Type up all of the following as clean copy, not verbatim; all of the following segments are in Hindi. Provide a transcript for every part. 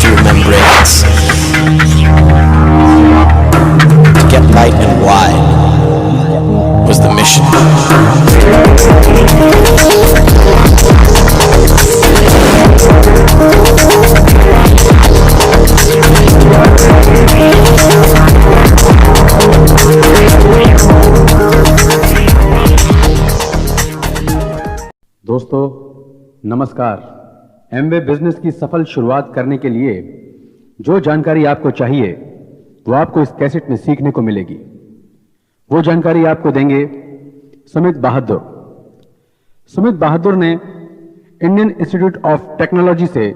to remembrance. To get light and wide was the mission. दोस्तों नमस्कार। एमवे बिजनेस की सफल शुरुआत करने के लिए जो जानकारी आपको चाहिए वो आपको इस कैसेट में सीखने को मिलेगी। वो जानकारी आपको देंगे सुमित बहादुर। सुमित बहादुर ने इंडियन इंस्टीट्यूट ऑफ टेक्नोलॉजी से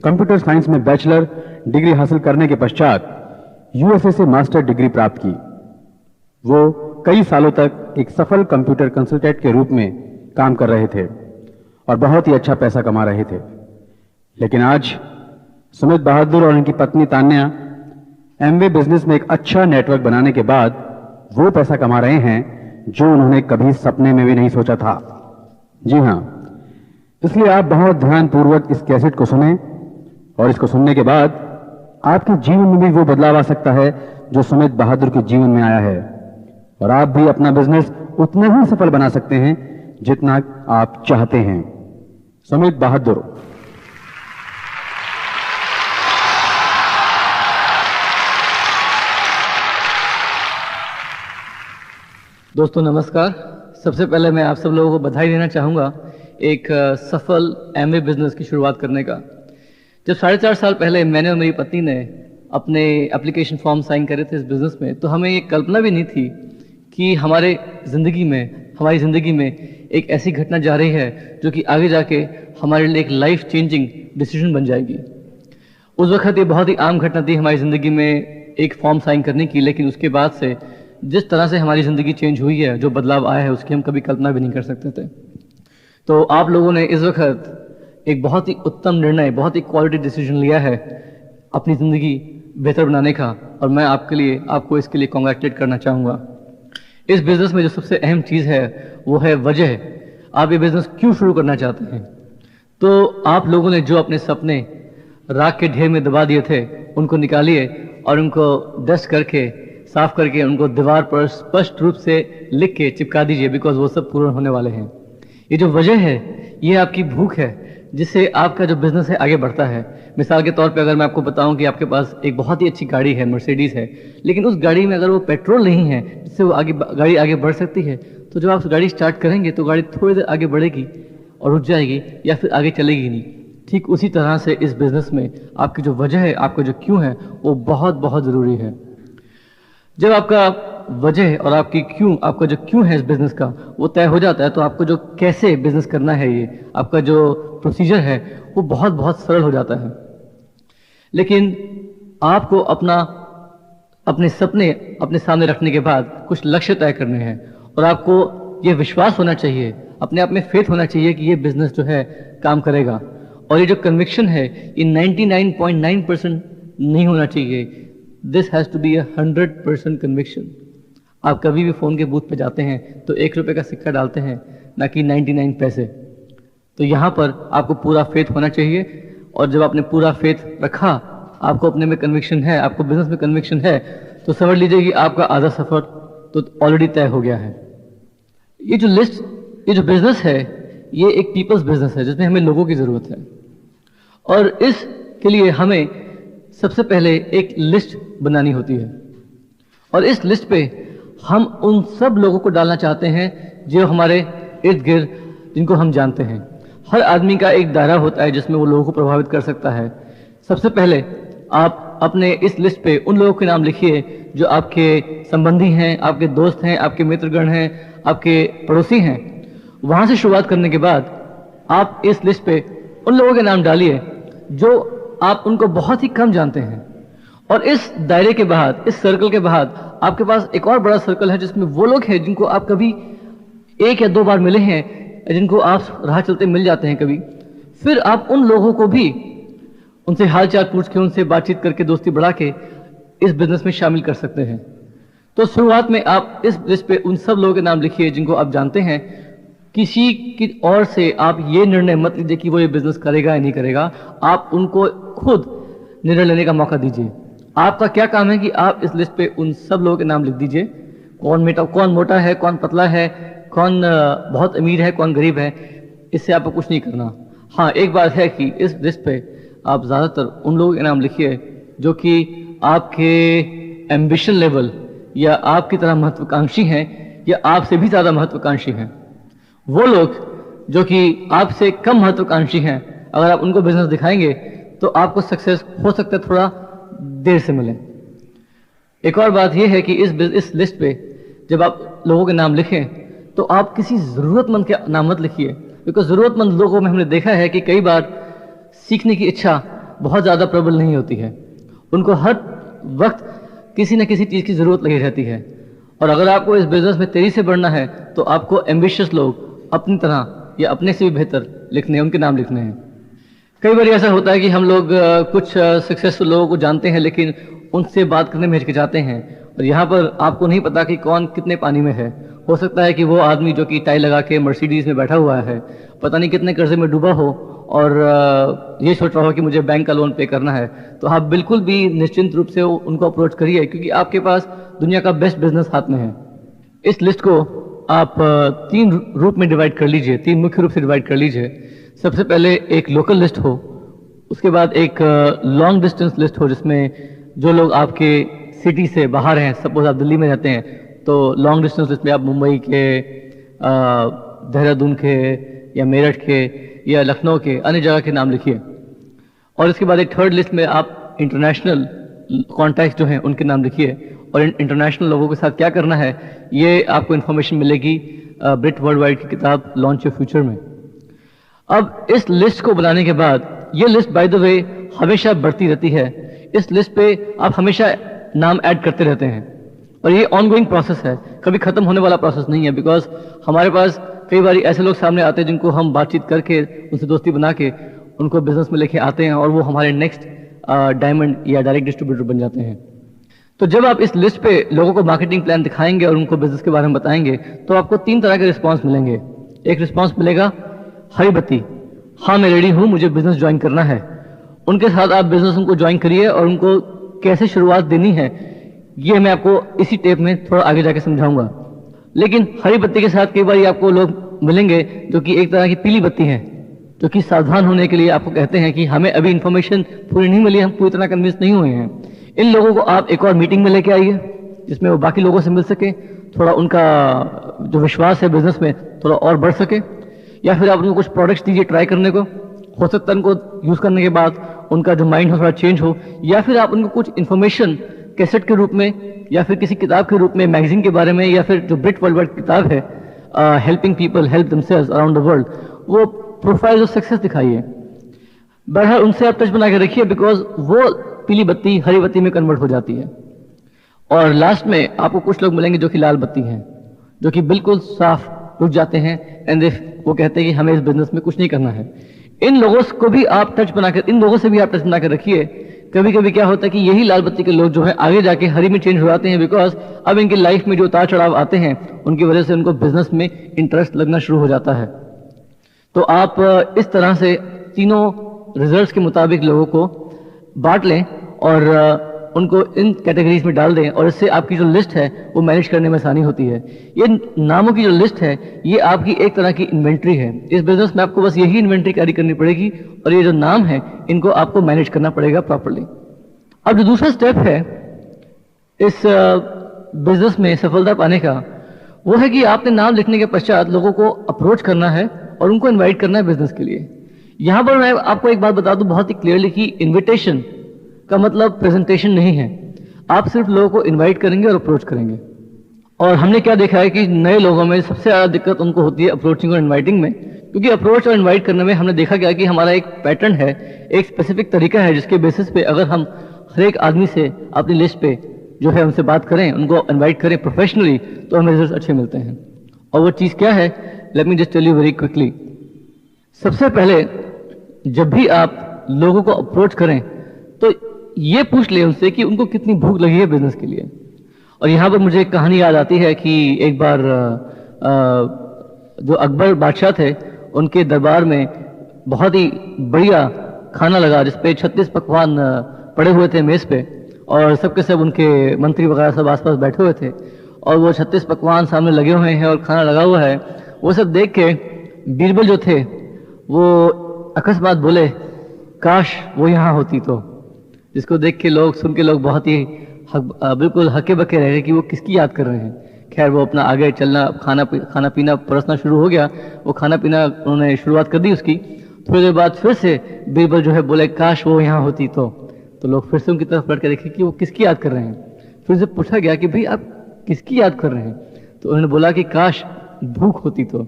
कंप्यूटर साइंस में बैचलर डिग्री हासिल करने के पश्चात यूएसए से मास्टर डिग्री प्राप्त की। वो कई सालों तक एक सफल कंप्यूटर कंसल्टेंट के रूप में काम कर रहे थे और बहुत ही अच्छा पैसा कमा रहे थे। लेकिन आज सुमित बहादुर और उनकी पत्नी तान्या एमवे बिजनेस में एक अच्छा नेटवर्क बनाने के बाद वो पैसा कमा रहे हैं जो उन्होंने कभी सपने में भी नहीं सोचा था। जी हां, इसलिए आप बहुत ध्यानपूर्वक इस कैसेट को सुने और इसको सुनने के बाद आपके जीवन में भी वो बदलाव आ सकता है जो सुमित बहादुर के जीवन में आया है और आप भी अपना बिजनेस उतना ही सफल बना सकते हैं जितना आप चाहते हैं। सुमित बहादुर। दोस्तों नमस्कार। सबसे पहले मैं आप सब लोगों को बधाई देना चाहूँगा एक सफल एमवे बिजनेस की शुरुआत करने का। जब 4.5 साल पहले मैंने और मेरी पत्नी ने अपने एप्लीकेशन फॉर्म साइन करे थे इस बिज़नेस में, तो हमें ये कल्पना भी नहीं थी कि हमारी ज़िंदगी में एक ऐसी घटना जा रही है जो कि आगे जाके हमारे लिए एक लाइफ चेंजिंग डिसीजन बन जाएगी। उस वक्त ये बहुत ही आम घटना थी हमारी ज़िंदगी में एक फॉर्म साइन करने की, लेकिन उसके बाद से जिस तरह से हमारी ज़िंदगी चेंज हुई है, जो बदलाव आया है, उसकी हम कभी कल्पना भी नहीं कर सकते थे। तो आप लोगों ने इस वक्त एक बहुत ही उत्तम निर्णय, बहुत ही क्वालिटी डिसीजन लिया है अपनी ज़िंदगी बेहतर बनाने का, और मैं आपको इसके लिए कॉन्ग्रेचुलेट करना चाहूँगा। इस बिज़नेस में जो सबसे अहम चीज़ है वो है वजह। आप ये बिज़नेस क्यों शुरू करना चाहते हैं। तो आप लोगों ने जो अपने सपने राख के ढेर में दबा दिए थे उनको निकालिए और उनको डस्ट करके, साफ करके उनको दीवार पर स्पष्ट रूप से लिख के चिपका दीजिए, बिकॉज वो सब पूर्ण होने वाले हैं। ये जो वजह है ये आपकी भूख है जिससे आपका जो बिजनेस है आगे बढ़ता है। मिसाल के तौर पे अगर मैं आपको बताऊं कि आपके पास एक बहुत ही अच्छी गाड़ी है, मर्सिडीज है, लेकिन उस गाड़ी में अगर वो पेट्रोल नहीं है जिससे वो गाड़ी आगे बढ़ सकती है, तो जब आप गाड़ी स्टार्ट करेंगे तो गाड़ी थोड़ी देर आगे बढ़ेगी और रुक जाएगी या फिर आगे चलेगी नहीं। ठीक उसी तरह से इस बिज़नेस में आपकी जो वजह है, आपका जो क्यों है, वो बहुत बहुत ज़रूरी है। जब आपका वजह और आपका जो क्यों है इस बिज़नेस का वो तय हो जाता है, तो आपको जो कैसे बिज़नेस करना है, ये आपका जो प्रोसीजर है वो बहुत बहुत सरल हो जाता है। लेकिन आपको अपने सपने अपने सामने रखने के बाद कुछ लक्ष्य तय करने हैं और आपको ये विश्वास होना चाहिए, अपने आप में फेथ होना चाहिए कि ये बिज़नेस जो है काम करेगा। और ये जो कन्विक्शन है ये 99.9% नहीं होना चाहिए। This has to be 100% conviction. आप कभी भी फ़ोन के बूथ पे जाते हैं तो 1 रुपये का सिक्का डालते हैं, ना कि 99 पैसे। तो यहाँ पर आपको पूरा फेथ होना चाहिए, और जब आपने पूरा फेथ रखा, आपको अपने में कन्विक्शन है, आपको बिजनेस में कन्विक्शन है, तो समझ लीजिए कि आपका आधा सफ़र तो ऑलरेडी तय हो गया है। ये जो बिज़नेस है ये एक पीपल्स बिज़नेस है जिसमें हमें लोगों की ज़रूरत है, और इसके लिए हमें सबसे पहले एक लिस्ट बनानी होती है। और इस लिस्ट पे हम उन सब लोगों को डालना चाहते हैं जो हमारे इर्द गिर्द, जिनको हम जानते हैं। हर आदमी का एक दायरा होता है जिसमें वो लोगों को प्रभावित कर सकता है। सबसे पहले आप अपने इस लिस्ट पे उन लोगों के नाम लिखिए जो आपके संबंधी हैं, आपके दोस्त हैं, आपके मित्रगण हैं, आपके पड़ोसी हैं। वहाँ से शुरुआत करने के बाद आप इस लिस्ट पे उन लोगों के नाम डालिए जो आप उनको बहुत ही कम जानते हैं, और इस दायरे के बाद, इस सर्कल के बाद आपके पास एक और बड़ा सर्कल है जिसमें वो लोग हैं जिनको आप कभी 1 या 2 बार मिले हैं, जिनको आप राह चलते मिल जाते हैं कभी। फिर आप उन लोगों को भी उनसे हाल चाल पूछ के, उनसे बातचीत करके, दोस्ती बढ़ा के इस बिजनेस में शामिल कर सकते हैं। तो शुरुआत में आप इस लिस्ट पे उन सब लोगों के नाम लिखिए जिनको आप जानते हैं। किसी की और से आप ये निर्णय मत लीजिए कि वो ये बिजनेस करेगा या नहीं करेगा। आप उनको खुद निर्णय लेने का मौका दीजिए। आपका क्या काम है कि आप इस लिस्ट पे उन सब लोगों के नाम लिख दीजिए, कौन मोटा है, कौन पतला है, कौन बहुत अमीर है, कौन गरीब है। इससे आपको कुछ नहीं करना। हाँ, एक बात है कि इस लिस्ट पे आप ज़्यादातर उन लोगों के नाम लिखिए जो कि आपके एम्बिशन लेवल या आपकी तरह महत्वाकांक्षी हैं या आपसे भी ज़्यादा महत्वाकांक्षी हैं। वो लोग जो कि आपसे कम महत्वाकांक्षी हैं, अगर आप उनको बिजनेस दिखाएंगे तो आपको सक्सेस हो सकता है थोड़ा देर से मिले। एक और बात यह है कि इस लिस्ट पे जब आप लोगों के नाम लिखें तो आप किसी ज़रूरतमंद के नाम मत लिखिए, बिकॉज ज़रूरतमंद लोगों में हमने देखा है कि कई बार सीखने की इच्छा बहुत ज़्यादा प्रबल नहीं होती है। उनको हर वक्त किसी न किसी चीज़ की ज़रूरत लगी रहती है। और अगर आपको इस बिज़नेस में तेज़ी से बढ़ना है तो आपको एम्बिशियस लोग अपनी तरह या अपने से भी बेहतर लिखने हैं, उनके नाम लिखने हैं। कई बार ऐसा होता है कि हम लोग कुछ सक्सेसफुल लोगों को जानते हैं लेकिन उनसे बात करने में हिचकिचाते हैं, और यहाँ पर आपको नहीं पता कि कौन कितने पानी में है। हो सकता है कि वो आदमी जो कि टाई लगा के मर्सिडीज़ में बैठा हुआ है, पता नहीं कितने कर्जे में डूबा हो और ये सोच रहा हो कि मुझे बैंक का लोन पे करना है। तो आप बिल्कुल भी निश्चिंत रूप से उनको अप्रोच करिए, क्योंकि आपके पास दुनिया का बेस्ट बिजनेस हाथ में है। इस लिस्ट को आप 3 रूप में डिवाइड कर लीजिए, 3 मुख्य रूप से डिवाइड कर लीजिए। सबसे पहले एक लोकल लिस्ट हो, उसके बाद एक लॉन्ग डिस्टेंस लिस्ट हो जिसमें जो लोग आपके सिटी से बाहर हैं, सपोज आप दिल्ली में रहते हैं तो लॉन्ग डिस्टेंस लिस्ट में आप मुंबई के, देहरादून के या मेरठ के या लखनऊ के अन्य जगह के नाम लिखिए। और इसके बाद एक थर्ड लिस्ट में आप इंटरनेशनल कॉन्टैक्ट जो हैं उनके नाम लिखिए, और इंटरनेशनल लोगों के साथ क्या करना है ये आपको इन्फॉर्मेशन मिलेगी ब्रिट वर्ल्ड वाइड की किताब लॉन्च योर फ्यूचर में। अब इस लिस्ट को बनाने के बाद, ये लिस्ट बाय द वे हमेशा बढ़ती रहती है, इस लिस्ट पे आप हमेशा नाम ऐड करते रहते हैं और ये ऑनगोइंग प्रोसेस है, कभी खत्म होने वाला प्रोसेस नहीं है। बिकॉज हमारे पास कई बार ऐसे लोग सामने आते हैं जिनको हम बातचीत करके उनसे दोस्ती बना के उनको बिजनेस में लेके आते हैं और वो हमारे नेक्स्ट डायमंड या डायरेक्ट डिस्ट्रीब्यूटर बन जाते हैं। तो जब आप इस लिस्ट पे लोगों को मार्केटिंग प्लान दिखाएंगे और उनको बिजनेस के बारे में बताएंगे तो आपको 3 तरह के रिस्पॉन्स मिलेंगे। एक रिस्पॉन्स मिलेगा हरी बत्ती, हाँ मैं रेडी हूँ, मुझे बिजनेस ज्वाइन करना है। उनके साथ आप बिजनेस उनको ज्वाइन करिए और उनको कैसे शुरुआत देनी है ये मैं आपको इसी टेप में थोड़ा आगे जाके समझाऊंगा। लेकिन हरी बत्ती के साथ कई बार आपको लोग मिलेंगे जो कि एक तरह की पीली बत्ती है, जो कि सावधान होने के लिए आपको कहते हैं कि हमें अभी इन्फॉर्मेशन पूरी नहीं मिली, हम पूरी तरह कन्विंस नहीं हुए हैं। इन लोगों को आप एक और मीटिंग में लेके आइए जिसमें वो बाकी लोगों से मिल सके, थोड़ा उनका जो विश्वास है बिजनेस में थोड़ा और बढ़ सके। या फिर आप उनको कुछ प्रोडक्ट्स दीजिए ट्राई करने को, हो सकता है उनको यूज़ करने के बाद उनका जो माइंड हो थोड़ा चेंज हो। या फिर आप उनको कुछ इन्फॉर्मेशन कैसेट के रूप में या फिर किसी किताब के रूप में, मैगजीन के बारे में, या फिर जो ब्रिट वर्ल्ड वाइड किताब है helping people help themselves around the world, वो प्रोफाइल ऑफ सक्सेस दिखाइए। बहरहाल उनसे आप टच बना के रखिए बिकॉज वो पीली बत्ती हरी बत्ती में कन्वर्ट हो जाती है। और लास्ट में आपको कुछ लोग मिलेंगे जो कि लाल बत्ती हैं, जो कि बिल्कुल साफ रुक जाते हैं एंड वो कहते हैं कि हमें इस बिजनेस में कुछ नहीं करना है। इन लोगों को भी आप टच बनाकर, इन लोगों से भी आप टच बना कर रखिए। कभी कभी क्या होता है कि यही लाल बत्ती के लोग जो है आगे जाके हरी में चेंज हो जाते हैं, बिकॉज अब इनकी लाइफ में जो उतार चढ़ाव आते हैं उनकी वजह से उनको बिजनेस में इंटरेस्ट लगना शुरू हो जाता है। तो आप इस तरह से तीनों रिजल्ट्स के मुताबिक लोगों को बांट लें और उनको इन कैटेगरीज में डाल दें, और इससे आपकी जो लिस्ट है वो मैनेज करने में आसानी होती है। ये नामों की जो लिस्ट है ये आपकी एक तरह की इन्वेंट्री है। इस बिजनेस में आपको बस यही इन्वेंट्री कैरी करनी पड़ेगी और ये जो नाम है इनको आपको मैनेज करना पड़ेगा प्रॉपरली। अब जो दूसरा स्टेप है इस बिजनेस में सफलता पाने का, वो है कि आपने नाम लिखने के पश्चात लोगों को अप्रोच करना है और उनको इन्वाइट करना है बिजनेस के लिए। यहां पर मैं आपको एक बात बता दूं बहुत ही क्लियरली कि इन्विटेशन का मतलब प्रेजेंटेशन नहीं है। आप सिर्फ लोगों को इनवाइट करेंगे और अप्रोच करेंगे। और हमने क्या देखा है कि नए लोगों में सबसे ज़्यादा दिक्कत उनको होती है अप्रोचिंग और इनवाइटिंग में, क्योंकि अप्रोच और इनवाइट करने में हमने देखा गया कि हमारा एक पैटर्न है, एक स्पेसिफिक तरीका है जिसके बेसिस पे अगर हम हर एक आदमी से अपनी लिस्ट पे जो है उनसे बात करें, उनको इन्वाइट करें प्रोफेशनली, तो हमें रिजल्ट अच्छे मिलते हैं। और वो चीज़ क्या है, let me just tell you very quickly. सबसे पहले जब भी आप लोगों को अप्रोच करें तो ये पूछ ले उनसे कि उनको कितनी भूख लगी है बिजनेस के लिए। और यहाँ पर मुझे एक कहानी याद आती है कि एक बार जो अकबर बादशाह थे उनके दरबार में बहुत ही बढ़िया खाना लगा जिसपे 36 पकवान पड़े हुए थे मेज़ पे, और सबके सब उनके मंत्री वगैरह सब आसपास बैठे हुए थे, और वो 36 पकवान सामने लगे हुए हैं और खाना लगा हुआ है। वो सब देख के बीरबल जो थे वो अकस्मात बोले, काश वो यहाँ होती तो। जिसको देख के लोग, सुन के लोग बहुत ही बिल्कुल हके बके रह गए कि वो किसकी याद कर रहे हैं। खैर वो अपना आगे चलना, खाना पीना परसना शुरू हो गया। वो खाना पीना उन्होंने शुरुआत कर दी उसकी। थोड़ी देर बाद फिर से बीरबल जो है बोले, काश वो यहाँ होती तो। लोग फिर से उनकी तरफ पलट के देखे कि वो किसकी याद कर रहे हैं। फिर से पूछा गया कि भाई आप किसकी याद कर रहे हैं? तो उन्होंने बोला कि काश भूख होती तो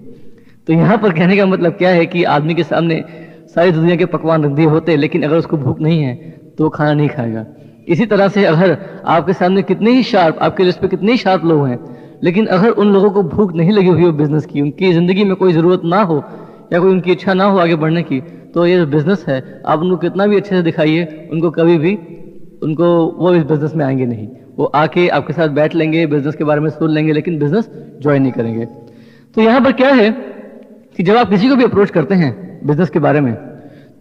यहाँ पर कहने का मतलब क्या है कि आदमी के सामने सारी दुनिया के पकवान रख दिए होते, लेकिन अगर उसको भूख नहीं है तो वो खाना नहीं खाएगा। इसी तरह से अगर आपके सामने कितने ही शार्प, आपके लिस्ट पे कितने ही शार्प लोग हैं, लेकिन अगर उन लोगों को भूख नहीं लगी हुई हो बिजनेस की, उनकी ज़िंदगी में कोई ज़रूरत ना हो या कोई उनकी इच्छा ना हो आगे बढ़ने की, तो ये जो बिज़नेस है आप उनको कितना भी अच्छे से दिखाइए, उनको कभी भी वो इस बिज़नेस में आएंगे नहीं। वो आके आपके साथ बैठ लेंगे, बिज़नेस के बारे में सुन लेंगे, लेकिन बिज़नेस ज्वाइन नहीं करेंगे। तो यहाँ पर क्या है कि जब आप किसी को भी अप्रोच करते हैं बिज़नेस के बारे में,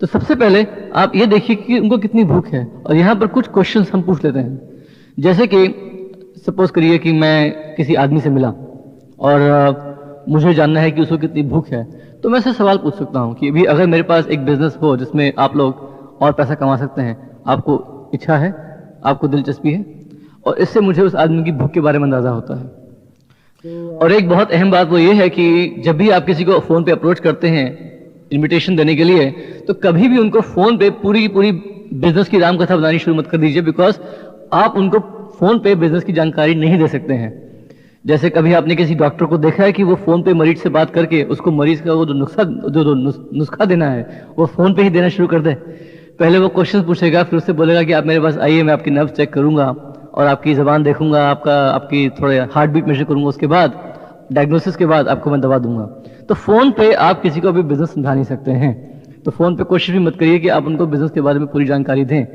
तो सबसे पहले आप ये देखिए कि उनको कितनी भूख है। और यहाँ पर कुछ क्वेश्चंस हम पूछ लेते हैं। जैसे कि सपोज करिए कि मैं किसी आदमी से मिला और मुझे जानना है कि उसको कितनी भूख है, तो मैं ऐसे सवाल पूछ सकता हूँ कि भी अगर मेरे पास एक बिजनेस हो जिसमें आप लोग और पैसा कमा सकते हैं, आपको इच्छा है, आपको दिलचस्पी है, और इससे मुझे उस आदमी की भूख के बारे में अंदाजा होता है। और एक बहुत अहम बात वो ये है कि जब भी आप किसी को फ़ोन पे अप्रोच करते हैं इनविटेशन देने के लिए, तो कभी भी उनको फ़ोन पे पूरी की पूरी बिजनेस की राम कथा बतानी शुरू मत कर दीजिए, बिकॉज आप उनको फ़ोन पे बिजनेस की जानकारी नहीं दे सकते हैं। जैसे कभी आपने किसी डॉक्टर को देखा है कि वो फ़ोन पे मरीज से बात करके उसको मरीज का वो जो नुस्खा देना है वो फ़ोन पे ही देना शुरू कर दे। पहले वो क्वेश्चन पूछेगा, फिर उससे बोलेगा कि आप मेरे पास आइए, मैं आपकी नब्ज चेक करूंगा और आपकी ज़बान देखूंगा, आपकी थोड़े हार्ट बीट मेजर करूंगा, उसके बाद डायग्नोसिस के बाद आपको मैं दवा दूंगा। तो फ़ोन पे आप किसी को भी बिजनेस समझा नहीं सकते हैं। तो फ़ोन पे कोशिश भी मत करिए कि आप उनको बिजनेस के बारे में पूरी जानकारी दें।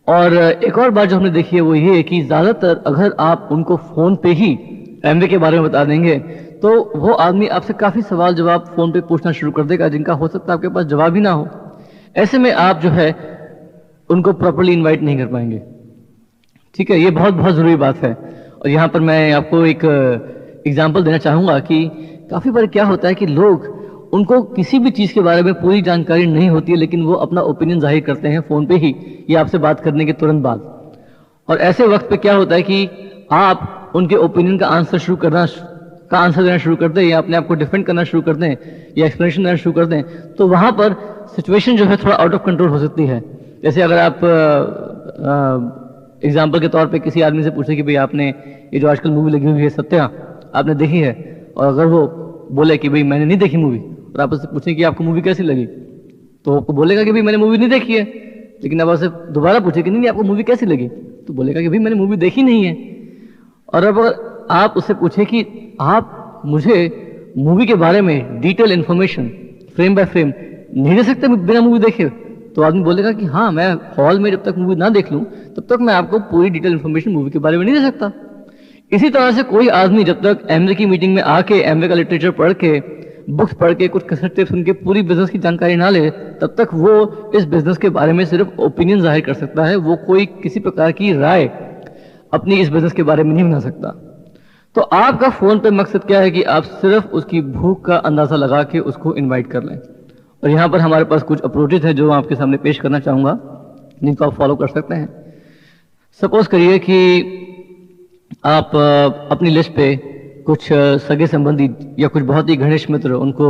और एक और बात जो हमने देखी है वो ये है कि ज़्यादातर अगर आप उनको फ़ोन पे ही एमवे के बारे में बता देंगे, तो वो आदमी आपसे काफ़ी सवाल जवाब फ़ोन पे पूछना शुरू कर देगा, जिनका हो सकता है आपके पास जवाब ही ना हो। ऐसे में आप जो है उनको प्रॉपर्ली इनवाइट नहीं कर पाएंगे। ठीक है, ये बहुत बहुत ज़रूरी बात है। और यहाँ पर मैं आपको एक एग्जाम्पल देना चाहूँगा कि काफ़ी बार क्या होता है कि लोग, उनको किसी भी चीज़ के बारे में पूरी जानकारी नहीं होती है, लेकिन वो अपना ओपिनियन जाहिर करते हैं फ़ोन पे ही या आपसे बात करने के तुरंत बाद। और ऐसे वक्त पे क्या होता है कि आप उनके ओपिनियन का आंसर देना शुरू कर दें, या अपने आप को डिफेंड करना शुरू कर दें, या एक्सप्लेनेशन देना शुरू कर दें, तो वहाँ पर सिचुएशन जो है थोड़ा आउट ऑफ कंट्रोल हो सकती है। जैसे अगर आप एग्जाम्पल के तौर पे किसी आदमी से पूछे कि भाई आपने ये जो आजकल मूवी लगी हुई है सत्या, आपने देखी है? और अगर वो बोले कि भाई मैंने नहीं देखी मूवी, और आप उससे पूछें कि आपको मूवी कैसी लगी, तो आपको बोलेगा कि भाई मैंने मूवी नहीं देखी है। लेकिन अब आपसे दोबारा पूछे कि नहीं आपको मूवी कैसी लगी, तो बोलेगा कि भाई मैंने मूवी देखी नहीं है। और अब अगर आप उससे पूछे कि आप मुझे मूवी के बारे में detail information frame by frame नहीं दे सकते बिना मूवी देखे, तो आदमी बोलेगा कि हाँ, मैं हॉल में जब तक मूवी ना देख लूं तब तक मैं आपको पूरी डिटेल इन्फॉर्मेशन मूवी के बारे में नहीं दे सकता। इसी तरह से कोई आदमी जब तक एमवे की मीटिंग में आके एमवे का लिटरेचर पढ़ के, बुक्स पढ़ के, कुछ कैसेट टेप सुन के पूरी बिजनेस की जानकारी ना ले, तब तक वो इस बिजनेस के बारे में सिर्फ ओपिनियन जाहिर कर सकता है। वो कोई किसी प्रकार की राय अपनी इस बिजनेस के बारे में नहीं बना सकता। तो आपका फोन पे मकसद क्या है कि आप सिर्फ उसकी भूख का अंदाजा लगा के उसको इनवाइट कर लें। और यहाँ पर हमारे पास कुछ अप्रोचेज है जो आपके सामने पेश करना चाहूँगा, जिनको आप फॉलो कर सकते हैं। सपोज करिए कि आप अपनी लिस्ट पे कुछ सगे संबंधी या कुछ बहुत ही घनिष्ठ मित्र, उनको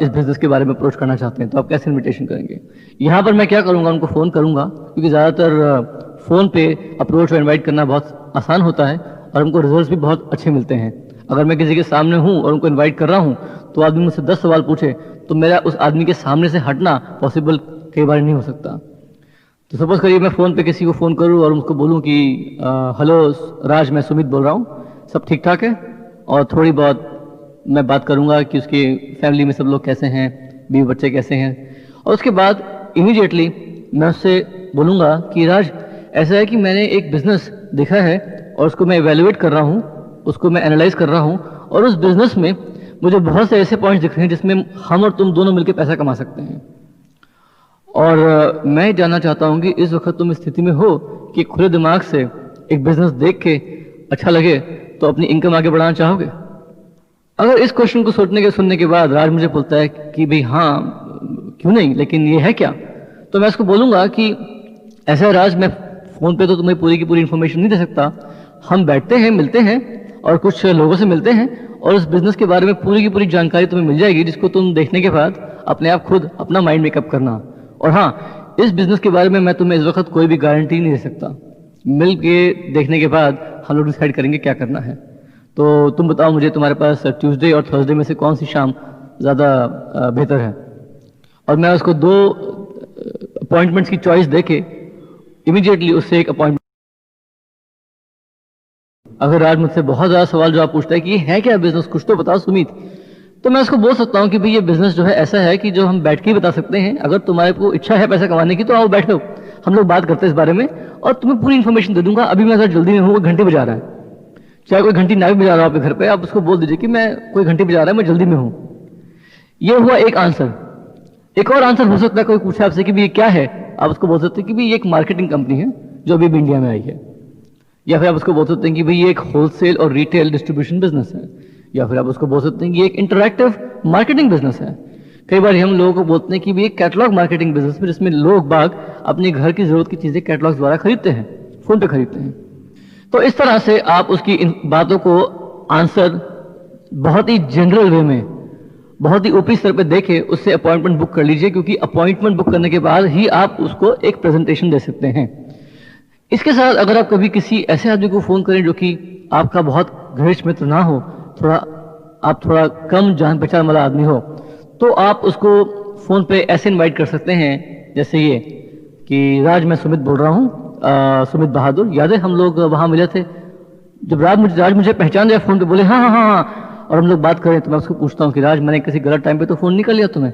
इस बिजनेस के बारे में अप्रोच करना चाहते हैं, तो आप कैसे इनविटेशन करेंगे? यहाँ पर मैं क्या करूँगा, उनको फ़ोन करूँगा, क्योंकि ज़्यादातर फ़ोन पे अप्रोच और इनवाइट करना बहुत आसान होता है और हमको रिजल्ट्स भी बहुत अच्छे मिलते हैं। अगर मैं किसी के सामने हूँ और उनको इनवाइट कर रहा हूँ, तो आदमी मुझसे 10 सवाल पूछे तो मेरा उस आदमी के सामने से हटना पॉसिबल कई बार नहीं हो सकता। तो सपोज करिए मैं फ़ोन पे किसी को फ़ोन करूँ और उनको बोलूँ कि हेलो राज, मैं सुमित बोल रहा हूँ, सब ठीक ठाक है? और थोड़ी बहुत मैं बात करूँगा कि उसकी फैमिली में सब लोग कैसे हैं, बीवी बच्चे कैसे हैं। और उसके बाद इमीडिएटली मैं उससे बोलूँगा कि राज, ऐसा है कि मैंने एक बिज़नेस देखा है और उसको मैं इवेल्युएट कर रहा हूँ, उसको मैं एनालाइज कर रहा हूँ, और उस बिज़नेस में मुझे बहुत से ऐसे पॉइंट्स दिख रहे हैं जिसमें हम और तुम दोनों मिलकर पैसा कमा सकते हैं। और मैं जानना चाहता हूं कि इस वक्त तुम इस स्थिति में हो कि खुले दिमाग से एक बिजनेस देख के अच्छा लगे तो अपनी इनकम आगे बढ़ाना चाहोगे? अगर इस क्वेश्चन को सोचने के सुनने के बाद राज मुझे बोलता है कि भाई हाँ क्यों नहीं, लेकिन ये है क्या, तो मैं उसको बोलूंगा कि ऐसा है राज, मैं फोन पे तो तुम्हें पूरी की पूरी इन्फॉर्मेशन नहीं दे सकता। हम बैठते हैं, मिलते हैं और कुछ लोगों से मिलते हैं और उस बिजनेस के बारे में पूरी की पूरी जानकारी तुम्हें मिल जाएगी, जिसको तुम देखने के बाद अपने आप खुद अपना माइंड मेकअप करना। और हाँ, इस बिजनेस के बारे में मैं तुम्हें इस वक्त कोई भी गारंटी नहीं दे सकता। मिल के देखने के बाद हम लोग डिसाइड करेंगे क्या करना है। तो तुम बताओ मुझे, तुम्हारे पास ट्यूसडे और थर्सडे में से कौन सी शाम ज़्यादा बेहतर है? और मैं उसको 2 अपॉइंटमेंट्स की चॉइस देके इमीडिएटली उससे एक अपॉइंटमेंट। अगर आज मुझसे बहुत ज़्यादा सवाल जवाब पूछता है कि ये है क्या बिजनेस, कुछ तो बताओ सुमित, तो मैं उसको बोल सकता हूँ कि भाई ये बिजनेस जो है ऐसा है कि जो हम बैठ के ही बता सकते हैं। अगर तुम्हारे को इच्छा है पैसा कमाने की तो आओ बैठो, हम लोग बात करते हैं इस बारे में और तुम्हें पूरी इन्फॉर्मेशन दे दूंगा। अभी मैं अगर जल्दी में हूँ, घंटे बजा रहा है, चाहे कोई घंटी ना भी बजा रहा हो आपके घर पे, आप उसको बोल दीजिए कि मैं कोई घंटी बजा रहा है, मैं जल्दी में हूँ। ये हुआ एक आंसर। एक और आंसर हो सकता है, कोई पूछे आपसे कि भाई ये क्या है, आप उसको बोल सकते हैं कि भाई ये एक मार्केटिंग कंपनी है जो अभी भी इंडिया में आई है। या फिर आप उसको बोल सकते हैं कि भाई ये एक होलसेल और रिटेल डिस्ट्रीब्यूशन बिजनेस है। या फिर आप उसको बोल सकते हैं कि ये एक इंटरैक्टिव मार्केटिंग बिजनेस है। कई बार हम लोगों को बोलते हैं कि भाई एक कैटलॉग मार्केटिंग बिजनेस है, जिसमें लोग बाग अपने घर की जरूरत की चीजें कैटलॉग द्वारा खरीदते हैं, फोन पे खरीदते हैं। तो इस तरह से आप उसकी इन बातों को आंसर बहुत ही जनरल वे में, बहुत ही ऊपरी स्तर पे देके उससे अपॉइंटमेंट बुक कर लीजिए, क्योंकि अपॉइंटमेंट बुक करने के बाद ही आप उसको एक प्रेजेंटेशन दे सकते हैं। इसके साथ अगर आप कभी किसी ऐसे आदमी को फोन करें जो कि आपका बहुत घनिष्ठ मित्र ना हो, आप थोड़ा कम जान पहचान वाला आदमी हो, तो आप उसको फोन पे ऐसे इनवाइट कर सकते हैं जैसे ये कि राज, मैं सुमित बोल रहा हूँ, सुमित बहादुर, याद है हम लोग वहां मिले थे? जब राज मुझे पहचान जाए फोन पे, बोले हाँ हाँ हाँ, और हम लोग बात करें, तो मैं उसको पूछता हूँ कि राज, मैंने किसी गलत टाइम पे तो फोन नहीं कर लिया तुम्हें?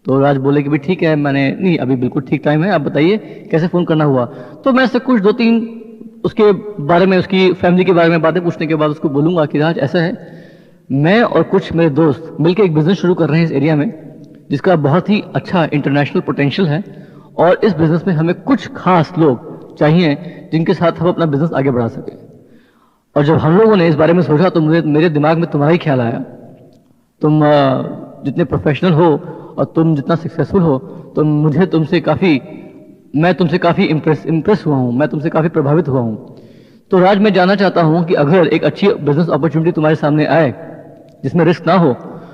तो राज बोले कि भाई ठीक है, मैंने नहीं, अभी बिल्कुल ठीक टाइम है, आप बताइए कैसे फोन करना हुआ। तो मैं उससे कुछ 2-3 उसके बारे में, उसकी फैमिली के बारे में बातें पूछने के बाद उसको बोलूंगा कि राज ऐसा है, मैं और कुछ मेरे दोस्त मिलकर एक बिजनेस शुरू कर रहे हैं इस एरिया में, जिसका बहुत ही अच्छा इंटरनेशनल पोटेंशियल है, और इस बिजनेस में हमें कुछ खास लोग चाहिए जिनके साथ हम अपना बिजनेस आगे बढ़ा सके। और जब हम लोगों ने इस बारे में सोचा तो मेरे दिमाग में तुम्हारा ही ख्याल आया। तुम जितने प्रोफेशनल हो और तुम जितना सक्सेसफुल हो, तो मैं तुमसे काफी इम्प्रेस हुआ हूँ, मैं तुमसे काफी प्रभावित हुआ हूँ। तो राज, मैं जानना चाहता हूँ कि अगर एक अच्छी बिजनेस अपॉर्चुनिटी तुम्हारे सामने आए जिसमें रिस्क ना हो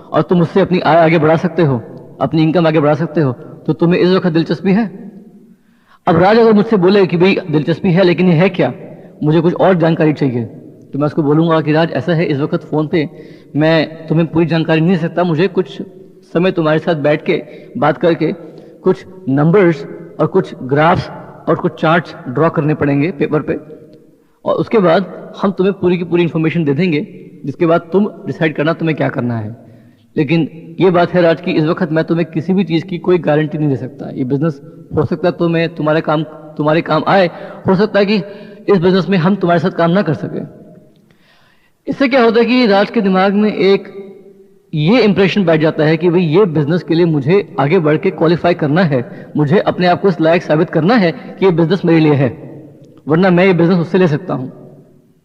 और तुम उससे अपनी आय आगे बढ़ा सकते हो, अपनी इनकम आगे बढ़ा सकते हो, तो तुम्हें इस वक्त दिलचस्पी है? अब राज अगर मुझसे बोले कि भाई दिलचस्पी है, लेकिन ये है क्या, मुझे कुछ और जानकारी चाहिए, तो मैं उसको बोलूंगा कि राज ऐसा है, इस वक्त फोन पे मैं तुम्हें पूरी जानकारी नहीं दे सकता, मुझे कुछ समय तुम्हारे साथ बैठ के बात करके कुछ नंबर्स और कुछ ग्राफ्स और कुछ चार्ट्स ड्रॉ करने पड़ेंगे पेपर पे, और उसके बाद हम तुम्हें पूरी की पूरी इंफॉर्मेशन दे देंगे, जिसके बाद तुम डिसाइड करना तुम्हें क्या करना है। लेकिन ये बात है राज की इस वक्त मैं तुम्हें किसी भी चीज की कोई गारंटी नहीं दे सकता। ये बिजनेस हो सकता है तो मैं तुम्हारे काम आए, हो सकता है कि इस बिजनेस में हम तुम्हारे साथ काम ना कर सके। इससे क्या होता है कि राज के दिमाग में एक ये इंप्रेशन बैठ जाता है कि भाई ये बिजनेस के लिए मुझे आगे बढ़ के क्वालिफाई करना है, मुझे अपने आप को इस लायक साबित करना है कि ये बिजनेस मेरे लिए है, वरना मैं ये बिजनेस उससे ले सकता हूं।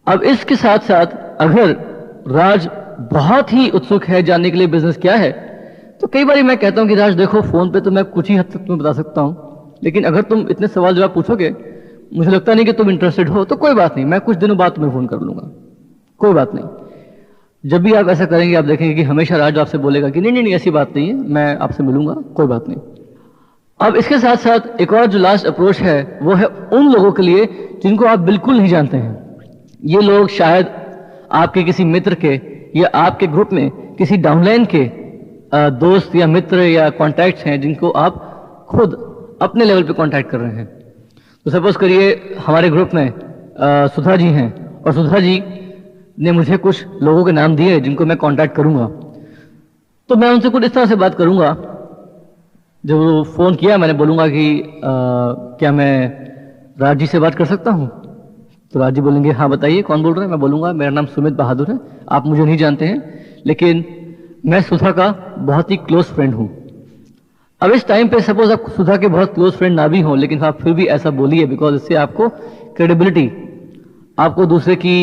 अब इसके साथ साथ अगर राज बहुत ही उत्सुक है जानने के लिए बिजनेस क्या है, तो कई बार मैं कहता हूं कि राज देखो, फोन पे तो मैं कुछ ही हद तक तुम्हें बता सकता हूं, लेकिन अगर तुम इतने सवाल जवाब पूछोगे, मुझे लगता नहीं कि तुम इंटरेस्टेड हो, तो कोई बात नहीं, मैं कुछ दिनों बाद तुम्हें फोन कर लूंगा, कोई बात नहीं। जब भी आप ऐसा करेंगे आप देखेंगे कि हमेशा राज आपसे बोलेगा कि नहीं नहीं नहीं ऐसी बात नहीं है, मैं आपसे मिलूंगा, कोई बात नहीं। अब इसके साथ साथ एक और जो लास्ट अप्रोच है वो है उन लोगों के लिए जिनको आप बिल्कुल नहीं जानते हैं। ये लोग शायद आपके किसी मित्र के या आपके ग्रुप में किसी डाउनलाइन के दोस्त या मित्र या कॉन्टैक्ट्स हैं, जिनको आप खुद अपने लेवल पे कांटेक्ट कर रहे हैं। तो सपोज करिए हमारे ग्रुप में सुधा जी हैं, और सुधा जी ने मुझे कुछ लोगों के नाम दिए जिनको मैं कांटेक्ट करूंगा, तो मैं उनसे कुछ इस तरह से बात करूंगा। जब वो फोन किया मैंने बोलूंगा कि क्या मैं राज जी से बात कर सकता हूं? तो राज जी बोलेंगे हाँ बताइए कौन बोल रहे हैं? मैं बोलूंगा मेरा नाम सुमित बहादुर है, आप मुझे नहीं जानते हैं, लेकिन मैं सुधा का बहुत ही क्लोज फ्रेंड हूं। अब इस टाइम पे सपोज आप सुधा के बहुत क्लोज फ्रेंड ना भी हों, लेकिन आप फिर भी ऐसा बोलिए, बिकॉज इससे आपको क्रेडिबिलिटी, आपको दूसरे की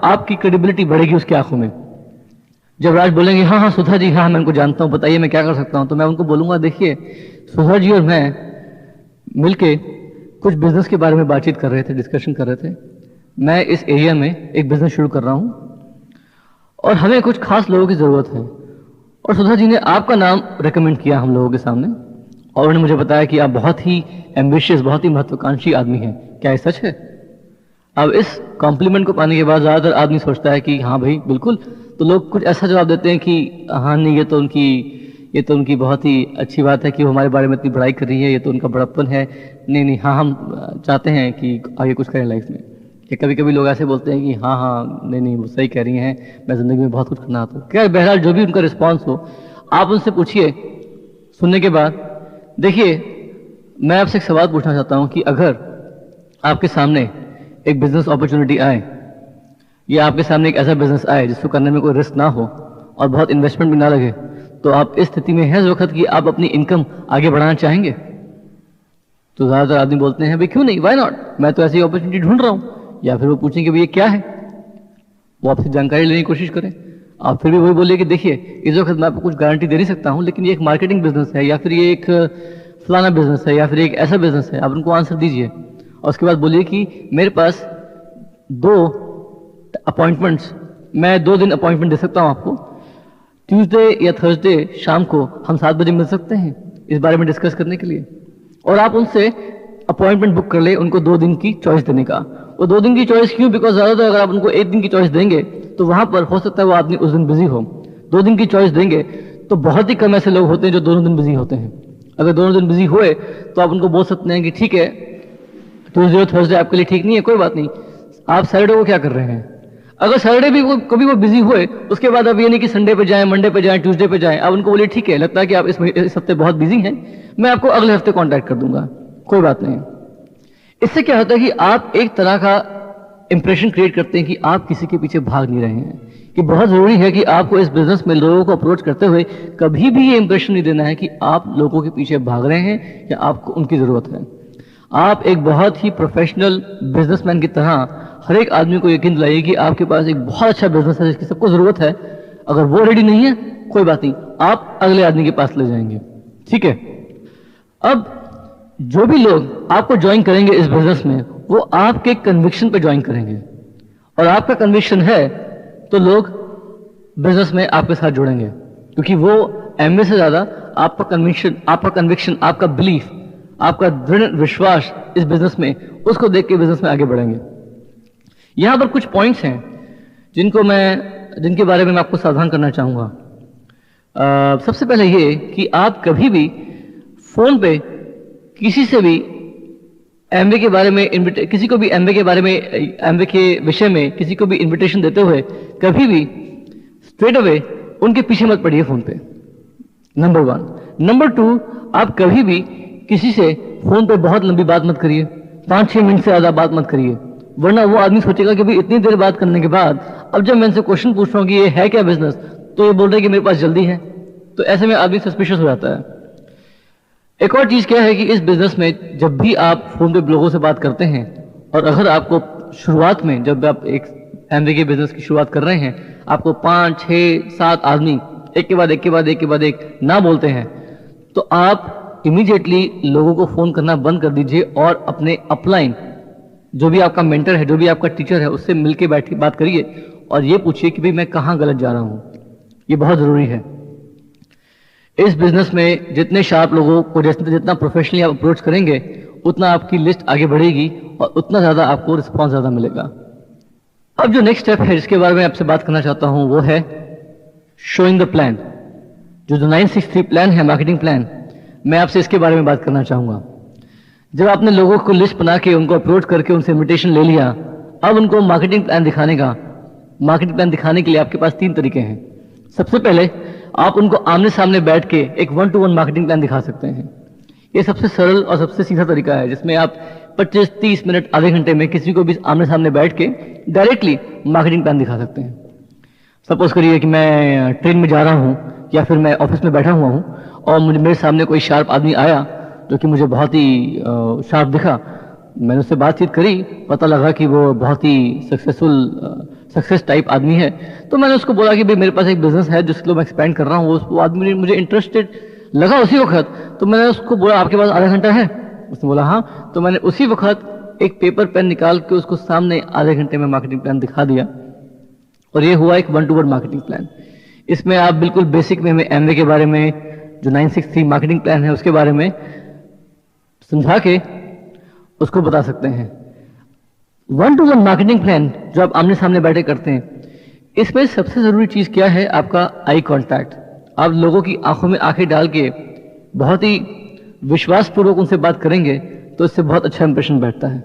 आपकी क्रेडिबिलिटी बढ़ेगी उसकी आंखों में। जब राज बोलेंगे हाँ हाँ सुधा जी, हाँ मैं उनको जानता हूँ, बताइए मैं क्या कर सकता हूँ, तो मैं उनको बोलूंगा देखिए सुधा जी और मैं मिलके कुछ बिजनेस के बारे में बातचीत कर रहे थे, डिस्कशन कर रहे थे। मैं इस एरिया में एक बिजनेस शुरू कर रहा हूँ और हमें कुछ खास लोगों की ज़रूरत है, और सुधा जी ने आपका नाम रेकमेंड किया हम लोगों के सामने, और उन्होंने मुझे बताया कि आप बहुत ही एम्बिशियस, बहुत ही महत्वाकांक्षी आदमी हैं। क्या ये सच है? अब इस कॉम्प्लीमेंट को पाने के बाद ज़्यादातर आदमी सोचता है कि हाँ भाई बिल्कुल, तो लोग कुछ ऐसा जवाब देते हैं कि हाँ नहीं, ये तो उनकी बहुत ही अच्छी बात है कि वो हमारे बारे में इतनी बड़ाई कर रही है, ये तो उनका बड़प्पन है। नहीं नहीं, हाँ हम चाहते हैं कि आगे कुछ करें लाइफ में। या कभी कभी लोग ऐसे बोलते हैं कि हाँ हाँ नहीं नहीं वो सही कह रही हैं, मैं ज़िंदगी में बहुत कुछ करना आता हूँ। क्या बहरहाल जो भी उनका रिस्पॉन्स हो, आप उनसे पूछिए। सुनने के बाद देखिए, मैं आपसे एक सवाल पूछना चाहता हूँ कि अगर आपके सामने एक बिजनेस अपॉर्चुनिटी आए, या आपके सामने एक ऐसा बिजनेस आए जिसको करने में कोई रिस्क ना हो और बहुत इन्वेस्टमेंट भी ना लगे, तो आप इस स्थिति में हैं इस वक्त कि आप अपनी इनकम आगे बढ़ाना चाहेंगे? तो ज़्यादातर आदमी बोलते हैं भाई क्यों नहीं, वाई नॉट, मैं तो ऐसी अपॉर्चुनिटी ढूंढ रहा हूँ। या फिर वो पूछेंगे भाई ये क्या है, वो आपसे जानकारी लेने की कोशिश करें। आप फिर भी वही बोलिए कि देखिए इस वक्त मैं आपको कुछ गारंटी दे नहीं सकता हूँ, लेकिन ये एक मार्केटिंग बिजनेस है, या फिर ये एक फलाना बिजनेस है, या फिर एक ऐसा बिजनेस है। आप उनको आंसर दीजिए और उसके बाद बोलिए कि मेरे पास 2 अपॉइंटमेंट्स, मैं 2 दिन अपॉइंटमेंट दे सकता हूँ आपको, ट्यूसडे या थर्सडे शाम को हम 7 बजे मिल सकते हैं इस बारे में डिस्कस करने के लिए। और आप उनसे अपॉइंटमेंट बुक कर ले, उनको 2 दिन की चॉइस देने का। वो 2 दिन की चॉइस क्यों? बिकॉज ज़्यादातर अगर आप उनको 1 दिन की चॉइस देंगे तो वहां पर हो सकता है वो आदमी उस दिन बिजी हो। 2 दिन की चॉइस देंगे तो बहुत ही कम ऐसे लोग होते हैं जो दोनों दिन बिजी होते हैं। अगर दोनों दिन बिजी हुए तो आप उनको बोल सकते हैं कि ठीक है ट्यूसडे और थर्सडे आपके लिए ठीक नहीं है, कोई बात नहीं, आप सैटरडे को क्या कर रहे हैं। अगर सैटरडे भी कभी वो बिजी हुए, उसके बाद अब ये नहीं कि संडे पे जाएं, मंडे पे जाएं, ट्यूसडे पे जाएं, आप उनको बोलिए ठीक है लगता है कि आप इस हफ्ते बहुत बिजी हैं, मैं आपको अगले हफ्ते कांटेक्ट कर दूंगा, कोई बात नहीं। इससे क्या होता है कि आप एक तरह का इंप्रेशन क्रिएट करते हैं कि आप किसी के पीछे भाग नहीं रहे हैं। कि बहुत जरूरी है कि आपको इस बिजनेस में लोगों को अप्रोच करते हुए कभी भी ये इंप्रेशन नहीं देना है कि आप लोगों के पीछे भाग रहे हैं या आपको उनकी जरूरत है। आप एक बहुत ही प्रोफेशनल बिजनेसमैन की तरह हर एक आदमी को यकीन दिलाइए कि आपके पास एक बहुत अच्छा बिजनेस है जिसकी सबको जरूरत है। अगर वो रेडी नहीं है कोई बात नहीं, आप अगले आदमी के पास ले जाएंगे, ठीक है। अब जो भी लोग आपको ज्वाइन करेंगे इस बिजनेस में, वो आपके कन्विक्शन पे ज्वाइन करेंगे, और आपका कन्विक्शन है तो लोग बिजनेस में आपके साथ जुड़ेंगे, क्योंकि वो एमबी से ज्यादा आपका कन्विक्शन, आपका बिलीफ, आपका दृढ़ विश्वास इस बिजनेस में, उसको देख के बिजनेस में आगे बढ़ेंगे। यहां पर कुछ पॉइंट्स हैं जिनके बारे में मैं आपको सावधान करना चाहूंगा। सबसे पहले ये कि आप कभी भी फोन पे किसी से भी एमबे के बारे में किसी को भी एमबे के बारे में, एमबे के विषय में किसी को भी इनविटेशन देते हुए कभी भी स्ट्रेट अवे उनके पीछे मत पड़िए फोन पे, नंबर 1। नंबर 2, आप कभी भी किसी से फोन पे बहुत लंबी बात मत करिए, 5-6 मिनट से ज्यादा बात मत करिए, वरना वो आदमी सोचेगा कि भाई इतनी देर बात करने के बाद अब जब मैं इनसे क्वेश्चन पूछ रहा हूँ कि ये है क्या बिजनेस, तो ये बोल रहे हैं कि मेरे पास जल्दी है, तो ऐसे में आदमी सस्पिशियस हो जाता है। एक और चीज क्या है कि इस बिजनेस में जब भी आप फोन पे लोगों से बात करते हैं, और अगर आपको शुरुआत में जब आप एक एमबी के बिजनेस की शुरुआत कर रहे हैं, आपको 5, 6, 7 आदमी एक के बाद एक ना बोलते हैं, तो आप इमीडिएटली लोगों को फोन करना बंद कर दीजिए और अपने अपलाइन, जो भी आपका मेंटर है, जो भी आपका टीचर है, उससे मिलके बैठ बात करिए और ये पूछिए कि भाई मैं कहाँ गलत जा रहा हूँ। ये बहुत जरूरी है। इस बिजनेस में जितने शार्प लोगों को जितना प्रोफेशनली आप अप्रोच करेंगे, उतना आपकी लिस्ट आगे बढ़ेगी और उतना ज्यादा आपको रिस्पॉन्स ज्यादा मिलेगा। अब जो नेक्स्ट स्टेप है जिसके बारे में आपसे बात करना चाहता हूं, वो है शोइंग द प्लान। जो 963 प्लान है, मार्केटिंग प्लान, मैं आपसे इसके बारे में बात करना चाहूंगा। जब आपने लोगों को लिस्ट बना के उनको अप्रोच करके उनसे इन्विटेशन ले लिया, अब उनको मार्केटिंग प्लान दिखाने के लिए आपके पास 3 तरीके हैं। सबसे पहले आप उनको आमने सामने बैठ के एक 1-to-1 मार्केटिंग प्लान दिखा सकते हैं। ये सबसे सरल और सबसे सीधा तरीका है जिसमें आप 25-30 मिनट, आधे घंटे में किसी को भी आमने सामने बैठ के डायरेक्टली मार्केटिंग प्लान दिखा सकते हैं। सपोज करिए कि मैं ट्रेन में जा रहा हूं, या फिर मैं ऑफिस में बैठा हुआ हूँ और मुझे मेरे सामने कोई शार्प आदमी आया जो कि मुझे बहुत ही शार्प दिखा, मैंने उससे बातचीत करी, पता लगा कि वो बहुत ही सक्सेस टाइप आदमी है, तो मैंने उसको बोला कि भाई मेरे पास एक बिजनेस है जिसको मैं एक्सपेंड कर रहा हूँ। वो आदमी मुझे इंटरेस्टेड लगा उसी वक्त, तो मैंने उसको बोला आपके पास आधा घंटा है? उसने बोला हाँ। तो मैंने उसी वक्त एक पेपर पेन निकाल के उसको सामने आधे घंटे में मार्केटिंग प्लान दिखा दिया, और ये हुआ एक 1-to-1 मार्केटिंग प्लान। इसमें आप बिल्कुल बेसिक में हमें एमवे के बारे में, जो 963 मार्केटिंग प्लान है उसके बारे में समझा के उसको बता सकते हैं। 1-to-1 मार्केटिंग प्लान जो आप आमने सामने बैठे करते हैं, इसमें सबसे जरूरी चीज क्या है? आपका आई कांटेक्ट। आप लोगों की आंखों में आंखें डाल के बहुत ही विश्वासपूर्वक उनसे बात करेंगे तो इससे बहुत अच्छा इंप्रेशन बैठता है।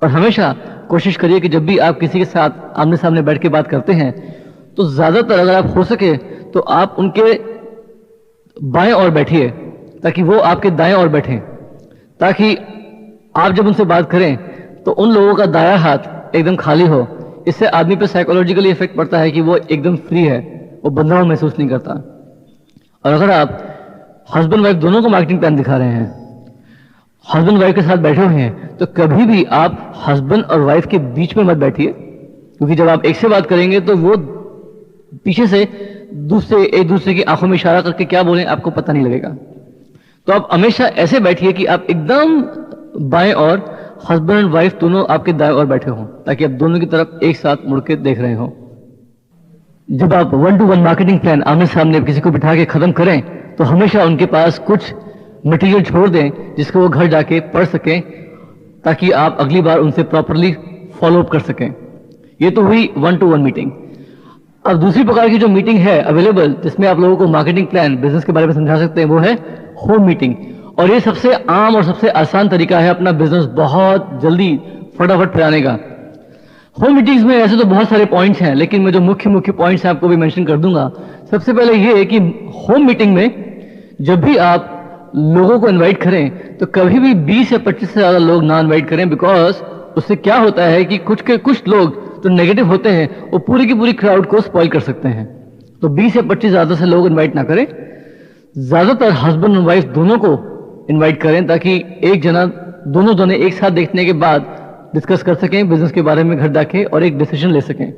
और हमेशा कोशिश करिए कि जब भी आप किसी के साथ आमने सामने बैठ के बात करते हैं तो ज्यादातर अगर आप हो सके तो आप उनके बाएं ओर बैठिए ताकि वो आपके दाएं ओर बैठें, ताकि आप जब उनसे बात करें तो उन लोगों का दायां हाथ एकदम खाली हो। इससे आदमी पे साइकोलॉजिकली इफेक्ट पड़ता है कि वो एकदम फ्री है, वो बंधुआ महसूस नहीं करता। और अगर आप हस्बैंड वाइफ दोनों को मार्केटिंग प्लान दिखा रहे हैं, हस्बैंड वाइफ के साथ बैठे हुए हैं, तो कभी भी आप हस्बैंड और वाइफ के बीच में मत बैठिए, क्योंकि जब आप एक से बात करेंगे तो वो पीछे से एक दूसरे की आंखों में इशारा करके क्या बोलें आपको पता नहीं लगेगा। तो आप हमेशा ऐसे बैठिए कि आप एकदम बाएं और हस्बैंड एंड वाइफ दोनों आपके दाएं ओर बैठे हों, ताकि आप दोनों की तरफ एक साथ मुड़ के देख रहे हों। जब आप 1-to-1 मार्केटिंग प्लान आमने सामने किसी को बिठा के खत्म करें तो हमेशा उनके पास कुछ मटेरियल छोड़ दें जिसको वो घर जाके पढ़ सकें, ताकि आप अगली बार उनसे प्रॉपरली फॉलो अप कर सकें। ये तो हुई 1-to-1 मीटिंग। अब दूसरी प्रकार की जो मीटिंग है अवेलेबल, जिसमें आप लोगों को मार्केटिंग प्लान बिजनेस के बारे में समझा सकते हैं, वो है होम मीटिंग। और ये सबसे आम और सबसे आसान तरीका है अपना बिजनेस बहुत जल्दी फटाफट फैलाने का। होम मीटिंग्स में ऐसे तो बहुत सारे पॉइंट्स हैं, लेकिन मैं जो मुख्य पॉइंट्स हैं आपको भी मेंशन कर दूंगा। सबसे पहले ये है कि होम मीटिंग में जब भी आप लोगों को इनवाइट करें तो कभी भी 20 या 25 से ज्यादा लोग ना इनवाइट करें, बिकॉज उससे क्या होता है कि कुछ लोग जो नेगेटिव होते हैं वो पूरी की पूरी क्राउड को स्पॉइल कर सकते हैं। तो 20 या 25 ज्यादा से लोग इनवाइट ना करें, ज्यादातर हस्बैंड और वाइफ दोनों को इनवाइट करें, ताकि एक जना दोनों जने एक साथ देखने के बाद डिस्कस कर सकें बिजनेस के बारे में घर जाके और एक डिसीजन ले सकें।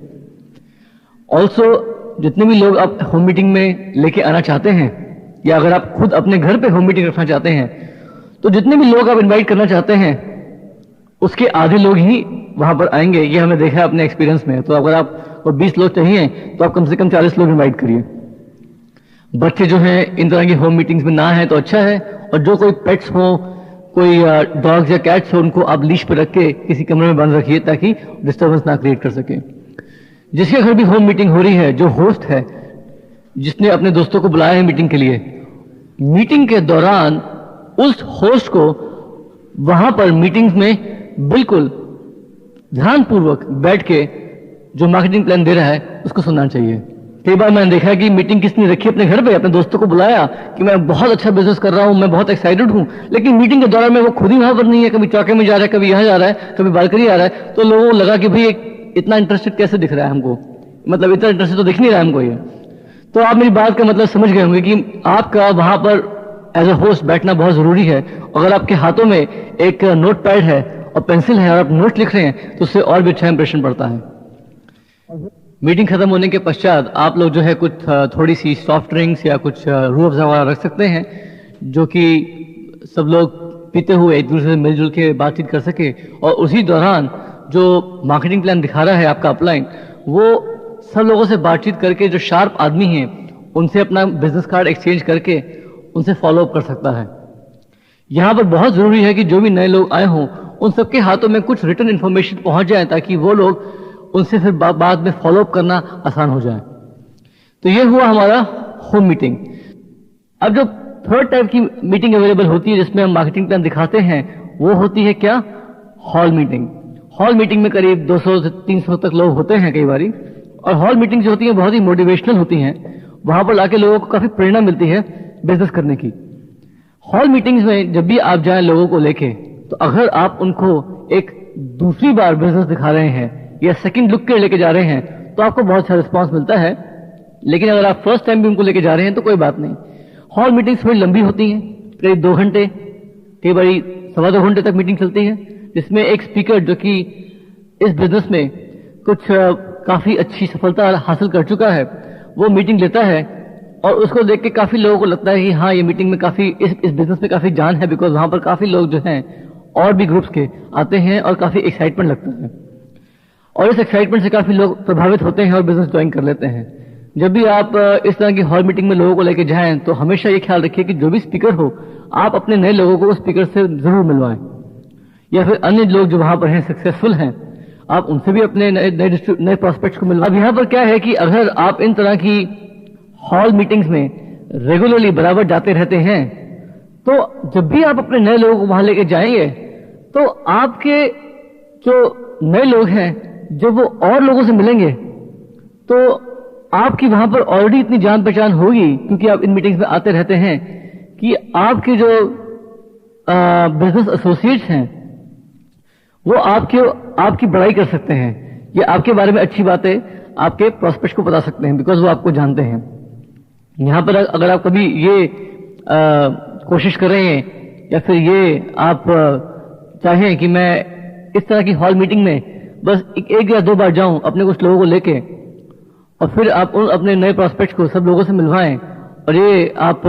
ऑल्सो जितने भी लोग आप होम मीटिंग में लेके आना चाहते हैं, या अगर आप खुद अपने घर पे होम मीटिंग रखना चाहते हैं, तो जितने भी लोग आप इनवाइट करना चाहते हैं उसके आधे लोग ही वहां पर आएंगे। ये हमने देखा है अपने एक्सपीरियंस में। तो अगर आपको 20 लोग चाहिए तो आप कम से कम 40 लोग इनवाइट करिए। बच्चे जो हैं इन तरह की होम मीटिंग्स में ना है तो अच्छा है, और जो कोई पेट्स हो, कोई डॉग्स या कैट्स हो, उनको आप लीश पर रख के किसी कमरे में बंद रखिए ताकि डिस्टर्बेंस ना क्रिएट कर सके। जिसके घर भी होम मीटिंग हो रही है, जो होस्ट है जिसने अपने दोस्तों को बुलाया है मीटिंग के लिए, मीटिंग के दौरान उस होस्ट को वहां पर मीटिंग्स में बिल्कुल ध्यानपूर्वक बैठ के जो मार्केटिंग प्लान दे रहा है उसको सुनना चाहिए। कई बार मैंने देखा कि मीटिंग किसने रखी अपने घर पे, अपने दोस्तों को बुलाया कि मैं बहुत अच्छा बिजनेस कर रहा हूं, मैं बहुत एक्साइटेड हूं, लेकिन मीटिंग के दौरान में वो खुद ही वहां पर नहीं है, कभी चौके में जा रहा है, कभी यहां जा रहा है, कभी बालकनी आ रहा है। तो लोगों को लगा कि भाई इतना इंटरेस्टेड कैसे दिख रहा है हमको, मतलब इतना इंटरेस्टेड तो दिख नहीं रहा है हमको ये। तो आप मेरी बात का मतलब समझ गए होंगे कि आपका वहां पर एज ए होस्ट बैठना बहुत जरूरी है। अगर आपके हाथों में एक नोट पैड है और पेंसिल है और आप नोट लिख रहे हैं तो उससे और भी अच्छा इंप्रेशन पड़ता है। मीटिंग खत्म होने के पश्चात आप लोग जो है कुछ थोड़ी सी सॉफ्ट ड्रिंक्स या कुछ रूह अफ़ज़ा वगैरह रख सकते हैं, जो कि सब लोग पीते हुए एक दूसरे से मिलजुल के बातचीत कर सके। और उसी दौरान जो मार्केटिंग प्लान दिखा रहा है आपका अपलाइन, वो सब लोगों से बातचीत करके जो शार्प आदमी हैं उनसे अपना बिजनेस कार्ड एक्सचेंज करके उनसे फॉलो अप कर सकता है। यहाँ पर बहुत जरूरी है कि जो भी नए लोग आए हों उन सबके हाथों में कुछ रिटन इन्फॉर्मेशन पहुंच जाए, ताकि वो लोग उनसे फिर बाद में फॉलो अप करना आसान हो जाए। तो ये हुआ हमारा होम मीटिंग। अब जो थर्ड टाइप की मीटिंग अवेलेबल होती है जिसमें हम मार्केटिंग प्लान दिखाते हैं, वो होती है क्या? Hall meeting. हॉल मीटिंग में करीब 200 से 300 तक लोग होते हैं कई बारी, और हॉल मीटिंग जो होती है बहुत ही मोटिवेशनल होती हैं। वहां पर लाके लोगों को काफी प्रेरणा मिलती है बिजनेस करने की। हॉल मीटिंग्स में जब भी आप जाएं लोगों को लेके, तो अगर आप उनको एक दूसरी बार बिजनेस दिखा रहे हैं या सेकंड लुक के लेके जा रहे हैं तो आपको बहुत अच्छा रिस्पांस मिलता है। लेकिन अगर आप फर्स्ट टाइम भी उनको लेके जा रहे हैं तो कोई बात नहीं। हॉल मीटिंग्स थोड़ी लंबी होती हैं, करीब 2 घंटे, कई बार 2.25 घंटे तक मीटिंग चलती है, जिसमें एक स्पीकर जो कि इस बिजनेस में कुछ काफी अच्छी सफलता हासिल कर चुका है, वो मीटिंग लेता है और उसको देख के काफी लोगों को लगता है कि हाँ, ये मीटिंग में काफी इस बिजनेस में काफी जान है, बिकॉज वहां पर काफी लोग जो हैं और भी ग्रुप्स के आते हैं और काफी एक्साइटमेंट लगता है और इस एक्साइटमेंट से काफी लोग प्रभावित होते हैं और बिजनेस ज्वाइन कर लेते हैं। जब भी आप इस तरह की हॉल मीटिंग में लोगों को लेकर जाएं तो हमेशा ये ख्याल रखिए कि जो भी स्पीकर हो, आप अपने नए लोगों को स्पीकर से जरूर मिलवाएं, या फिर अन्य लोग जो वहां पर हैं, सक्सेसफुल हैं, आप उनसे भी अपने नए प्रोस्पेक्ट्स को मिलवाएं। अब यहाँ पर क्या है कि अगर आप इन तरह की हॉल मीटिंग्स में रेगुलरली बराबर जाते रहते हैं, तो जब भी आप अपने नए लोगों को वहां लेके जाएंगे तो आपके जो नए लोग हैं, जब वो और लोगों से मिलेंगे तो आपकी वहां पर ऑलरेडी इतनी जान पहचान होगी, क्योंकि आप इन मीटिंग्स में आते रहते हैं, कि आपके जो बिजनेस एसोसिएट्स हैं वो आपकी बड़ाई कर सकते हैं, या आपके बारे में अच्छी बातें आपके प्रोस्पेक्ट को बता सकते हैं, बिकॉज वो आपको जानते हैं। यहां पर अगर आप कभी ये कोशिश करें या फिर ये आप चाहें कि मैं इस तरह की हॉल मीटिंग में बस एक या 2 बार जाऊं अपने कुछ लोगों को लेके, और फिर आप उन अपने नए प्रोस्पेक्ट को सब लोगों से मिलवाएं, और ये आप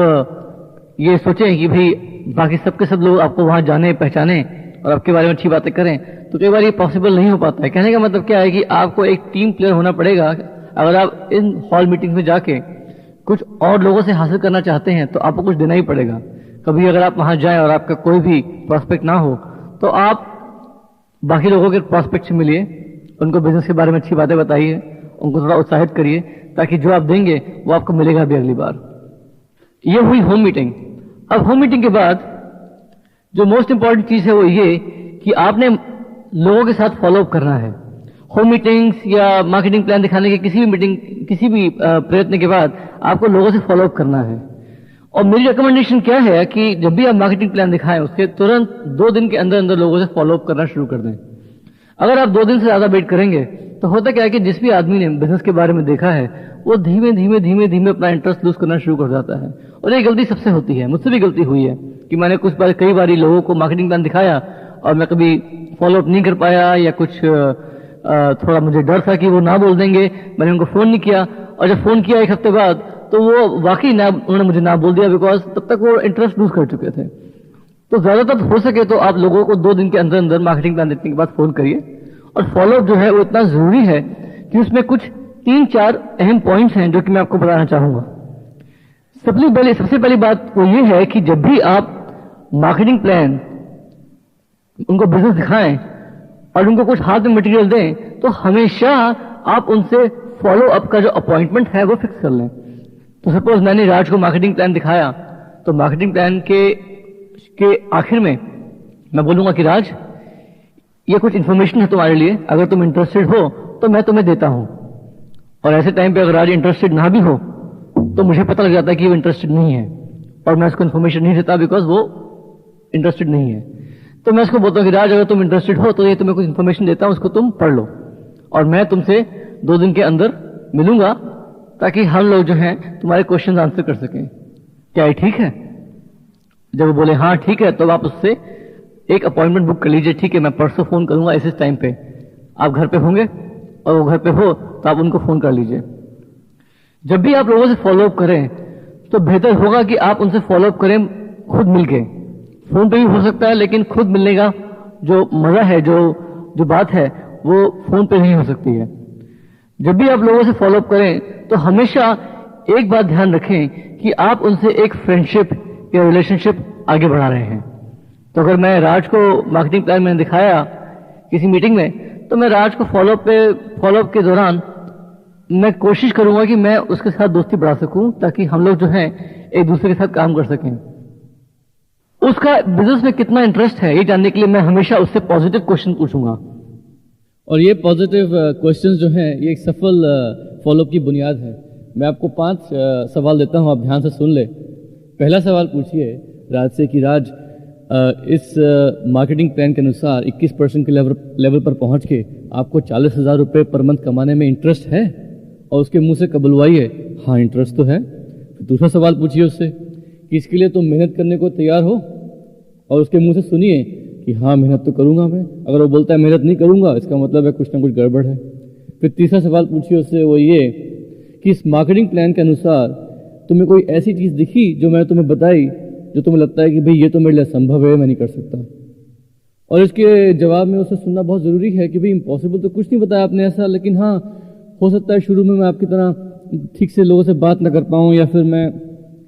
ये सोचें कि भाई बाकी सबके सब लोग आपको वहां जाने पहचाने और आपके बारे में अच्छी बातें करें, तो कई बार ये पॉसिबल नहीं हो पाता है। कहने का मतलब क्या है कि आपको एक टीम प्लेयर होना पड़ेगा। अगर आप इन हॉल मीटिंग में जाके कुछ और लोगों से हासिल करना चाहते हैं तो आपको कुछ देना ही पड़ेगा। कभी अगर आप वहां जाएं और आपका कोई भी प्रोस्पेक्ट ना हो तो आप बाकी लोगों के प्रोस्पेक्ट से मिलिए, उनको बिजनेस के बारे में अच्छी बातें बताइए, उनको थोड़ा उत्साहित करिए, ताकि जो आप देंगे वो आपको मिलेगा भी अगली बार। ये हुई होम मीटिंग। अब होम मीटिंग के बाद जो मोस्ट इंपॉर्टेंट चीज है वो ये कि आपने लोगों के साथ फॉलोअप करना है। होम मीटिंग्स या मार्केटिंग प्लान दिखाने के किसी भी प्रयत्न के बाद आपको लोगों से फॉलोअप करना है। और मेरी रिकमेंडेशन क्या है कि जब भी आप मार्केटिंग प्लान दिखाएं उसके तुरंत 2 दिन के अंदर अंदर लोगों से फॉलोअप करना शुरू कर दें। अगर आप 2 दिन से ज्यादा वेट करेंगे तो होता क्या है कि जिस भी आदमी ने बिजनेस के बारे में देखा है वो धीमे धीमे अपना इंटरेस्ट लूज करना शुरू कर जाता है। और ये गलती सबसे होती है, मुझसे भी गलती हुई है कि मैंने कई बार लोगों को मार्केटिंग प्लान दिखाया और मैं कभी फॉलोअप नहीं कर पाया, या कुछ थोड़ा मुझे डर था कि वो ना बोल देंगे, मैंने उनको फोन नहीं किया, और जब फोन किया 1 हफ्ते बाद तो वो वाकई उन्होंने मुझे ना बोल दिया, बिकॉज तब तक वो इंटरेस्ट लूज कर चुके थे। तो ज्यादातर हो सके तो आप लोगों को 2 दिन के अंदर अंदर मार्केटिंग प्लान देने के बाद फोन करिए। और फॉलोअप जो है वो इतना जरूरी है कि उसमें कुछ 3-4 अहम पॉइंट्स हैं जो कि मैं आपको बताना चाहूंगा। सबसे पहली बात वो ये है कि जब भी आप मार्केटिंग प्लान उनको बिजनेस दिखाएं और उनको कुछ हाथ में मटेरियल दें तो हमेशा आप उनसे फॉलो अप का जो अपॉइंटमेंट है वो फिक्स कर लें। तो सपोज मैंने राज को मार्केटिंग प्लान दिखाया, तो मार्केटिंग प्लान के आखिर में मैं बोलूंगा कि राज ये कुछ इन्फॉर्मेशन है तुम्हारे लिए, अगर तुम इंटरेस्टेड हो तो मैं तुम्हें देता हूं। और ऐसे टाइम पे अगर राज इंटरेस्टेड ना भी हो तो मुझे पता लग जाता है कि वो इंटरेस्टेड नहीं है और मैं उसको इन्फॉर्मेशन नहीं देता बिकॉज वो इंटरेस्टेड नहीं है। तो मैं उसको बोलता हूँ कि राज अगर तुम इंटरेस्टेड हो तो ये तुम्हें कुछ इन्फॉर्मेशन देता हूं, उसको तुम पढ़ लो और मैं तुमसे 2 दिन के अंदर मिलूंगा ताकि हम लोग जो हैं तुम्हारे क्वेश्चन आंसर कर सकें। क्या ये ठीक है? जब वो बोले हाँ ठीक है, तो आप उससे एक अपॉइंटमेंट बुक कर लीजिए। ठीक है, मैं परसों फोन करूंगा इस टाइम पे, आप घर पे होंगे, और वो घर पे हो तो आप उनको फोन कर लीजिए। जब भी आप लोगों से फॉलोअप करें तो बेहतर होगा कि आप उनसे फॉलोअप करें खुद मिलके। फोन पे भी हो सकता है, लेकिन खुद मिलने का जो मजा है, जो बात है, वो फोन पे नहीं हो सकती है। जब भी आप लोगों से फॉलोअप करें तो हमेशा एक बात ध्यान रखें कि आप उनसे एक फ्रेंडशिप या रिलेशनशिप आगे बढ़ा रहे हैं। तो अगर मैं राज को मार्केटिंग प्लान मैंने दिखाया किसी मीटिंग में, तो मैं राज को फॉलोअप के दौरान मैं कोशिश करूंगा कि मैं उसके साथ दोस्ती बढ़ा सकूं ताकि हम लोग जो हैं एक दूसरे के साथ काम कर सकें। उसका बिजनेस में कितना इंटरेस्ट है ये जानने के लिए मैं हमेशा उससे पॉजिटिव क्वेश्चन पूछूंगा। और ये पॉजिटिव क्वेश्चंस जो हैं ये एक सफल फॉलोअप की बुनियाद है। मैं आपको 5 सवाल देता हूं, आप ध्यान से सुन ले। पहला सवाल पूछिए राज से कि राज इस मार्केटिंग प्लान के अनुसार 21% के लेवल पर पहुंच के आपको 40,000 रुपये पर मंथ कमाने में इंटरेस्ट है? और उसके मुंह से कबुलवाइए हाँ इंटरेस्ट तो है। फिर दूसरा सवाल पूछिए उससे कि इसके लिए तुम मेहनत करने को तैयार हो, और उसके मुंह से सुनिए कि हाँ मेहनत तो करूंगा मैं। अगर वो बोलता है मेहनत नहीं करूंगा, इसका मतलब है कुछ ना कुछ गड़बड़ है। फिर तीसरा सवाल पूछिए उससे, वो ये कि इस मार्केटिंग प्लान के अनुसार तुम्हें कोई ऐसी चीज़ दिखी जो मैंने तुम्हें बताई जो तुम्हें लगता है कि भाई ये तो मेरे लिए असंभव है, मैं नहीं कर सकता। और इसके जवाब में उसे सुनना बहुत ज़रूरी है कि भाई इम्पॉसिबल तो कुछ नहीं बताया आपने ऐसा, लेकिन हाँ हो सकता है शुरू में मैं आपकी तरह ठीक से लोगों से बात ना कर पाऊँ, या फिर मैं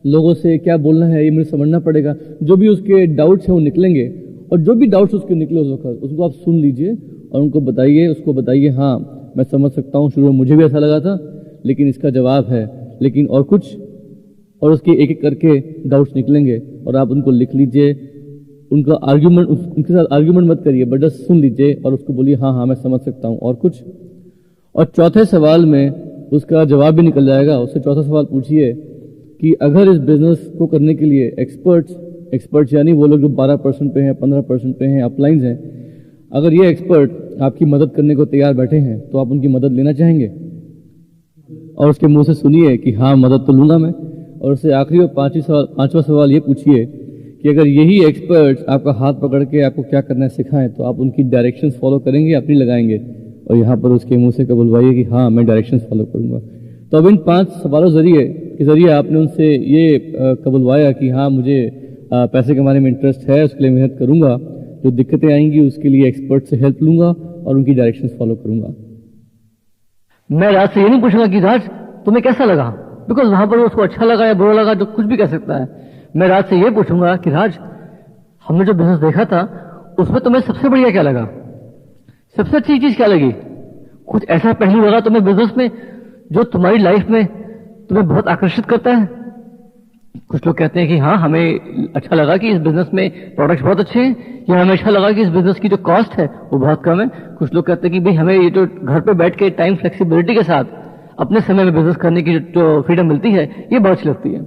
लोगों से क्या बोलना है ये मुझे समझना पड़ेगा। जो भी उसके डाउट्स हैं वो निकलेंगे, और जो भी डाउट्स उसके निकले उस वक्त उसको आप सुन लीजिए और उनको बताइए, उसको बताइए हाँ मैं समझ सकता हूँ, शुरू में मुझे भी ऐसा लगा था लेकिन इसका जवाब है, लेकिन और कुछ, और उसके एक एक करके डाउट्स निकलेंगे और आप उनको लिख लीजिए। उनका आर्ग्यूमेंट, उनके साथ आर्ग्यूमेंट मत करिए, बट जस्ट सुन लीजिए और उसको बोलिए हाँ हाँ मैं समझ सकता हूँ और कुछ। और चौथे सवाल में उसका जवाब भी निकल जाएगा। उससे चौथा सवाल पूछिए कि अगर इस बिजनेस को करने के लिए एक्सपर्ट्स यानी वो लोग जो 12% पे हैं, 15% पे हैं, अपलाइंस हैं, अगर ये एक्सपर्ट आपकी मदद करने को तैयार बैठे हैं तो आप उनकी मदद लेना चाहेंगे? और उसके मुंह से सुनिए कि हाँ मदद तो लूंगा मैं। और उससे आखिरी और पांचवा सवाल ये पूछिए कि अगर यही एक्सपर्ट्स आपका हाथ पकड़ के आपको क्या करना है सिखाएं तो आप उनकी डायरेक्शंस फॉलो करेंगे, अपनी लगाएंगे? और यहाँ पर उसके मुंह से कबुलवाइए कि हाँ मैं डायरेक्शंस फॉलो करूंगा। तो अब इन 5 सवालों के जरिए आपने उनसे ये कबुलवाया कि हाँ मुझे पैसे कमाने में इंटरेस्ट है, उसके लिए मेहनत करूंगा, जो दिक्कतें आएंगी उसके लिए एक्सपर्ट से हेल्प लूंगा और उनकी डायरेक्शंस फॉलो करूंगा। मैं राज से ये नहीं पूछूंगा कि राज तुम्हें कैसा लगा, बिकॉज वहां पर उसको अच्छा लगा या बुरा लगा जो कुछ भी कह सकता है। मैं राज से ये पूछूंगा कि राज हमने जो बिजनेस देखा था उसमें तुम्हें सबसे बढ़िया क्या लगा, सबसे अच्छी चीज क्या लगी, कुछ ऐसा पहलू लगा तुम्हें बिजनेस में जो तुम्हारी लाइफ में तुम्हें बहुत आकर्षित करता है। कुछ लोग कहते हैं कि हाँ हमें अच्छा लगा कि इस बिजनेस में प्रोडक्ट्स बहुत अच्छे हैं, या हमें अच्छा लगा कि इस बिजनेस की जो कॉस्ट है वो बहुत कम है। कुछ लोग कहते हैं कि भाई हमें ये जो घर पे बैठ के टाइम फ्लेक्सिबिलिटी के साथ अपने समय में बिजनेस करने की जो फ्रीडम मिलती है ये बहुत अच्छी लगती है।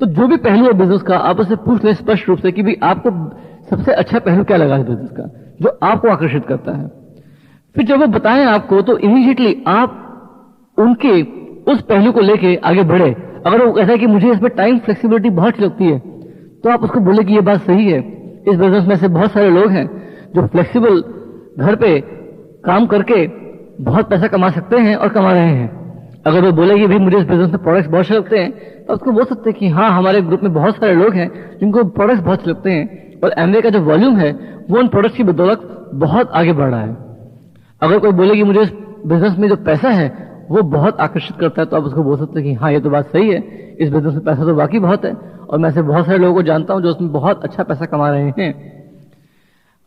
तो जो भी पहलू है बिजनेस का आप उससे पूछ लें स्पष्ट रूप से कि भाई आपको सबसे अच्छा पहलू क्या लगा इस बिजनेस का जो आपको आकर्षित करता है। फिर जब वो बताएं आपको तो इमीडिएटली आप उनके उस पहलू को लेके आगे बढ़े। अगर वो कहता है कि मुझे इसमें टाइम फ्लेक्सिबिलिटी बहुत अच्छी लगती है तो आप उसको बोले कि ये बात सही है, इस बिजनेस में से बहुत सारे लोग हैं जो फ्लेक्सिबल घर पे काम करके बहुत पैसा कमा सकते हैं और कमा रहे हैं। अगर वो बोले कि भाई मुझे इस बिजनेस में प्रोडक्ट्स बहुत अच्छे लगते हैं तो उसको बोल सकते हैं कि हाँ हमारे ग्रुप में बहुत सारे लोग हैं जिनको प्रोडक्ट्स बहुत अच्छे लगते हैं और एमवे का जो वॉल्यूम है वो उन प्रोडक्ट्स की बदौलत बहुत आगे बढ़ रहा है। अगर कोई बोले कि मुझे इस बिजनेस में जो पैसा है वो बहुत आकर्षित करता है तो आप उसको बोल सकते हैं कि हाँ ये तो बात सही है, इस बिजनेस में पैसा तो वाकई बहुत है और मैं ऐसे बहुत सारे लोगों को जानता हूं जो उसमें बहुत अच्छा पैसा कमा रहे हैं।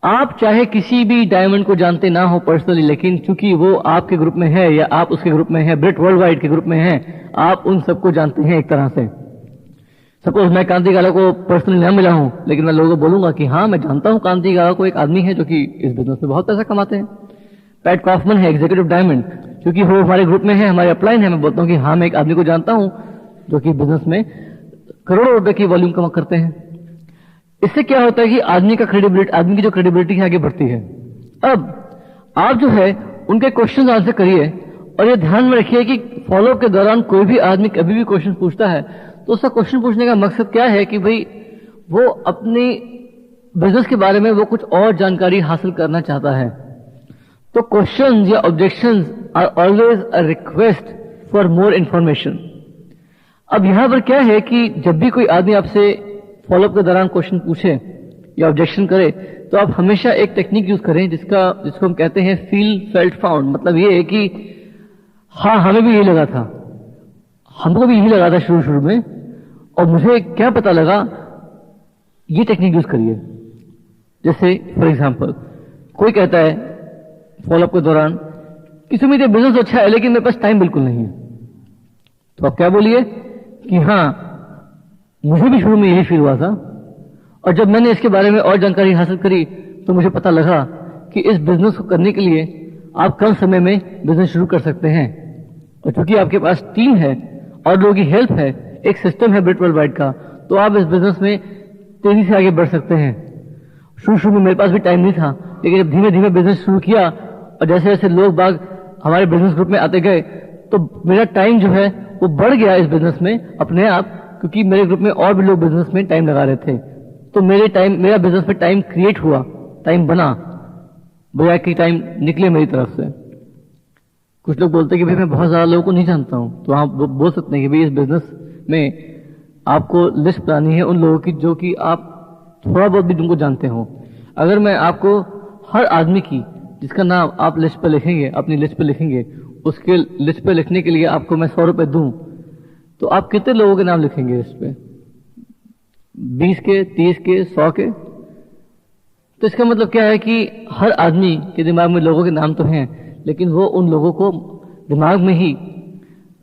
आप चाहे किसी भी डायमंड को जानते ना हो पर्सनली, लेकिन क्योंकि वो आपके ग्रुप में है या आप उसके ग्रुप में है, ब्रिट वर्ल्ड वाइड के ग्रुप में है, आप उन सबको जानते हैं एक तरह से। सपोज मैं कांति गाला को पर्सनली ना मिला हूं लेकिन मैं लोगों को बोलूंगा कि हाँ मैं जानता हूं कांति गाला को, एक आदमी है जो कि इस बिजनेस में बहुत पैसा कमाते हैं। पैट कॉफमन है एग्जीक्यूटिव डायमंड, क्योंकि वो हमारे ग्रुप में है, हमारे अपलाइन है, मैं बोलता हूँ कि हाँ मैं एक आदमी को जानता हूँ जो कि बिजनेस में करोड़ों रुपए की वॉल्यूम कमा करते हैं। इससे क्या होता है कि आदमी की जो क्रेडिबिलिटी है आगे बढ़ती है। अब आप जो है उनके क्वेश्चन आंसर करिए और ये ध्यान में रखिए कि फॉलोअप के दौरान कोई भी आदमी कभी भी क्वेश्चन पूछता है तो उसका क्वेश्चन पूछने का मकसद क्या है कि भाई वो अपनी बिजनेस के बारे में वो कुछ और जानकारी हासिल करना चाहता है। तो क्वेश्चंस या objections are always a request for more information. अब यहां पर क्या है कि जब भी कोई आदमी आपसे फॉलोअप के दौरान क्वेश्चन पूछे या ऑब्जेक्शन करे तो आप हमेशा एक टेक्निक यूज करें जिसको हम कहते हैं फील फेल्ट फाउंड। मतलब ये है कि हाँ हमें भी यही लगा था, हमको भी यही लगा था शुरू में और मुझे क्या पता लगा, ये टेक्निक यूज करिए। जैसे फॉर एग्जांपल कोई कहता है फॉलोअप के दौरान कि सुमित ये बिजनेस अच्छा है लेकिन मेरे पास टाइम बिल्कुल नहीं है, तो आप क्या बोलिए कि हाँ मुझे भी शुरू में यही फील हुआ था और जब मैंने इसके बारे में और जानकारी हासिल करी तो मुझे पता लगा कि इस बिजनेस को करने के लिए आप कम समय में बिजनेस शुरू कर सकते हैं और क्योंकि आपके पास टीम है और लोगों की हेल्प है, एक सिस्टम है ब्रिट वर्ल्ड वाइड का, तो आप इस बिजनेस में तेजी से आगे बढ़ सकते हैं। शुरू में मेरे पास भी टाइम नहीं था लेकिन जब धीमे धीमे बिजनेस शुरू किया और जैसे जैसे लोग बाग हमारे बिजनेस ग्रुप में आते गए तो मेरा टाइम जो है वो बढ़ गया इस बिजनेस में अपने आप, क्योंकि मेरे ग्रुप में और भी लोग बिजनेस में टाइम लगा रहे थे। तो मेरा बिजनेस में टाइम क्रिएट हुआ, टाइम बना, बजाय कि टाइम निकले मेरी तरफ से। कुछ लोग बोलते हैं कि भाई मैं बहुत ज्यादा लोगों को नहीं जानता हूं, तो आप बोल सकते हैं कि भाई इस बिजनेस में आपको लिस्ट बनानी है उन लोगों की जो कि आप थोड़ा बहुत भी तुमको जानते हो। अगर मैं आपको हर आदमी की जिसका नाम आप लिस्ट पर लिखेंगे, अपनी लिस्ट पर लिखेंगे, उसके लिस्ट पर लिखने के लिए आपको मैं 100 रुपए दूं, तो आप कितने लोगों के नाम लिखेंगे लिस्ट पे? 20 के, 30 के, 100 के? तो इसका मतलब क्या है कि हर आदमी के दिमाग में लोगों के नाम तो हैं, लेकिन वो उन लोगों को दिमाग में ही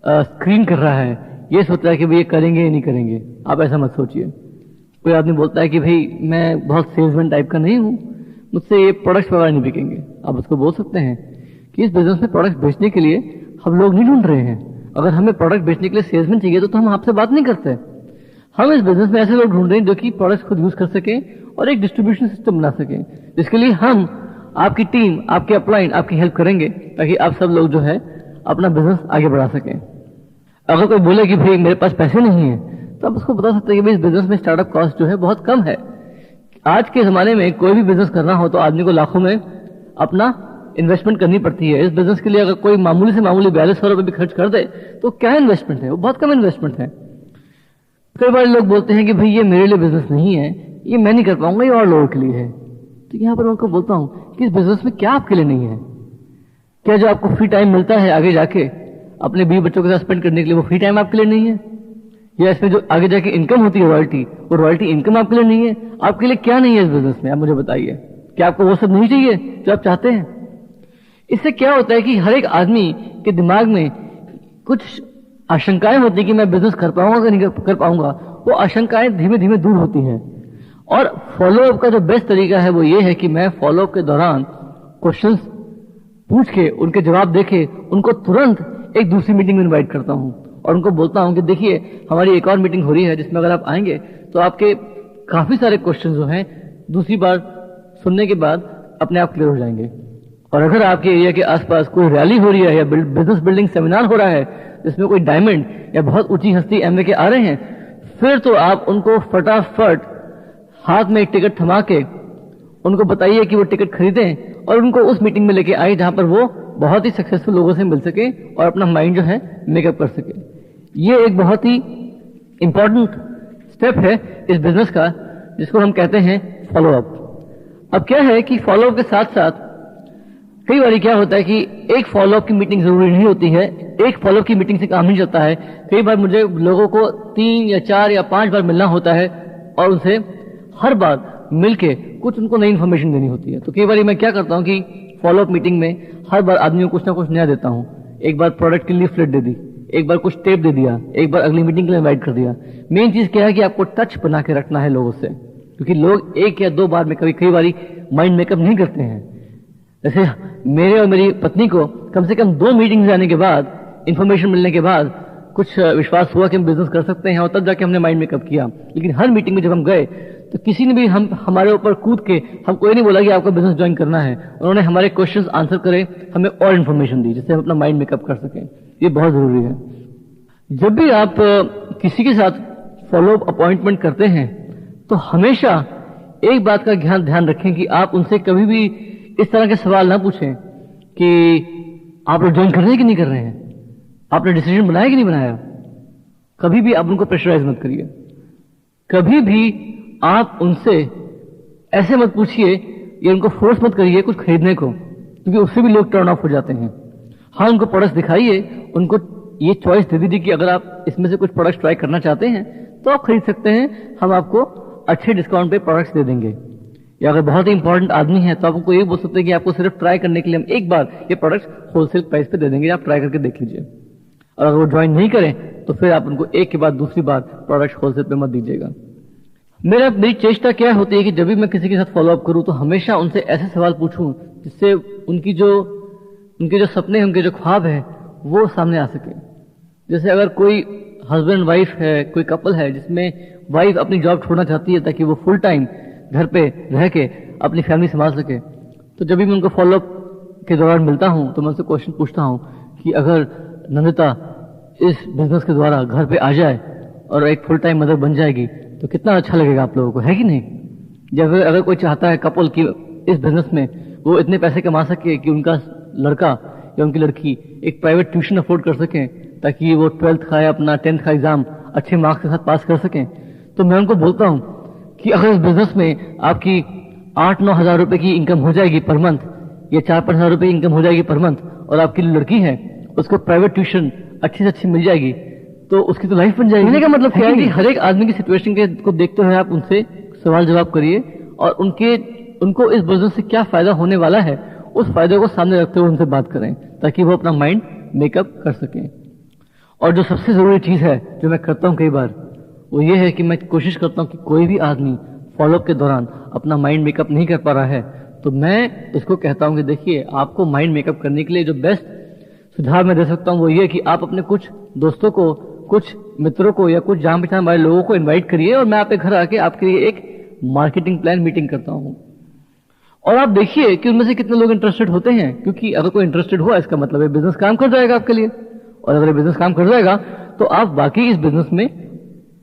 स्क्रीन कर रहा है, ये सोच रहा है कि भाई ये करेंगे या नहीं करेंगे। आप ऐसा मत सोचिए। कोई आदमी बोलता है कि भाई मैं बहुत सेल्समैन टाइप का नहीं हूं, मुझसे ये प्रोडक्ट्स वगैरह नहीं बिकेंगे। आप उसको बोल सकते हैं कि इस बिजनेस में प्रोडक्ट्स बेचने के लिए हम लोग नहीं ढूंढ रहे हैं। अगर हमें प्रोडक्ट बेचने के लिए सेल्समैन चाहिए तो हम आपसे बात नहीं करते। हम इस बिजनेस में ऐसे लोग ढूंढ रहे हैं जो कि प्रोडक्ट्स खुद यूज कर सके और एक डिस्ट्रीब्यूशन सिस्टम बना सके, जिसके लिए हम आपकी टीम, आपके अपलाइन आपकी हेल्प करेंगे, ताकि आप सब लोग जो है अपना बिजनेस आगे बढ़ा सकें। अगर कोई बोले कि भाई मेरे पास पैसे नहीं है, तो आप उसको बता सकते हैं कि भाई इस बिजनेस में स्टार्टअप कॉस्ट जो है बहुत कम है। आज के जमाने में कोई भी बिजनेस करना हो तो आदमी को लाखों में अपना इन्वेस्टमेंट करनी पड़ती है। इस बिजनेस के लिए अगर कोई मामूली से मामूली 4200 रुपए भी खर्च कर दे तो क्या इन्वेस्टमेंट है? वो बहुत कम इन्वेस्टमेंट है। कई बार लोग बोलते हैं कि भाई ये मेरे लिए बिजनेस नहीं है, ये मैं नहीं कर पाऊंगा, ये और लोगों के लिए है। तो यहाँ पर मैं उनको बोलता हूँ कि इस बिजनेस में क्या आपके लिए नहीं है? क्या जो आपको फ्री टाइम मिलता है आगे जाके अपने बीवी बच्चों के साथ स्पेंड करने के लिए, वो फ्री टाइम आपके लिए नहीं है? या इसमें जो आगे जाके इनकम होती है रॉयल्टी, वो रॉयल्टी इनकम आपके लिए नहीं है? आपके लिए क्या नहीं है इस बिजनेस में? आप मुझे बताइए। क्या आपको वो सब नहीं चाहिए जो आप चाहते हैं? इससे क्या होता है कि हर एक आदमी के दिमाग में कुछ आशंकाएं होती है कि मैं बिजनेस कर पाऊंगा कि नहीं कर पाऊंगा। वो आशंकाएं धीमे धीमे दूर होती हैं। और फॉलोअप का जो बेस्ट तरीका है वो ये है कि मैं फॉलोअप के दौरान क्वेश्चंस पूछ के उनके जवाब देके उनको तुरंत एक दूसरी मीटिंग में इनवाइट करता हूं और उनको बोलता हूं कि देखिए हमारी एक और मीटिंग हो रही है जिसमें अगर आप आएंगे तो आपके काफी सारे क्वेश्चन जो हैं दूसरी बार सुनने के बाद अपने आप क्लियर हो जाएंगे। और अगर आपके एरिया के आसपास कोई रैली हो रही है या बिजनेस बिल्डिंग सेमिनार हो रहा है जिसमें कोई डायमंड या बहुत ऊंची हस्ती एमवे के आ रहे हैं, फिर तो आप उनको फटाफट हाथ में एक टिकट थमा के उनको बताइए कि वो टिकट खरीदें और उनको उस मीटिंग में लेके आए जहां पर वो बहुत ही सक्सेसफुल लोगों से मिल सके और अपना माइंड जो है मेकअप कर सके। ये एक बहुत ही इंपॉर्टेंट स्टेप है इस बिजनेस का, जिसको हम कहते हैं फॉलोअप। अब क्या है कि फॉलोअप के साथ साथ कई बार क्या होता है कि एक फॉलोअप की मीटिंग जरूरी नहीं होती है, एक फॉलोअप की मीटिंग से काम नहीं चलता है। कई बार मुझे लोगों को 3 या 4 या 5 बार मिलना होता है और उनसे हर बार मिलके कुछ उनको नई इन्फॉर्मेशन देनी होती है। तो कई बार मैं क्या करता हूँ कि फॉलोअप मीटिंग में हर बार आदमियों को कुछ ना कुछ नया देता हूँ। एक बार प्रोडक्ट की लीफलेट दे दी, एक बार कुछ टेप दे दिया, एक बार अगली मीटिंग के लिए इनवाइट कर दिया। मेन चीज क्या है कि आपको टच बना के रखना है लोगों से, क्योंकि लोग 1 या 2 बार में कई बार माइंड मेकअप नहीं करते हैं। जैसे मेरे और मेरी पत्नी को कम से कम 2 मीटिंग जाने के बाद, इंफॉर्मेशन मिलने के बाद कुछ विश्वास हुआ कि हम बिजनेस कर सकते हैं और तब जाके हमने माइंड मेकअप किया। लेकिन हर मीटिंग में जब हम गए तो किसी ने भी हमारे ऊपर कूद के हमको ये नहीं बोला कि आपको बिजनेस ज्वाइन करना है। उन्होंने हमारे क्वेश्चंस आंसर करे, हमें और इन्फॉर्मेशन दी जिससे हम अपना माइंड मेकअप कर सकें। ये बहुत जरूरी है। जब भी आप किसी के साथ फॉलोअप अपॉइंटमेंट करते हैं तो हमेशा एक बात का ध्यान रखें कि आप उनसे कभी भी इस तरह के सवाल ना पूछें कि आप लोग ज्वाइन कर रहे हैं कि नहीं कर रहे हैं, आपने डिसीजन बनाया कि नहीं बनाया। कभी भी आप उनको प्रेशराइज मत करिए। कभी भी आप उनसे ऐसे मत पूछिए या उनको फोर्स मत करिए कुछ खरीदने को, क्योंकि उससे भी लोग टर्न ऑफ हो जाते हैं। हाँ, उनको प्रोडक्ट्स दिखाइए, उनको ये चॉइस दे दीजिए कि अगर आप इसमें से कुछ प्रोडक्ट्स ट्राई करना चाहते हैं तो आप खरीद सकते हैं, हम आपको अच्छे डिस्काउंट पे प्रोडक्ट्स दे देंगे। या अगर बहुत ही इंपॉर्टेंट आदमी है तो आप उनको ये बोल सकते हैं कि आपको सिर्फ ट्राई करने के लिए हम एक बार ये प्रोडक्ट्स होलसेल प्राइस पे दे देंगे, आप ट्राई करके देख लीजिए। और अगर वो ज्वाइन नहीं करें तो फिर आप उनको एक के बाद दूसरी बार प्रोडक्ट होलसेल पे मत दीजिएगा। मेरी चेष्टा क्या होती है कि जब भी मैं किसी के साथ फॉलोअप करूं तो हमेशा उनसे ऐसे सवाल पूछूं जिससे उनके जो सपने हैं, उनके जो ख्वाब है वो सामने आ सके। जैसे अगर कोई हस्बैंड वाइफ है, कोई कपल है जिसमें वाइफ अपनी जॉब छोड़ना चाहती है ताकि वो फुल टाइम घर पे रह के अपनी फैमिली संभाल सके, तो जब भी मैं उनको फॉलोअप के दौरान मिलता हूं तो मैं उनसे क्वेश्चन पूछता हूं कि अगर नंदिता इस बिजनेस के द्वारा घर पे आ जाए और एक फुल टाइम मदर बन जाएगी तो कितना अच्छा लगेगा आप लोगों को, है कि नहीं? जब अगर कोई चाहता है कपल की इस बिजनेस में वो इतने पैसे कमा सके कि उनका लड़का या उनकी लड़की एक प्राइवेट ट्यूशन अफोर्ड कर सकें ताकि वो 12th का या अपना 10th का एग्जाम अच्छे मार्क्स के साथ पास कर सकें, तो मैं उनको बोलता हूं कि अगर इस बिजनेस में आपकी 8-9 हज़ार रुपए की इनकम हो जाएगी पर मंथ या 4-5 हज़ार रुपए की इनकम हो जाएगी पर मंथ और आपकी लड़की है उसको प्राइवेट ट्यूशन अच्छी से अच्छी मिल जाएगी तो उसकी तो लाइफ बन जाएगी। कहने का मतलब क्या है कि हर एक आदमी की सिचुएशन को देखते हुए आप उनसे सवाल जवाब करिए और उनको इस बिजनेस से क्या फायदा होने वाला है उस फायदे को सामने रखते हुए उनसे बात करें ताकि वो अपना माइंड मेकअप कर सकें। और जो सबसे जरूरी चीज है जो मैं करता हूं कई बार वो ये है कि मैं कोशिश करता हूं कि कोई भी आदमी फॉलोअप के दौरान अपना माइंड मेकअप नहीं कर पा रहा है तो मैं इसको कहता हूं कि देखिए आपको माइंड मेकअप करने के लिए जो बेस्ट सुझाव मैं दे सकता हूं वो ये कि आप अपने कुछ दोस्तों को, कुछ मित्रों को या कुछ जान पहचान वाले लोगों को इन्वाइट करिए और मैं आपके घर आके आपके लिए एक मार्केटिंग प्लान मीटिंग करता हूं और आप देखिए कि उनमें से कितने लोग इंटरेस्टेड होते हैं, क्योंकि अगर कोई इंटरेस्टेड हुआ इसका मतलब है बिजनेस काम कर जाएगा आपके लिए और अगर बिजनेस काम कर जाएगा तो आप बाकी इस बिजनेस में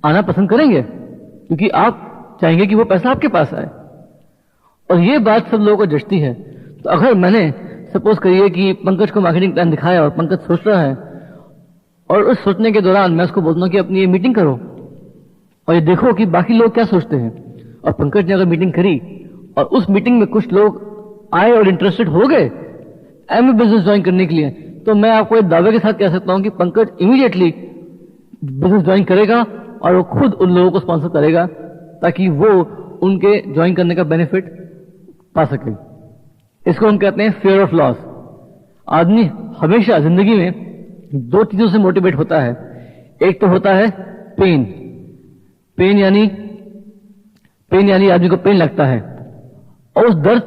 आना पसंद करेंगे क्योंकि आप चाहेंगे कि वो पैसा आपके पास आए। और ये बात सब लोगों को जचती है। तो अगर मैंने सपोज करिए कि पंकज को मार्केटिंग प्लान दिखाया और पंकज सोच रहा है और उस सोचने के दौरान मैं उसको बोलता हूं कि अपनी ये मीटिंग करो और ये देखो कि बाकी लोग क्या सोचते हैं, और पंकज ने अगर मीटिंग करी और उस मीटिंग में कुछ लोग आए और इंटरेस्टेड हो गए एमए बिजनेस ज्वाइन करने के लिए, तो मैं आपको एक दावे के साथ कह सकता हूं कि पंकज इमीडिएटली बिजनेस ज्वाइन करेगा और वो खुद उन लोगों को स्पॉन्सर करेगा ताकि वो उनके ज्वाइन करने का बेनिफिट पा सके। इसको हम कहते हैं फियर ऑफ लॉस। आदमी हमेशा जिंदगी में दो चीजों से मोटिवेट होता है, एक तो होता है पेन, पेन यानी आदमी को पेन लगता है और उस दर्द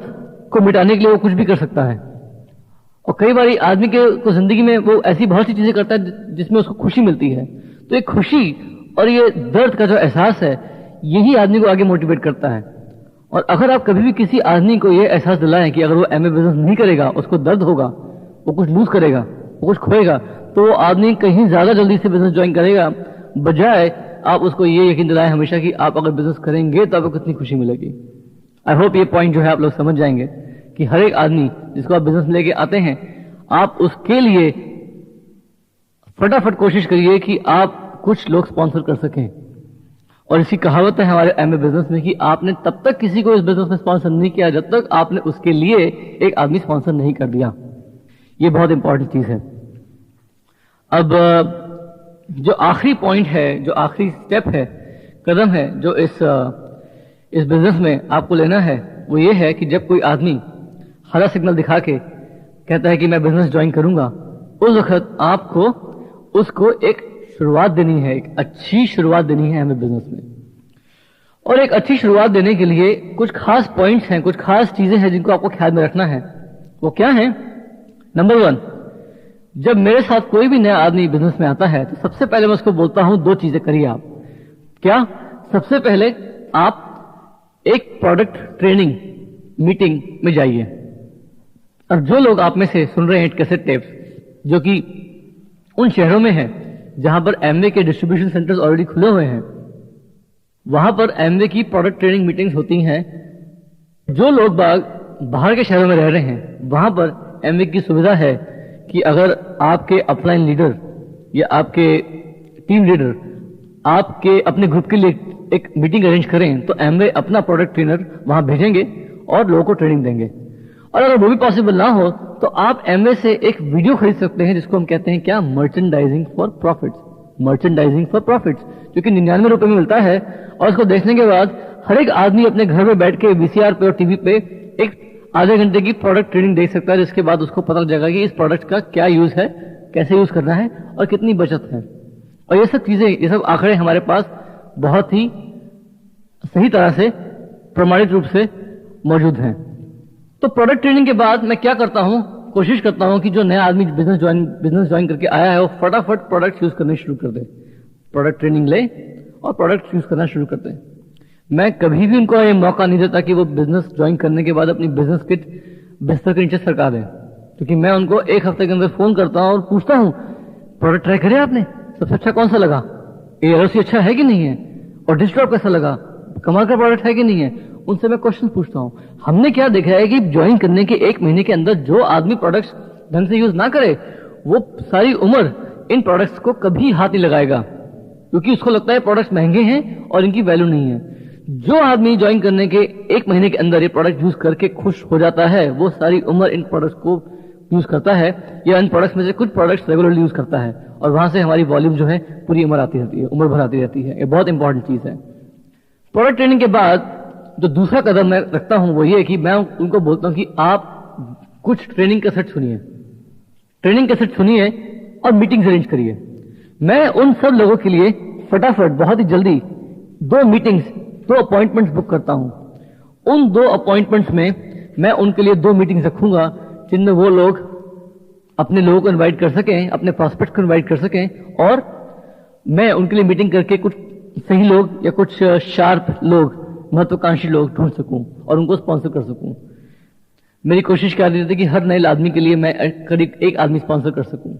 को मिटाने के लिए वो कुछ भी कर सकता है। और कई बार आदमी को जिंदगी में वो ऐसी बहुत सी चीजें करता है जिसमें उसको खुशी मिलती है, तो ये खुशी और ये दर्द का जो एहसास है यही आदमी को आगे मोटिवेट करता है। और अगर आप कभी भी किसी आदमी को ये एहसास दिलाएं कि अगर वो एमए बिजनेस नहीं करेगा उसको दर्द होगा, वो कुछ लूज करेगा, वो कुछ खोएगा, तो वो आदमी कहीं ज्यादा जल्दी से बिजनेस ज्वाइन करेगा, बजाय आप उसको ये यकीन दिलाएं हमेशा कि आप अगर बिजनेस करेंगे तो आपको कितनी खुशी मिलेगी। आई होप ये पॉइंट जो है आप लोग समझ जाएंगे कि हर एक आदमी जिसको आप बिजनेस लेके आते हैं आप उसके लिए फटाफट कोशिश करिए कि आप कुछ लोग स्पॉन्सर कर सकें। और इसी कहावत है हमारे एमए बिजनेस में कि आपने तब तक किसी को इस बिजनेस में स्पॉन्सर नहीं किया जब तक आपने उसके लिए एक आदमी स्पॉन्सर नहीं कर दिया। ये बहुत इंपॉर्टेंट चीज है। अब जो आखिरी पॉइंट है, जो आखिरी स्टेप है, कदम है जो इस बिजनेस में आपको लेना है वो ये है कि जब कोई आदमी हरा सिग्नल दिखा के कहता है कि मैं बिजनेस ज्वाइन करूंगा, उस वक्त आपको उसको एक शुरुआत देनी है, एक अच्छी शुरुआत देनी है हमें बिजनेस में। और एक अच्छी शुरुआत देने के लिए कुछ खास पॉइंट्स हैं, कुछ खास चीजें हैं जिनको आपको ख्याल में रखना है। वो क्या है? नंबर 1, जब मेरे साथ कोई भी नया आदमी बिजनेस में आता है तो सबसे पहले मैं उसको बोलता हूं 2 चीजें करिए आप। क्या? सबसे पहले आप एक प्रोडक्ट ट्रेनिंग मीटिंग में जाइए। और जो लोग आप में से सुन रहे हैं कैसेट टेप्स, जो कि उन शहरों में है जहां पर एमवे के डिस्ट्रीब्यूशन सेंटर्स ऑलरेडी खुले हुए हैं, वहां पर एमवे की प्रोडक्ट ट्रेनिंग मीटिंग्स होती हैं। जो लोग बाहर के शहरों में रह रहे हैं वहां पर एमवे की सुविधा है कि अगर आपके अपलाइन लीडर या आपके टीम लीडर आपके अपने ग्रुप के लिए एक मीटिंग अरेंज करें तो एमवे अपना प्रोडक्ट ट्रेनर वहां भेजेंगे और लोगों को ट्रेनिंग देंगे। और अगर वो भी पॉसिबल ना हो तो आप एमवे से एक वीडियो खरीद सकते हैं जिसको हम कहते हैं क्या? Merchandising for profits. Merchandising for profits जो कि 99 रुपए में मिलता है। और उसको देखने के बाद हर एक आदमी अपने घर में बैठ के वीसीआर पे और टीवी पे एक आधे घंटे की प्रोडक्ट ट्रेनिंग देख सकता है, जिसके बाद उसको पता लग जाएगा कि इस प्रोडक्ट का क्या यूज है, कैसे यूज करना है और कितनी बचत है। और ये सब चीजें, ये सब आंकड़े हमारे पास बहुत ही सही तरह से प्रमाणित रूप से मौजूद हैं। तो प्रोडक्ट ट्रेनिंग के बाद मैं क्या करता हूं? कोशिश करता हूं कि जो नया आदमी बिजनेस ज्वाइन करके आया है वो फटाफट प्रोडक्ट यूज करने शुरू कर दे। प्रोडक्ट ट्रेनिंग ले और प्रोडक्ट यूज करना शुरू कर दे। मैं कभी भी उनको ये मौका नहीं देता कि वो बिजनेस ज्वाइन करने के बाद अपनी बिजनेस किट बिस्तर के नीचे सरका दें, क्योंकि मैं उनको 1 हफ्ते के अंदर फोन करता हूं और पूछता हूं प्रोडक्ट ट्राई करे आपने? सबसे अच्छा कौन सा लगा? एयरओसी अच्छा है कि नहीं है? और डिस्ट्रॉप कैसा लगा? कमाल का प्रोडक्ट है कि नहीं है? उनसे मैं क्वेश्चन पूछता हूं। हमने क्या देखा है कि ज्वाइन करने के 1 महीने के अंदर जो आदमी प्रोडक्ट्स ढंग से यूज ना करे, वो सारी उम्र इन प्रोडक्ट्स को कभी हाथ नहीं लगाएगा, क्योंकि उसको लगता है प्रोडक्ट्स महंगे हैं और इनकी वैल्यू नहीं है। जो आदमी ज्वाइन करने के 1 महीने के अंदर ये प्रोडक्ट यूज करके खुश हो जाता है, वो सारी उम्र इन प्रोडक्ट्स को यूज करता है, या इन प्रोडक्ट्स में से कुछ प्रोडक्ट्स रेगुलरली यूज करता है, और वहां से हमारी वॉल्यूम जो है पूरी उम्र आती रहती है, उम्र भर आती रहती है। ये बहुत इंपॉर्टेंट चीज है। प्रोडक्ट ट्रेनिंग के बाद जो दूसरा कदम मैं रखता हूं वो ये कि मैं उनको बोलता हूं कि आप कुछ ट्रेनिंग कैसेट सुनिए, ट्रेनिंग कैसेट सुनिए और मीटिंग्स अरेंज करिए। मैं उन सब लोगों के लिए फटाफट बहुत ही जल्दी 2 मीटिंग्स, 2 अपॉइंटमेंट्स बुक करता हूं। उन 2 अपॉइंटमेंट्स में मैं उनके लिए 2 मीटिंग्स रखूंगा जिनमें वो लोग अपने लोगों को इनवाइट कर सकें, अपने प्रॉस्पेक्ट को इनवाइट कर सकें, और मैं उनके लिए मीटिंग करके कुछ सही लोग या कुछ शार्प लोग, महत्वाकांक्षी लोग ढूंढ सकूं और उनको स्पॉन्सर कर सकूं। मेरी कोशिश क्या रहती है कि हर नए आदमी के लिए मैं करीब 1 आदमी स्पॉन्सर कर सकूं,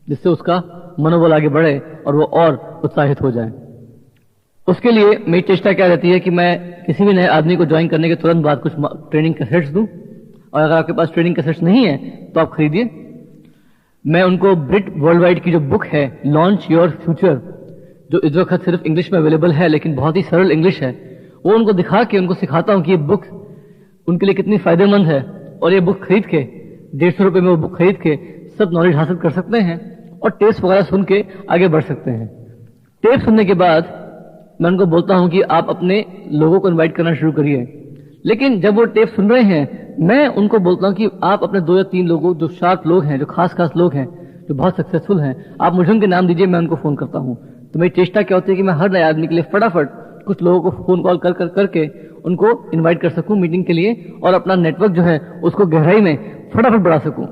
जिससे उसका मनोबल आगे बढ़े और वो और उत्साहित हो जाए। उसके लिए मेरी चेष्टा क्या रहती है कि मैं किसी भी नए आदमी को ज्वाइन करने के तुरंत बाद कुछ ट्रेनिंग कैसेट्स दूं, और अगर आपके पास ट्रेनिंग कैसेट्स नहीं है तो आप खरीदिए। मैं उनको ब्रिट वर्ल्ड वाइड की जो बुक है लॉन्च योर फ्यूचर, जो इस वक्त सिर्फ इंग्लिश में अवेलेबल है लेकिन बहुत ही सरल इंग्लिश है, वो उनको दिखा के उनको सिखाता हूं कि ये बुक उनके लिए कितनी फायदेमंद है, और ये बुक खरीद के 150 रुपए में वो बुक खरीद के सब नॉलेज हासिल कर सकते हैं और टेप्स वगैरह सुन के आगे बढ़ सकते हैं। टेप सुनने के बाद मैं उनको बोलता हूं कि आप अपने लोगों को इनवाइट करना शुरू करिए, लेकिन जब वो टेप सुन रहे हैं मैं उनको बोलता हूं कि आप अपने 2 या 3 लोगों, जो शार्प लोग हैं, जो खास लोग हैं, जो बहुत सक्सेसफुल हैं, आप मुझे उनके नाम दीजिए, मैं उनको फोन करता हूं। तो मेरी चेष्टा क्या होती है कि मैं हर नए आदमी के लिए फटाफट कुछ लोगों को फोन कॉल करके उनको इनवाइट कर सकूं मीटिंग के लिए, और अपना नेटवर्क जो है उसको गहराई में फटाफट बढ़ा सकूं।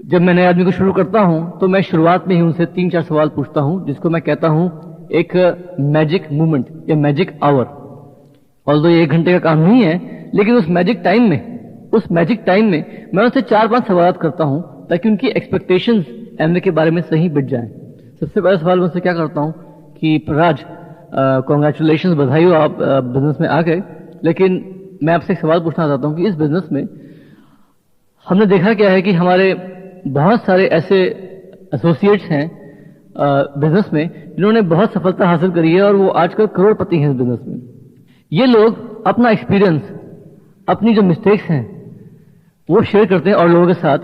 जब मैं नए आदमी को शुरू करता हूं तो मैं शुरुआत में ही उनसे 3-4 सवाल पूछता हूं, जिसको मैं कहता हूं एक मैजिक मूवमेंट या मैजिक आवर। ऑल्दो ये 1 घंटे का काम नहीं है, लेकिन उस मैजिक टाइम में मैं उनसे 4-5 सवाल करता हूं ताकि उनकी एक्सपेक्टेशंस एमवे के बारे में सही बिट जाएं। सबसे पहला सवाल मैं उनसे क्या करता हूं कि राज, कॉन्ग्रेचुलेशन, बधाई हो, आप बिजनेस में आ गए, लेकिन मैं आपसे एक सवाल पूछना चाहता हूं कि इस बिजनेस में हमने देखा क्या है कि हमारे बहुत सारे ऐसे एसोसिएट्स हैं बिजनेस में जिन्होंने बहुत सफलता हासिल करी है और वो आजकल करोड़पति हैं इस बिजनेस में। ये लोग अपना एक्सपीरियंस, अपनी जो मिस्टेक्स हैं वो शेयर करते हैं और लोगों के साथ,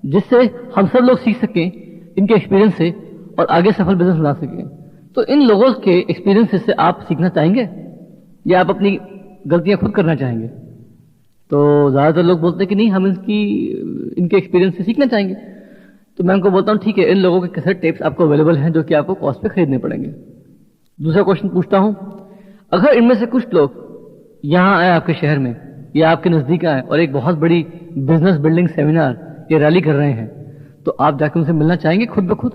जिससे हम सब लोग सीख सकें इनके एक्सपीरियंस से और आगे सफल बिजनेस बना सकें। तो इन लोगों के एक्सपीरियंस से आप सीखना चाहेंगे या आप अपनी गलतियां खुद करना चाहेंगे? तो ज्यादातर लोग बोलते हैं कि नहीं, हम इनके एक्सपीरियंस से सीखना चाहेंगे। तो मैं उनको बोलता हूं ठीक है, इन लोगों के कैसेट टेप्स आपको अवेलेबल हैं जो कि आपको कॉस्ट पे खरीदने पड़ेंगे। दूसरा क्वेश्चन पूछता हूं, अगर इनमें से कुछ लोग यहां आए आपके शहर में या आपके नजदीक आए और एक बहुत बड़ी बिजनेस बिल्डिंग सेमिनार या रैली कर रहे हैं, तो आप जाकर उनसे मिलना चाहेंगे खुद ब खुद?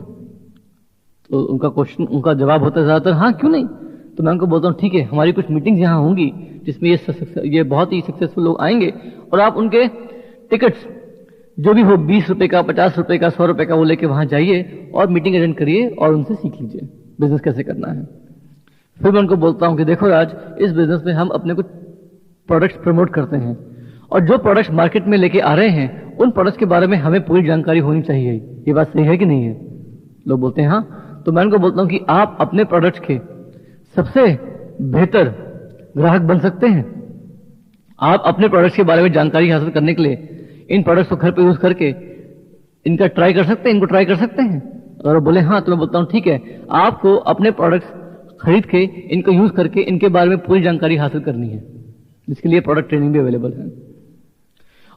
तो उनका जवाब होता है ज्यादातर हाँ, क्यों नहीं। तो मैं उनको बोलता हूँ ठीक है, हमारी कुछ मीटिंग्स यहाँ होंगी जिसमें ये बहुत ही सक्सेसफुल लोग आएंगे और आप उनके टिकट्स जो भी हो, 20 रुपए का, 50 रुपए का, 100 रुपए का, वो लेके वहां जाइए और मीटिंग अटेंड करिए और उनसे सीख लीजिए बिजनेस कैसे करना है। फिर मैं उनको बोलता हूँ कि देखो राज, इस बिजनेस में हम अपने कुछ प्रोडक्ट्स प्रमोट करते हैं और जो प्रोडक्ट्स मार्केट में लेके आ रहे हैं उन प्रोडक्ट्स के बारे में हमें पूरी जानकारी होनी चाहिए। ये बात सही है कि नहीं है? लोग बोलते हैं हाँ। तो मैं उनको बोलता हूँ कि आप अपने प्रोडक्ट्स के सबसे बेहतर ग्राहक बन सकते हैं। आप अपने प्रोडक्ट्स के बारे में जानकारी हासिल करने के लिए इन प्रोडक्ट्स को घर पे यूज करके इनको ट्राई कर सकते हैं। अगर वो बोले हाँ, तो मैं बोलता हूँ ठीक है, आपको अपने प्रोडक्ट्स खरीद के इनको यूज करके इनके बारे में पूरी जानकारी हासिल करनी है, जिसके लिए प्रोडक्ट ट्रेनिंग भी अवेलेबल है।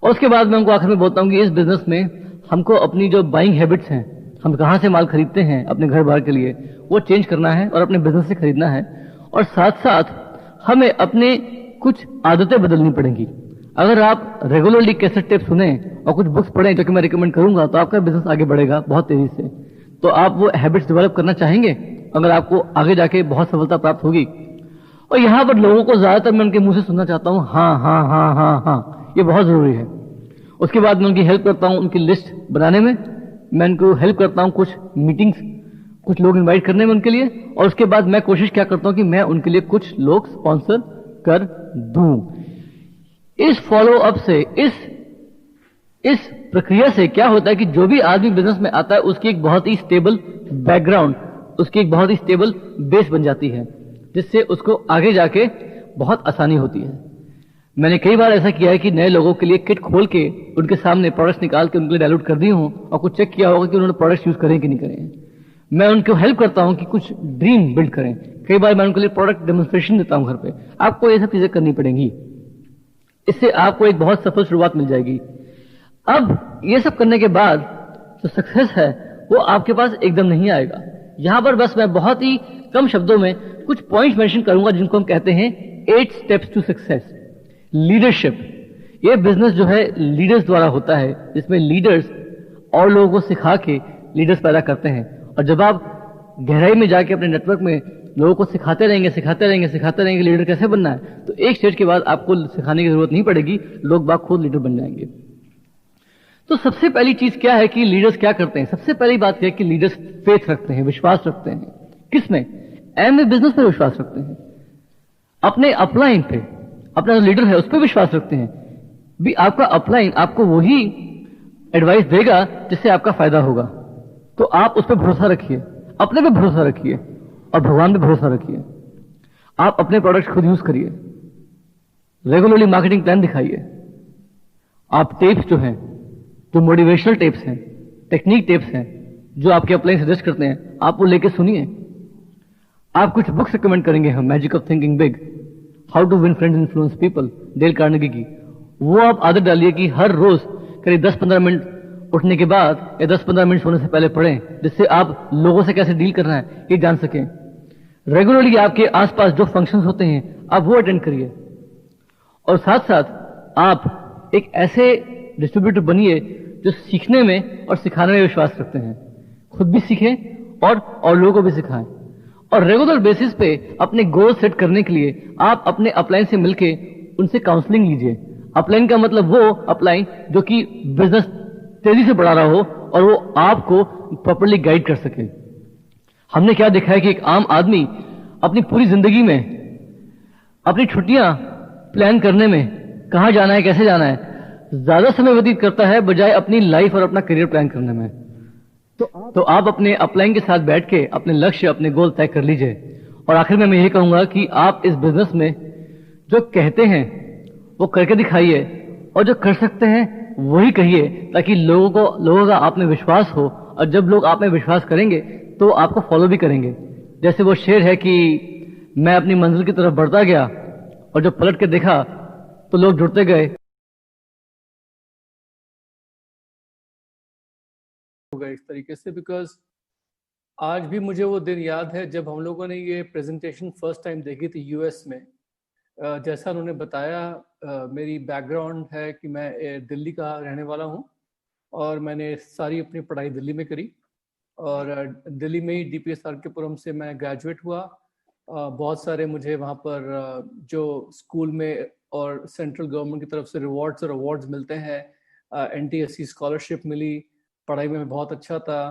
और उसके बाद मैं उनको आखिर में बोलता हूँ कि इस बिजनेस में हमको अपनी जो बाइंग हैबिट्स हैं, हम कहाँ से माल खरीदते हैं अपने घर बार के लिए, वो चेंज करना है और अपने बिजनेस से खरीदना है। और साथ साथ हमें अपने कुछ आदतें बदलनी पड़ेंगी। अगर आप रेगुलरली कैसेट टेप सुने और कुछ बुक्स पढ़ें जो कि मैं रिकमेंड करूंगा, तो आपका बिजनेस आगे बढ़ेगा बहुत तेजी से। तो आप वो हैबिट्स डेवलप करना चाहेंगे अगर आपको आगे जाके बहुत सफलता प्राप्त होगी। और यहाँ पर लोगों को ज्यादातर मैं उनके मुंह से सुनना चाहता हूँ हाँ हाँ हाँ हाँ हाँ, ये बहुत जरूरी है। उसके बाद मैं उनकी हेल्प करता हूँ उनकी लिस्ट बनाने में। मैं उनको हेल्प करता हूँ कुछ मीटिंग्स, कुछ लोग इनवाइट करने में उनके लिए, और उसके बाद मैं कोशिश क्या करता हूँ कि मैं उनके लिए कुछ लोग स्पॉन्सर कर दूं। इस फॉलो अप से, इस प्रक्रिया से क्या होता है कि जो भी आदमी बिजनेस में आता है उसकी एक बहुत ही स्टेबल बैकग्राउंड, उसकी एक बहुत ही स्टेबल बेस बन जाती है, जिससे उसको आगे जाके बहुत आसानी होती है। मैंने कई बार ऐसा किया है कि नए लोगों के लिए किट खोल के उनके सामने प्रोडक्ट्स निकाल के उनके लिए डायलूट कर दी हूं और कुछ चेक किया होगा कि उन्होंने प्रोडक्ट्स यूज करें कि नहीं करें। मैं उनको हेल्प करता हूं कि कुछ ड्रीम बिल्ड करें। कई बार मैं उनके लिए प्रोडक्ट डेमोन्स्ट्रेशन देता हूं घर पे। आपको ये सब चीजें करनी पड़ेंगी, इससे आपको एक बहुत सफल शुरुआत मिल जाएगी। अब ये सब करने के बाद जो सक्सेस है वो आपके पास एकदम नहीं आएगा। यहां पर बस मैं बहुत ही कम शब्दों में कुछ पॉइंट्स मेंशन करूंगा जिनको हम कहते हैं 8 स्टेप्स टू सक्सेस। लीडरशिप, ये बिजनेस जो है लीडर्स द्वारा होता है, जिसमें लीडर्स और लोगों को सिखा के लीडर्स पैदा करते हैं। और जब आप गहराई में जाके अपने नेटवर्क में लोगों को सिखाते रहेंगे लीडर कैसे बनना है, तो एक स्टेज के बाद आपको सिखाने की जरूरत नहीं पड़ेगी, लोग बाग खुद लीडर बन जाएंगे। तो सबसे पहली चीज क्या है कि लीडर्स क्या करते हैं? सबसे पहली बात यह है कि लीडर्स फेथ रखते हैं, विश्वास रखते हैं। किसमें? एमवे बिजनेस पर विश्वास रखते हैं, अपने अपलाइन पे, अपना जो लीडर है उस पर विश्वास रखते हैं। भी आपका अपलाइन आपको वही एडवाइस देगा जिससे आपका फायदा होगा, तो आप उस पर भरोसा रखिए, अपने पे भरोसा रखिए और भगवान पे भरोसा रखिए। आप अपने प्रोडक्ट्स खुद यूज करिए, रेगुलरली मार्केटिंग प्लान दिखाइए। आप टेप्स जो हैं, जो मोटिवेशनल टेप्स हैं, टेक्निक टेप्स हैं, जो आपके अपलाइन सजेस्ट करते हैं, आप वो लेके सुनिए। आप कुछ बुक्स रिकमेंड करेंगे हम, magic of thinking big, how to win friends influence people, Dale Carnegie की। वो आप आदत डालिए कि हर रोज करीब 10-15 मिनट उठने के बाद या 10-15 मिनट सोने से पहले पढ़ें, जिससे आप लोगों से कैसे डील करना है ये जान सकें। रेगुलरली आपके आसपास जो फंक्शंस होते हैं आप वो अटेंड करिए, और साथ साथ आप एक ऐसे डिस्ट्रीब्यूटर बनिए जो सीखने में और सिखाने में विश्वास रखते हैं। खुद भी सीखें और लोगों को भी सिखाएं। और रेगुलर बेसिस पे अपने गोल सेट करने के लिए आप अपने अपलाइन से मिलके उनसे काउंसलिंग लीजिए। अपलाइन का मतलब वो अपलाइन जो कि बिजनेस तेजी से बढ़ा रहा हो और वो आपको प्रॉपर्ली गाइड कर सके। हमने क्या देखा है कि एक आम आदमी अपनी पूरी जिंदगी में अपनी छुट्टियां प्लान करने में, कहां जाना है, कैसे जाना है, ज्यादा समय व्यतीत करता है बजाय अपनी लाइफ और अपना करियर प्लान करने में। तो आप अपने अपलाइन के साथ बैठ के अपने लक्ष्य, अपने गोल तय कर लीजिए। और आखिर में मैं यही कहूंगा कि आप इस बिजनेस में जो कहते हैं वो करके दिखाइए, और जो कर सकते हैं वही कहिए, ताकि लोगों का आप में विश्वास हो। और जब लोग आप में विश्वास करेंगे तो आपको फॉलो भी करेंगे। जैसे वो शेर है कि मैं अपनी मंजिल की तरफ बढ़ता गया और जब पलट के देखा तो लोग जुड़ते गए। होगा इस तरीके से, बिकॉज आज भी मुझे वो दिन याद है जब हम लोगों ने ये प्रेजेंटेशन फर्स्ट टाइम देखी थी यूएस में। जैसा उन्होंने बताया, मेरी बैकग्राउंड है कि मैं दिल्ली का रहने वाला हूँ और मैंने सारी अपनी पढ़ाई दिल्ली में करी, और दिल्ली में ही डीपीएस आर.के.पुरम से मैं ग्रेजुएट हुआ। बहुत सारे मुझे वहाँ पर जो स्कूल में और सेंट्रल गवर्नमेंट की तरफ से रिवॉर्ड्स और अवार्ड्स मिलते हैं, एनटीएससी स्कॉलरशिप मिली, पढ़ाई में बहुत अच्छा था।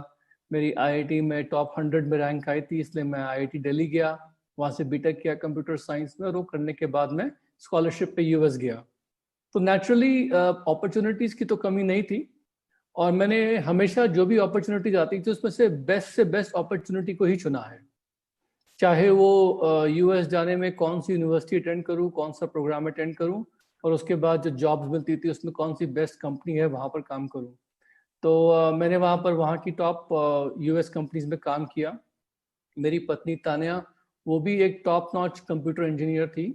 मेरी आईआईटी में टॉप 100 में रैंक आई थी, इसलिए मैं आईआईटी दिल्ली गया, वहाँ से बीटेक किया कंप्यूटर साइंस में, और वो करने के बाद मैं स्कॉलरशिप पे यूएस गया। तो नेचुरली अपॉर्चुनिटीज़ की तो कमी नहीं थी, और मैंने हमेशा जो भी अपॉर्चुनिटीज आती थी उसमें से बेस्ट अपॉर्चुनिटी को ही चुना है। चाहे वो यूएस जाने में कौन सी यूनिवर्सिटी अटेंड करूँ, कौन सा प्रोग्राम अटेंड करूँ, और उसके बाद जो जॉब्स मिलती थी उसमें कौन सी बेस्ट कंपनी है वहाँ पर काम करूँ। तो मैंने वहाँ की टॉप यूएस कंपनीज में काम किया। मेरी पत्नी तानिया, वो भी एक टॉप नॉच कंप्यूटर इंजीनियर थी,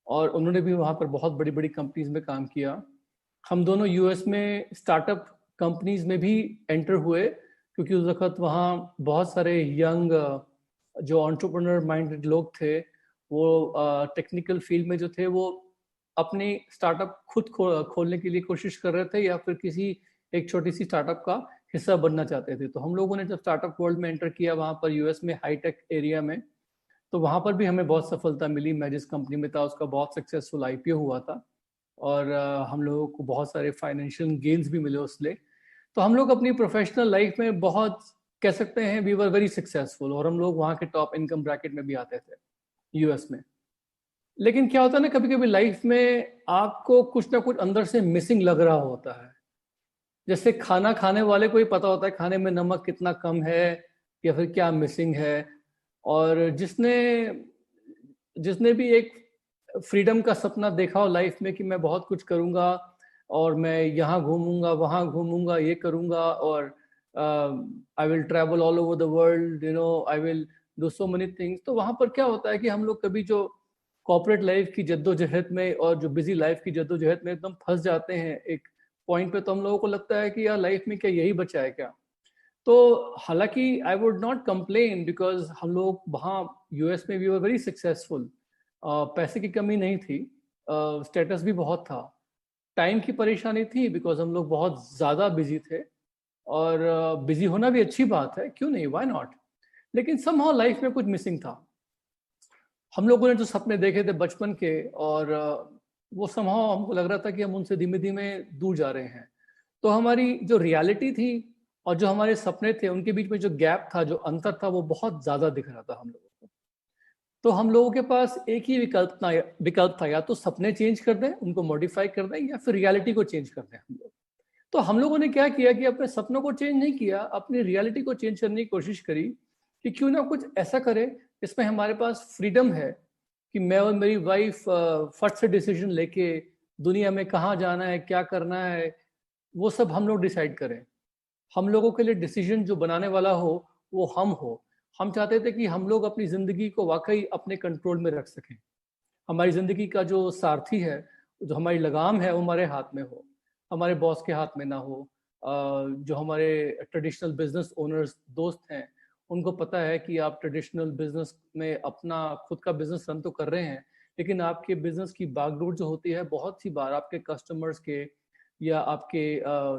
और उन्होंने भी वहाँ पर बहुत बड़ी बड़ी कंपनीज में काम किया। हम दोनों यूएस में स्टार्टअप कंपनीज में भी एंटर हुए, क्योंकि उस वक्त वहाँ बहुत सारे यंग जो एंटरप्रेन्योर माइंडेड लोग थे, वो टेक्निकल फील्ड में जो थे वो अपनी स्टार्टअप खुद खोलने के लिए कोशिश कर रहे थे, या फिर किसी एक छोटी सी स्टार्टअप का हिस्सा बनना चाहते थे। तो हम लोगों ने जब स्टार्टअप वर्ल्ड में एंटर किया वहाँ पर यूएस में हाईटेक एरिया में, तो वहाँ पर भी हमें बहुत सफलता मिली। मैं जिस कंपनी में था उसका बहुत सक्सेसफुल आईपीओ हुआ था, और हम लोगों को बहुत सारे फाइनेंशियल गेन्स भी मिले उससे। तो हम लोग अपनी प्रोफेशनल लाइफ में बहुत कह सकते हैं वी वर वेरी सक्सेसफुल, और हम लोग वहाँ के टॉप इनकम ब्रैकेट में भी आते थे यूएस में। लेकिन क्या होता है ना, कभी कभी लाइफ में आपको कुछ ना कुछ अंदर से मिसिंग लग रहा होता है। जैसे खाना खाने वाले को ही पता होता है खाने में नमक कितना कम है या फिर क्या मिसिंग है। और जिसने जिसने भी एक फ्रीडम का सपना देखा हो लाइफ में कि मैं बहुत कुछ करूंगा और मैं यहाँ घूमूंगा वहाँ घूमूंगा ये करूंगा, और I will travel all over the world, you know, I will do so many things. तो वहां पर क्या होता है कि हम लोग कभी जो कॉर्पोरेट लाइफ की जद्दोजहद में और जो बिजी लाइफ की जद्दोजहद में एकदम फंस जाते हैं एक पॉइंट पे, तो हम लोगों को लगता है कि यार लाइफ में क्या यही बचा है क्या। तो हालांकि I would not complain, because हम लोग वहाँ यूएस में वी वर वेरी सक्सेसफुल। पैसे की कमी नहीं थी, स्टेटस भी बहुत था। टाइम की परेशानी थी बिकॉज हम लोग बहुत ज़्यादा बिजी थे, और बिजी होना भी अच्छी बात है, क्यों नहीं, व्हाई नॉट। लेकिन समहाउ लाइफ में कुछ मिसिंग था। हम लोगों ने जो सपने देखे थे बचपन के, और वो समहाउ हमको लग रहा था कि हम उनसे धीमे धीमे दूर जा रहे हैं। तो हमारी जो रियलिटी थी और जो हमारे सपने थे उनके बीच में जो गैप था, जो अंतर था, वो बहुत ज्यादा दिख रहा था हम लोगों को। तो हम लोगों के पास एक ही विकल्प था, या तो सपने चेंज कर दें, उनको मॉडिफाई कर दें, या फिर रियलिटी को चेंज कर दें हम लोग। तो हम लोगों ने क्या किया कि अपने सपनों को चेंज नहीं किया, अपनी रियलिटी को चेंज करने की कोशिश करी कि क्यों ना कुछ ऐसा करें जिसमें हमारे पास फ्रीडम है कि मैं और मेरी वाइफ फट से डिसीजन लेके दुनिया में कहाँ जाना है, क्या करना है, वो सब हम लोग डिसाइड करें। हम लोगों के लिए डिसीजन जो बनाने वाला हो वो हम हो। हम चाहते थे कि हम लोग अपनी ज़िंदगी को वाकई अपने कंट्रोल में रख सकें। हमारी ज़िंदगी का जो सारथी है, जो हमारी लगाम है, वो हमारे हाथ में हो, हमारे बॉस के हाथ में ना हो। जो हमारे ट्रेडिशनल बिजनेस ओनर्स दोस्त हैं, उनको पता है कि आप ट्रेडिशनल बिजनेस में अपना खुद का बिजनेस रन तो कर रहे हैं, लेकिन आपके बिजनेस की बागडोर जो होती है बहुत सी बार आपके कस्टमर्स के या आपके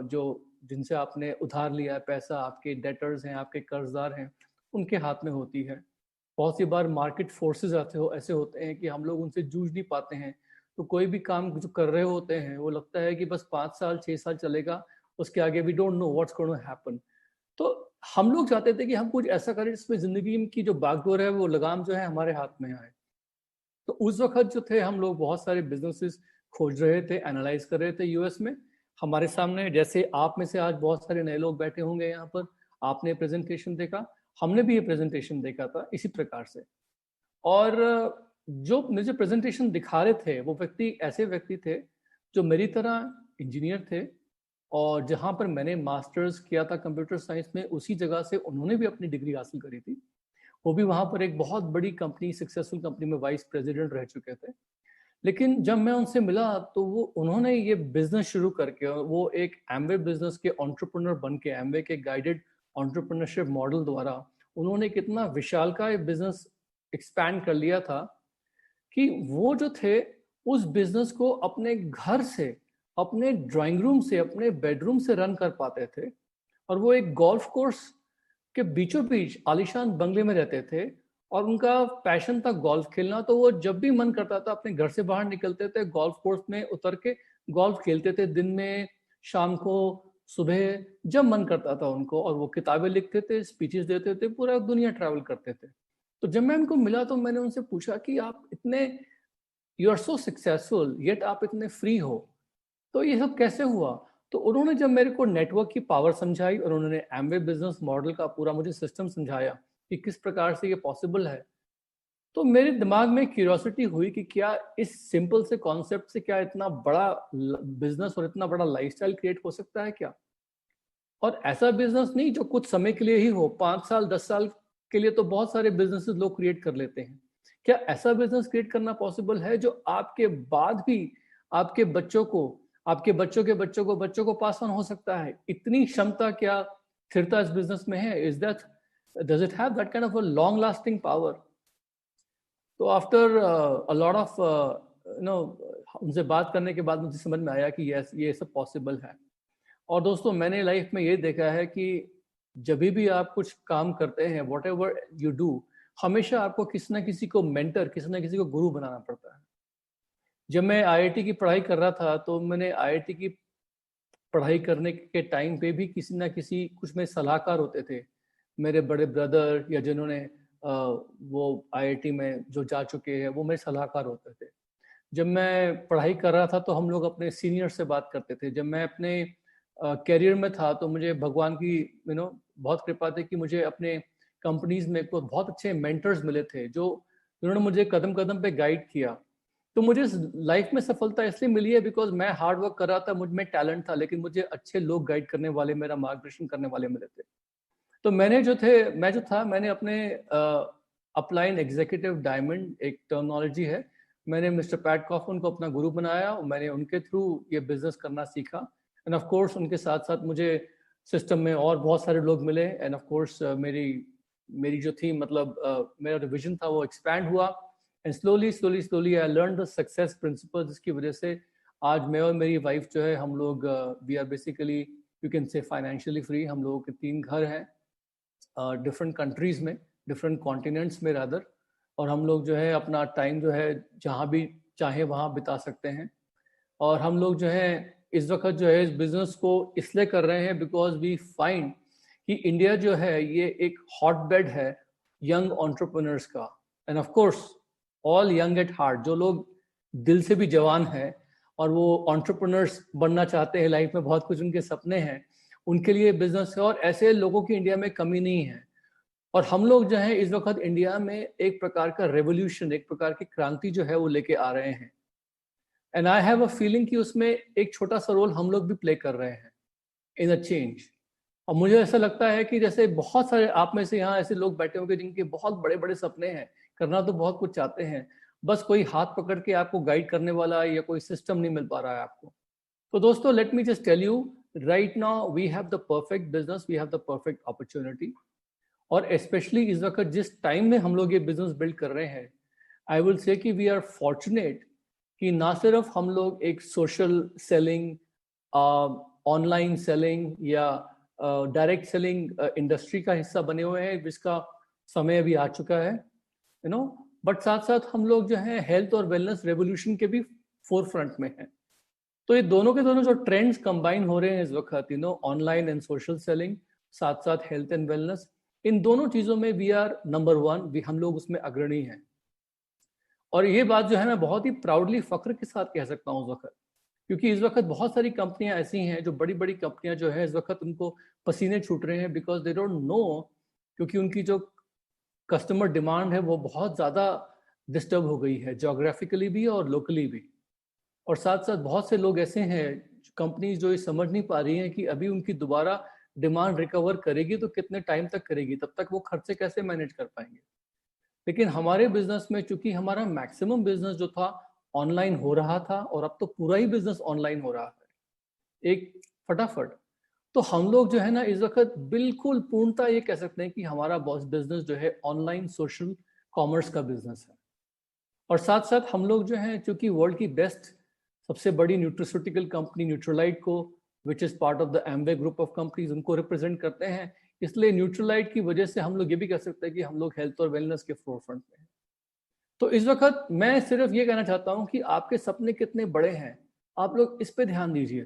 जो जिनसे आपने उधार लिया है पैसा, आपके डेटर्स हैं, आपके कर्जदार हैं, उनके हाथ में होती है। बहुत सी बार मार्केट फोर्सेस ऐसे होते हैं कि हम लोग उनसे जूझ नहीं पाते हैं। तो कोई भी काम जो कर रहे होते हैं वो लगता है कि बस 5 साल 6 साल चलेगा, उसके आगे we don't know what's going to happen. तो हम लोग चाहते थे कि हम कुछ ऐसा करें जिसमें जिंदगी की जो बागडोर है, वो लगाम जो है हमारे हाथ में आए। तो उस वक्त जो थे हम लोग बहुत सारे बिजनेसेस खोज रहे थे, एनालाइज कर रहे थे यूएस में। हमारे सामने जैसे आप में से आज बहुत सारे नए लोग बैठे होंगे यहाँ पर, आपने प्रेजेंटेशन देखा, हमने भी ये प्रेजेंटेशन देखा था इसी प्रकार से। और जो मुझे प्रेजेंटेशन दिखा रहे थे वो व्यक्ति ऐसे व्यक्ति थे जो मेरी तरह इंजीनियर थे, और जहाँ पर मैंने मास्टर्स किया था कंप्यूटर साइंस में, उसी जगह से उन्होंने भी अपनी डिग्री हासिल करी थी। वो भी वहाँ पर एक बहुत बड़ी कंपनी, सक्सेसफुल कंपनी में वाइस प्रेसिडेंट रह चुके थे। लेकिन जब मैं उनसे मिला तो वो उन्होंने ये बिजनेस शुरू करके, वो एक एमवे बिजनेस के एंटरप्रेन्योर बन के, एमवे के गाइडेड एंटरप्रेन्योरशिप मॉडल द्वारा उन्होंने कितना विशालकाय बिजनेस एक्सपैंड कर लिया था कि वो जो थे उस बिजनेस को अपने घर से, अपने ड्राइंग रूम से, अपने बेडरूम से रन कर पाते थे। और वो एक गोल्फ कोर्स के बीचों बीच आलीशान बंगले में रहते थे, और उनका पैशन था गोल्फ खेलना। तो वो जब भी मन करता था अपने घर से बाहर निकलते थे, गोल्फ कोर्स में उतर के गोल्फ खेलते थे, दिन में, शाम को, सुबह, जब मन करता था उनको। और वो किताबें लिखते थे, स्पीचेस देते थे, पूरा दुनिया ट्रैवल करते थे। तो जब मैं उनको मिला तो मैंने उनसे पूछा कि आप इतने, you are so successful, yet आप इतने फ्री हो, तो ये सब कैसे हुआ। तो उन्होंने जब मेरे को नेटवर्क की पावर समझाई और उन्होंने एमवे बिजनेस मॉडल का पूरा मुझे सिस्टम समझाया कि किस प्रकार से ये पॉसिबल है, तो मेरे दिमाग में क्यूरियोसिटी हुई कि क्या इस सिंपल से कॉन्सेप्ट से क्या इतना बड़ा बिजनेस और इतना बड़ा लाइफस्टाइल क्रिएट हो सकता है क्या। और ऐसा बिजनेस नहीं जो कुछ समय के लिए ही हो, 5 साल 10 साल के लिए तो बहुत सारे बिजनेसेस लोग क्रिएट कर लेते हैं। क्या ऐसा बिजनेस क्रिएट करना पॉसिबल है जो आपके बाद भी आपके बच्चों को, आपके बच्चों के बच्चों को पास ऑन हो सकता है। इतनी क्षमता, क्या स्थिरता इस बिजनेस में है? Is that, does it have that kind of a long lasting power? तो after a lot of no, उनसे बात करने के बाद मुझे समझ में आया कि यस, ये सब पॉसिबल है। और दोस्तों, मैंने लाइफ में ये देखा है कि जब भी आप कुछ काम करते हैं, वॉट एवर यू डू, हमेशा आपको किसी ना किसी को मेंटर, किसी ना किसी को गुरु बनाना पड़ता है। जब मैं आईआईटी की पढ़ाई कर रहा था तो मैंने आईआईटी की पढ़ाई करने के टाइम पे भी किसी ना किसी कुछ में सलाहकार होते थे, मेरे बड़े ब्रदर या जिन्होंने वो आईआईटी में जो जा चुके हैं वो मेरे सलाहकार होते थे। जब मैं पढ़ाई कर रहा था तो हम लोग अपने सीनियर से बात करते थे। जब मैं अपने करियर में था तो मुझे भगवान की बहुत कृपा थी कि मुझे अपने कंपनीज में को बहुत अच्छे मेंटर्स मिले थे जो जिन्होंने मुझे कदम कदम पे गाइड किया। तो मुझे लाइफ में सफलता इसलिए मिली है बिकॉज मैं हार्ड वर्क कर रहा था, मुझ में टैलेंट था, लेकिन मुझे अच्छे लोग गाइड करने वाले, मेरा मार्गदर्शन करने वाले मिले थे। तो मैंने अपने अपलाइन एग्जीक्यूटिव डायमंड एक टर्मिनोलॉजी है, मैंने मिस्टर पैट कॉफमन को अपना गुरु बनाया और मैंने उनके थ्रू ये बिजनेस करना सीखा। एंड ऑफ कोर्स उनके साथ साथ मुझे सिस्टम में और बहुत सारे लोग मिले। एंड ऑफ कोर्स मेरी जो थी मेरा जो विजन था वो एक्सपैंड हुआ। And slowly I learn the success principle, जिसकी वजह से आज मैं और मेरी वाइफ जो है हम लोग we are basically you can say financially free. हम लोगों के 3 घर हैं डिफरेंट कंट्रीज में, डिफरेंट कॉन्टिनेंट्स में रादर, और हम लोग जो है अपना टाइम जो है जहाँ भी चाहे वहाँ बिता सकते हैं। और हम लोग जो है इस वक्त जो है इस बिजनेस को इसलिए कर रहे हैं बिकॉज वी फाइंड कि इंडिया जो है ये एक हॉटबेड है यंग एंटरप्रेन्योर्स का। End of course all young at heart, जो लोग दिल से भी जवान हैं और वो एंटरप्रेन्योर्स बनना चाहते हैं, लाइफ में बहुत कुछ उनके सपने हैं, उनके लिए बिजनेस है। और ऐसे लोगों की इंडिया में कमी नहीं है। और हम लोग जो है इस वक्त इंडिया में एक प्रकार का रेवोल्यूशन, एक प्रकार की क्रांति जो है वो लेके आ रहे हैं। And I have a feeling कि उसमें एक छोटा सा रोल हम लोग भी प्ले कर रहे हैं इन अ चेंज। और मुझे ऐसा लगता है कि जैसे बहुत सारे आप में से यहाँ ऐसे लोग बैठे होंगे जिनके बहुत बड़े बड़े सपने हैं, करना तो बहुत कुछ चाहते हैं, बस कोई हाथ पकड़ के आपको गाइड करने वाला या कोई सिस्टम नहीं मिल पा रहा है आपको। तो दोस्तों, let me just tell you, right now we have the perfect business, we have the perfect opportunity. और स्पेशली इस वक्त जिस टाइम में हम लोग ये बिजनेस बिल्ड कर रहे हैं, आई विल से कि वी आर फॉर्चुनेट कि ना सिर्फ हम लोग एक सोशल सेलिंग, ऑनलाइन सेलिंग या डायरेक्ट सेलिंग इंडस्ट्री का हिस्सा बने हुए हैं, जिसका समय अभी आ चुका है, बट साथ साथ हम लोग जो है हेल्थ और वेलनेस रेवोल्यूशन के भी फोर फ्रंट में हैं। तो ये दोनों के दोनों जो ट्रेंड्स कंबाइन हो रहे हैं इस वक्त, ऑनलाइन एंड सोशल सेलिंग, साथ साथ हेल्थ एंड वेलनेस, इन दोनों चीजों में वी आर नंबर 1, हम लोग उसमें अग्रणी हैं। और ये बात जो है मैं बहुत ही प्राउडली फख्र के साथ कह सकता हूँ इस वक्त, क्योंकि इस वक्त बहुत सारी कंपनियां ऐसी हैं जो बड़ी बड़ी कंपनियां जो है इस वक्त उनको पसीने छूट रहे हैं बिकॉज दे डोंट नो, क्योंकि उनकी जो कस्टमर डिमांड है वो बहुत ज़्यादा डिस्टर्ब हो गई है, जोग्राफिकली भी और लोकली भी। और साथ साथ बहुत से लोग ऐसे हैं कंपनीज जो ये समझ नहीं पा रही हैं कि अभी उनकी दोबारा डिमांड रिकवर करेगी तो कितने टाइम तक करेगी, तब तक वो खर्चे कैसे मैनेज कर पाएंगे। लेकिन हमारे बिजनेस में चूंकि हमारा मैक्सिमम बिजनेस जो था ऑनलाइन हो रहा था, और अब तो पूरा ही बिजनेस ऑनलाइन हो रहा है एक फटाफट, तो हम लोग जो है ना इस वक्त बिल्कुल पूर्णता ये कह सकते हैं कि हमारा बॉस बिजनेस जो है ऑनलाइन सोशल कॉमर्स का बिजनेस है। और साथ साथ हम लोग जो है चूंकि वर्ल्ड की बेस्ट सबसे बड़ी न्यूट्रिस्यूटिकल कंपनी न्यूट्रोलाइट को, which is part of the Amway group of companies, उनको रिप्रेजेंट करते हैं, इसलिए न्यूट्रोलाइट की वजह से हम लोग ये भी कह सकते हैं कि हम लोग हेल्थ और वेलनेस के फोरफ्रंट में हैं। तो इस वक्त मैं सिर्फ ये कहना चाहता हूं कि आपके सपने कितने बड़े हैं, आप लोग इस पे ध्यान दीजिए।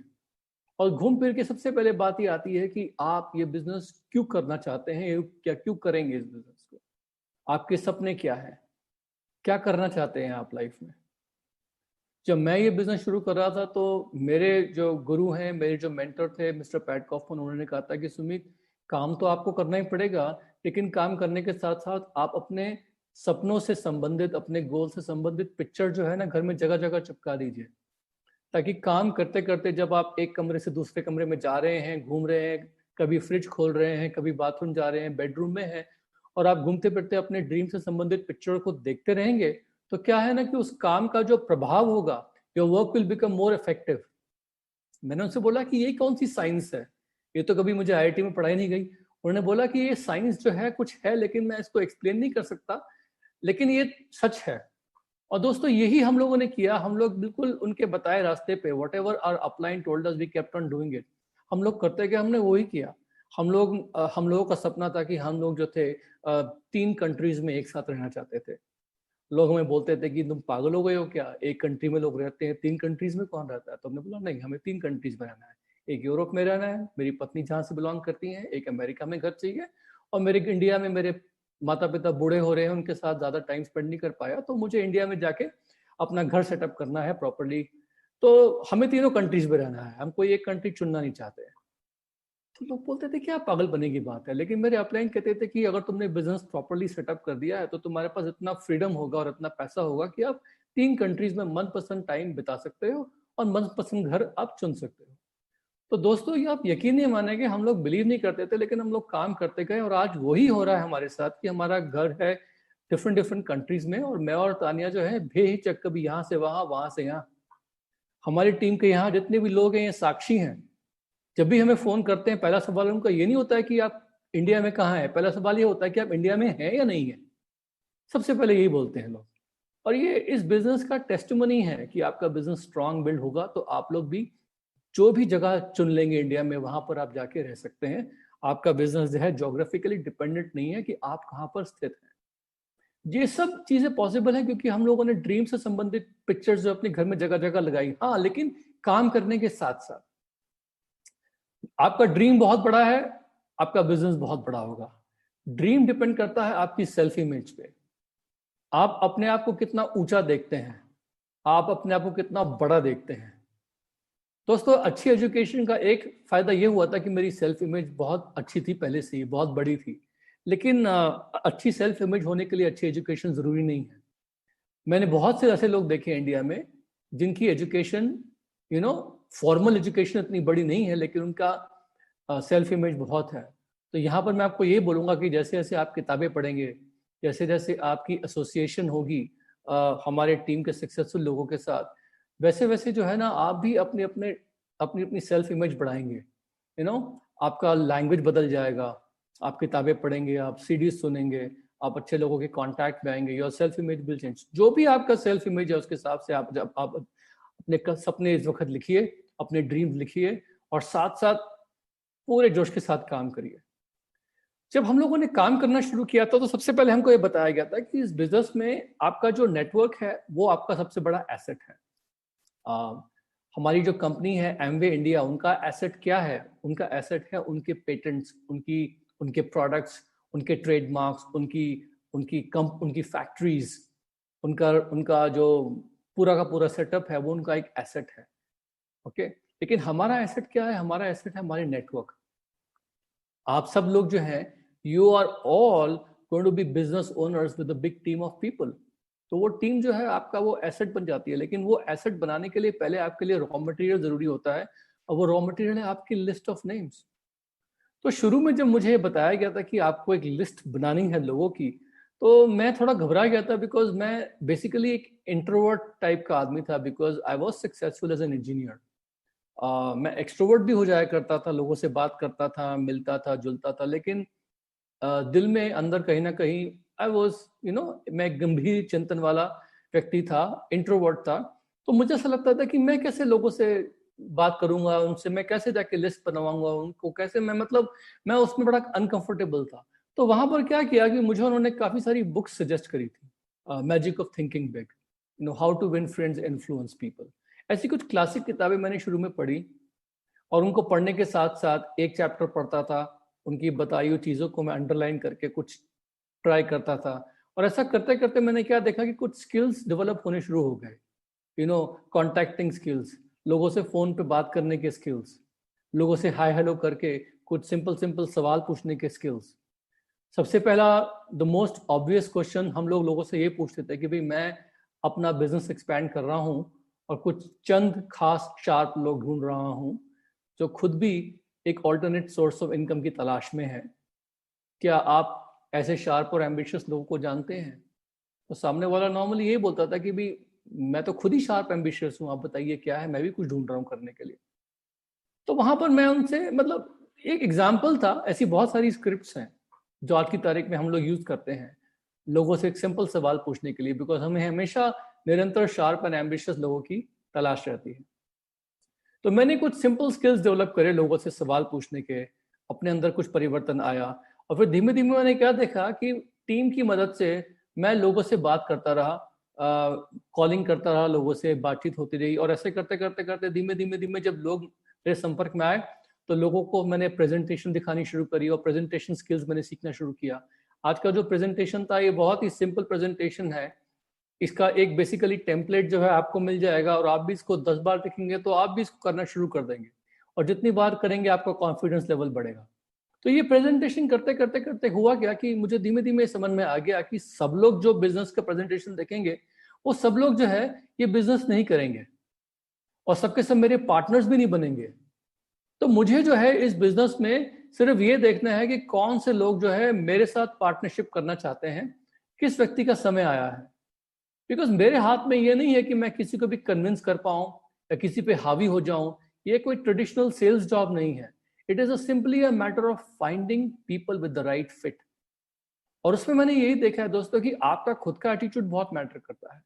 और घूम फिर के सबसे पहले बात ये आती है कि आप ये बिजनेस क्यों करना चाहते हैं, क्या क्यों करेंगे इस बिजनेस को, आपके सपने क्या है, क्या करना चाहते हैं आप लाइफ में। जब मैं ये बिजनेस शुरू कर रहा था तो मेरे जो गुरु हैं, मेरे जो मेंटर थे मिस्टर पैट कॉफमन, उन्होंने कहा था कि सुमित, काम तो आपको करना ही पड़ेगा, लेकिन काम करने के साथ साथ आप अपने सपनों से संबंधित, अपने गोल से संबंधित पिक्चर जो है ना घर में जगह जगह चिपका दीजिए, ताकि काम करते करते जब आप एक कमरे से दूसरे कमरे में जा रहे हैं, घूम रहे हैं, कभी फ्रिज खोल रहे हैं, कभी बाथरूम जा रहे हैं, बेडरूम में हैं, और आप घूमते फिरते अपने ड्रीम से संबंधित पिक्चर को देखते रहेंगे, तो क्या है ना कि उस काम का जो प्रभाव होगा, your work will become more effective. मैंने उनसे बोला कि ये कौन सी साइंस है, ये तो कभी मुझे आईआईटी में पढ़ाई नहीं गई। उन्होंने बोला कि ये साइंस जो है कुछ है, लेकिन मैं इसको एक्सप्लेन नहीं कर सकता, लेकिन ये सच है। और दोस्तों यही हम लोगों ने किया, हम लोग बिल्कुल उनके बताए रास्ते पे, whatever our upline told us, we kept on doing it. हम लोग करते गए, हमने वही किया। हम लोगों का सपना था कि हम लोग जो थे 3 कंट्रीज में एक साथ रहना चाहते थे। लोग हमें बोलते थे कि तुम पागल हो गए हो क्या, एक कंट्री में लोग रहते हैं, 3 कंट्रीज में कौन रहता है। तो हमने बोला नहीं, हमें 3 कंट्रीज में रहना है, एक यूरोप में रहना है, मेरी पत्नी जहाँ से बिलोंग करती है, एक अमेरिका में घर चाहिए, और मेरे इंडिया में मेरे माता पिता बूढ़े हो रहे हैं, उनके साथ ज़्यादा टाइम स्पेंड नहीं कर पाया, तो मुझे इंडिया में जाके अपना घर सेटअप करना है प्रॉपरली। तो हमें तीनों कंट्रीज में रहना है, हम कोई एक कंट्री चुनना नहीं चाहते। तो लोग बोलते थे क्या पागल बने की बात है, लेकिन मेरे अपलाइन कहते थे कि अगर तुमने बिजनेस प्रॉपरली सेटअप कर दिया है तो तुम्हारे पास इतना फ्रीडम होगा और इतना पैसा होगा कि आप 3 कंट्रीज में मनपसंद टाइम बिता सकते हो और मनपसंद घर आप चुन सकते हो। तो दोस्तों, ये आप यकीन नहीं मानेंगे, हम लोग बिलीव नहीं करते थे, लेकिन हम लोग काम करते गए और आज वही हो रहा है हमारे साथ कि हमारा घर है डिफरेंट डिफरेंट कंट्रीज में, और मैं और तानिया जो है बेहिचक कभी यहाँ से वहाँ, वहाँ से यहाँ। हमारी टीम के यहाँ जितने भी लोग हैं ये साक्षी हैं। जब भी हमें फोन करते हैं, पहला सवाल उनका ये नहीं होता है कि आप इंडिया में कहाँ हैं, पहला सवाल ये होता है कि आप इंडिया में हैं या नहीं है। सबसे पहले यही बोलते हैं लोग। और ये इस बिजनेस का टेस्टिमनी है कि आपका बिजनेस स्ट्रांग बिल्ड होगा तो आप लोग भी जो भी जगह चुन लेंगे इंडिया में, वहां पर आप जाके रह सकते हैं। आपका बिजनेस जो है जोग्राफिकली डिपेंडेंट नहीं है कि आप कहाँ पर स्थित हैं। ये सब चीजें पॉसिबल है क्योंकि हम लोगों ने ड्रीम से संबंधित पिक्चर्स जो अपने घर में जगह जगह लगाई। हाँ, लेकिन काम करने के साथ साथ आपका ड्रीम बहुत बड़ा है, आपका बिजनेस बहुत बड़ा होगा। ड्रीम डिपेंड करता है आपकी सेल्फ इमेज पे। आप अपने आप को कितना ऊंचा देखते हैं, आप अपने आप को कितना बड़ा देखते हैं। दोस्तों, अच्छी एजुकेशन का एक फायदा ये हुआ था कि मेरी सेल्फ इमेज बहुत अच्छी थी, पहले से ही बहुत बड़ी थी। लेकिन अच्छी सेल्फ इमेज होने के लिए अच्छी एजुकेशन जरूरी नहीं है। मैंने बहुत से ऐसे लोग देखे इंडिया में जिनकी एजुकेशन फॉर्मल एजुकेशन इतनी बड़ी नहीं है, लेकिन उनका सेल्फ इमेज बहुत है। तो यहाँ पर मैं आपको ये बोलूँगा कि जैसे जैसे आप किताबें पढ़ेंगे, जैसे जैसे आपकी एसोसिएशन होगी हमारे टीम के सक्सेसफुल लोगों के साथ, वैसे वैसे जो है ना, आप भी अपनी अपनी सेल्फ इमेज बढ़ाएंगे। आपका लैंग्वेज बदल जाएगा। आप किताबें पढ़ेंगे, आप सीडीज सुनेंगे, आप अच्छे लोगों के कांटेक्ट में आएंगे, your self image will change. जो भी आपका सेल्फ इमेज है उसके हिसाब से आप अपने सपने इस वक्त लिखिए, अपने ड्रीम्स लिखिए, और साथ साथ पूरे जोश के साथ काम करिए। जब हम लोगों ने काम करना शुरू किया था तो सबसे पहले हमको ये बताया गया था कि इस बिजनेस में आपका जो नेटवर्क है वो आपका सबसे बड़ा एसेट है। हमारी जो कंपनी है एमवे इंडिया, उनका एसेट क्या है? उनका एसेट है उनके पेटेंट्स, उनके प्रोडक्ट्स, उनके ट्रेडमार्क्स, उनकी फैक्ट्रीज, उनका जो पूरा का पूरा सेटअप है वो उनका एक एसेट है। ओके, लेकिन हमारा एसेट क्या है? हमारा एसेट है हमारे नेटवर्क। आप सब लोग जो हैं, you are all going to be business owners with a big team of people. तो वो टीम जो है आपका वो एसेट बन जाती है। लेकिन वो एसेट बनाने के लिए पहले आपके लिए रॉ मटेरियल जरूरी होता है, और वो रॉ मटेरियल है आपकी लिस्ट ऑफ नेम्स। तो शुरू में जब मुझे ये बताया गया था कि आपको एक लिस्ट बनानी है लोगों की, तो मैं थोड़ा घबरा गया था, बिकॉज मैं बेसिकली एक इंट्रोवर्ट टाइप का आदमी था, because I was successful as an engineer. मैं एक्सट्रोवर्ट भी हो जाया करता था, लोगों से बात करता था, मिलता था, जुलता था, लेकिन दिल में अंदर कहीं ना कहीं आई वॉज मैं गंभीर चिंतन वाला व्यक्ति था, इंट्रोवर्ट था। तो मुझे ऐसा लगता था कि मैं कैसे लोगों से बात करूंगा, उनसे मैं कैसे जाके लिस्ट बनवाऊंगा, उनको कैसे मैं उसमें बड़ा अनकंफर्टेबल था। तो वहां पर क्या किया कि मुझे उन्होंने काफी सारी बुक्स सजेस्ट करी थी, magic of thinking big, how to win friends, influence people. ऐसी कुछ क्लासिक किताबें मैंने शुरू में पढ़ी, और उनको पढ़ने के साथ साथ एक चैप्टर पढ़ता था, उनकी बताई हुई चीज़ों को मैं अंडरलाइन करके कुछ ट्राई करता था। और ऐसा करते करते मैंने क्या देखा कि कुछ स्किल्स डेवलप होने शुरू हो गए। कॉन्टैक्टिंग स्किल्स, लोगों से फ़ोन पे बात करने के स्किल्स, लोगों से हाय हेलो करके कुछ सिंपल सवाल पूछने के स्किल्स। सबसे पहला, द मोस्ट ऑब्वियस क्वेश्चन हम लोगों से ये पूछते थे कि भाई मैं अपना बिजनेस एक्सपैंड कर रहा हूँ और कुछ चंद खास शार्प लोग ढूंढ रहा हूँ जो खुद भी एक ऑल्टरनेट सोर्स ऑफ इनकम की तलाश में है। क्या आप ऐसे शार्प और एम्बिशियस लोगों को जानते हैं? तो सामने वाला नॉर्मली ये बोलता था कि भाई मैं तो खुद ही शार्प एम्बिशियस हूँ, आप बताइए क्या है, मैं भी कुछ ढूंढ रहा हूँ करने के लिए। तो वहां पर मैं उनसे एक एग्जाम्पल था। ऐसी बहुत सारी स्क्रिप्ट्स हैं जो आज की तारीख में हम लोग यूज करते हैं लोगों से एक सिंपल सवाल पूछने के लिए, बिकॉज हमें हमेशा निरंतर शार्प एंड एम्बिशियस लोगों की तलाश रहती है। तो मैंने कुछ सिंपल स्किल्स डेवलप करे लोगों से सवाल पूछने के, अपने अंदर कुछ परिवर्तन आया, और फिर धीमे धीमे मैंने क्या देखा कि टीम की मदद से मैं लोगों से बात करता रहा, कॉलिंग करता रहा, लोगों से बातचीत होती रही, और ऐसे करते करते करते धीमे धीमे जब लोग मेरे संपर्क में आए तो लोगों को मैंने प्रेजेंटेशन दिखानी शुरू करी और प्रेजेंटेशन स्किल्स मैंने सीखना शुरू किया। आज का जो प्रेजेंटेशन था ये बहुत ही सिंपल प्रेजेंटेशन है। इसका एक बेसिकली टेम्पलेट जो है आपको मिल जाएगा और आप भी इसको 10 बार देखेंगे तो आप भी इसको करना शुरू कर देंगे, और जितनी बार करेंगे आपका कॉन्फिडेंस लेवल बढ़ेगा। तो ये प्रेजेंटेशन करते करते करते हुआ क्या कि मुझे धीमे धीमे समझ में आ गया कि सब लोग जो बिजनेस का प्रेजेंटेशन देखेंगे वो सब लोग जो है ये बिजनेस नहीं करेंगे और सबके सब मेरे पार्टनर्स भी नहीं बनेंगे। तो मुझे जो है इस बिजनेस में सिर्फ ये देखना है कि कौन से लोग जो है मेरे साथ पार्टनरशिप करना चाहते हैं, किस व्यक्ति का समय आया है। बिकॉज मेरे हाथ में ये नहीं है कि मैं किसी को भी कन्विंस कर पाऊं या किसी पे हावी हो जाऊं। ये कोई ट्रेडिशनल सेल्स जॉब नहीं है। It is simply a matter of finding people with the right fit. और उसमें मैंने यही देखा है दोस्तों कि आपका खुद का एटीट्यूड बहुत मैटर करता है,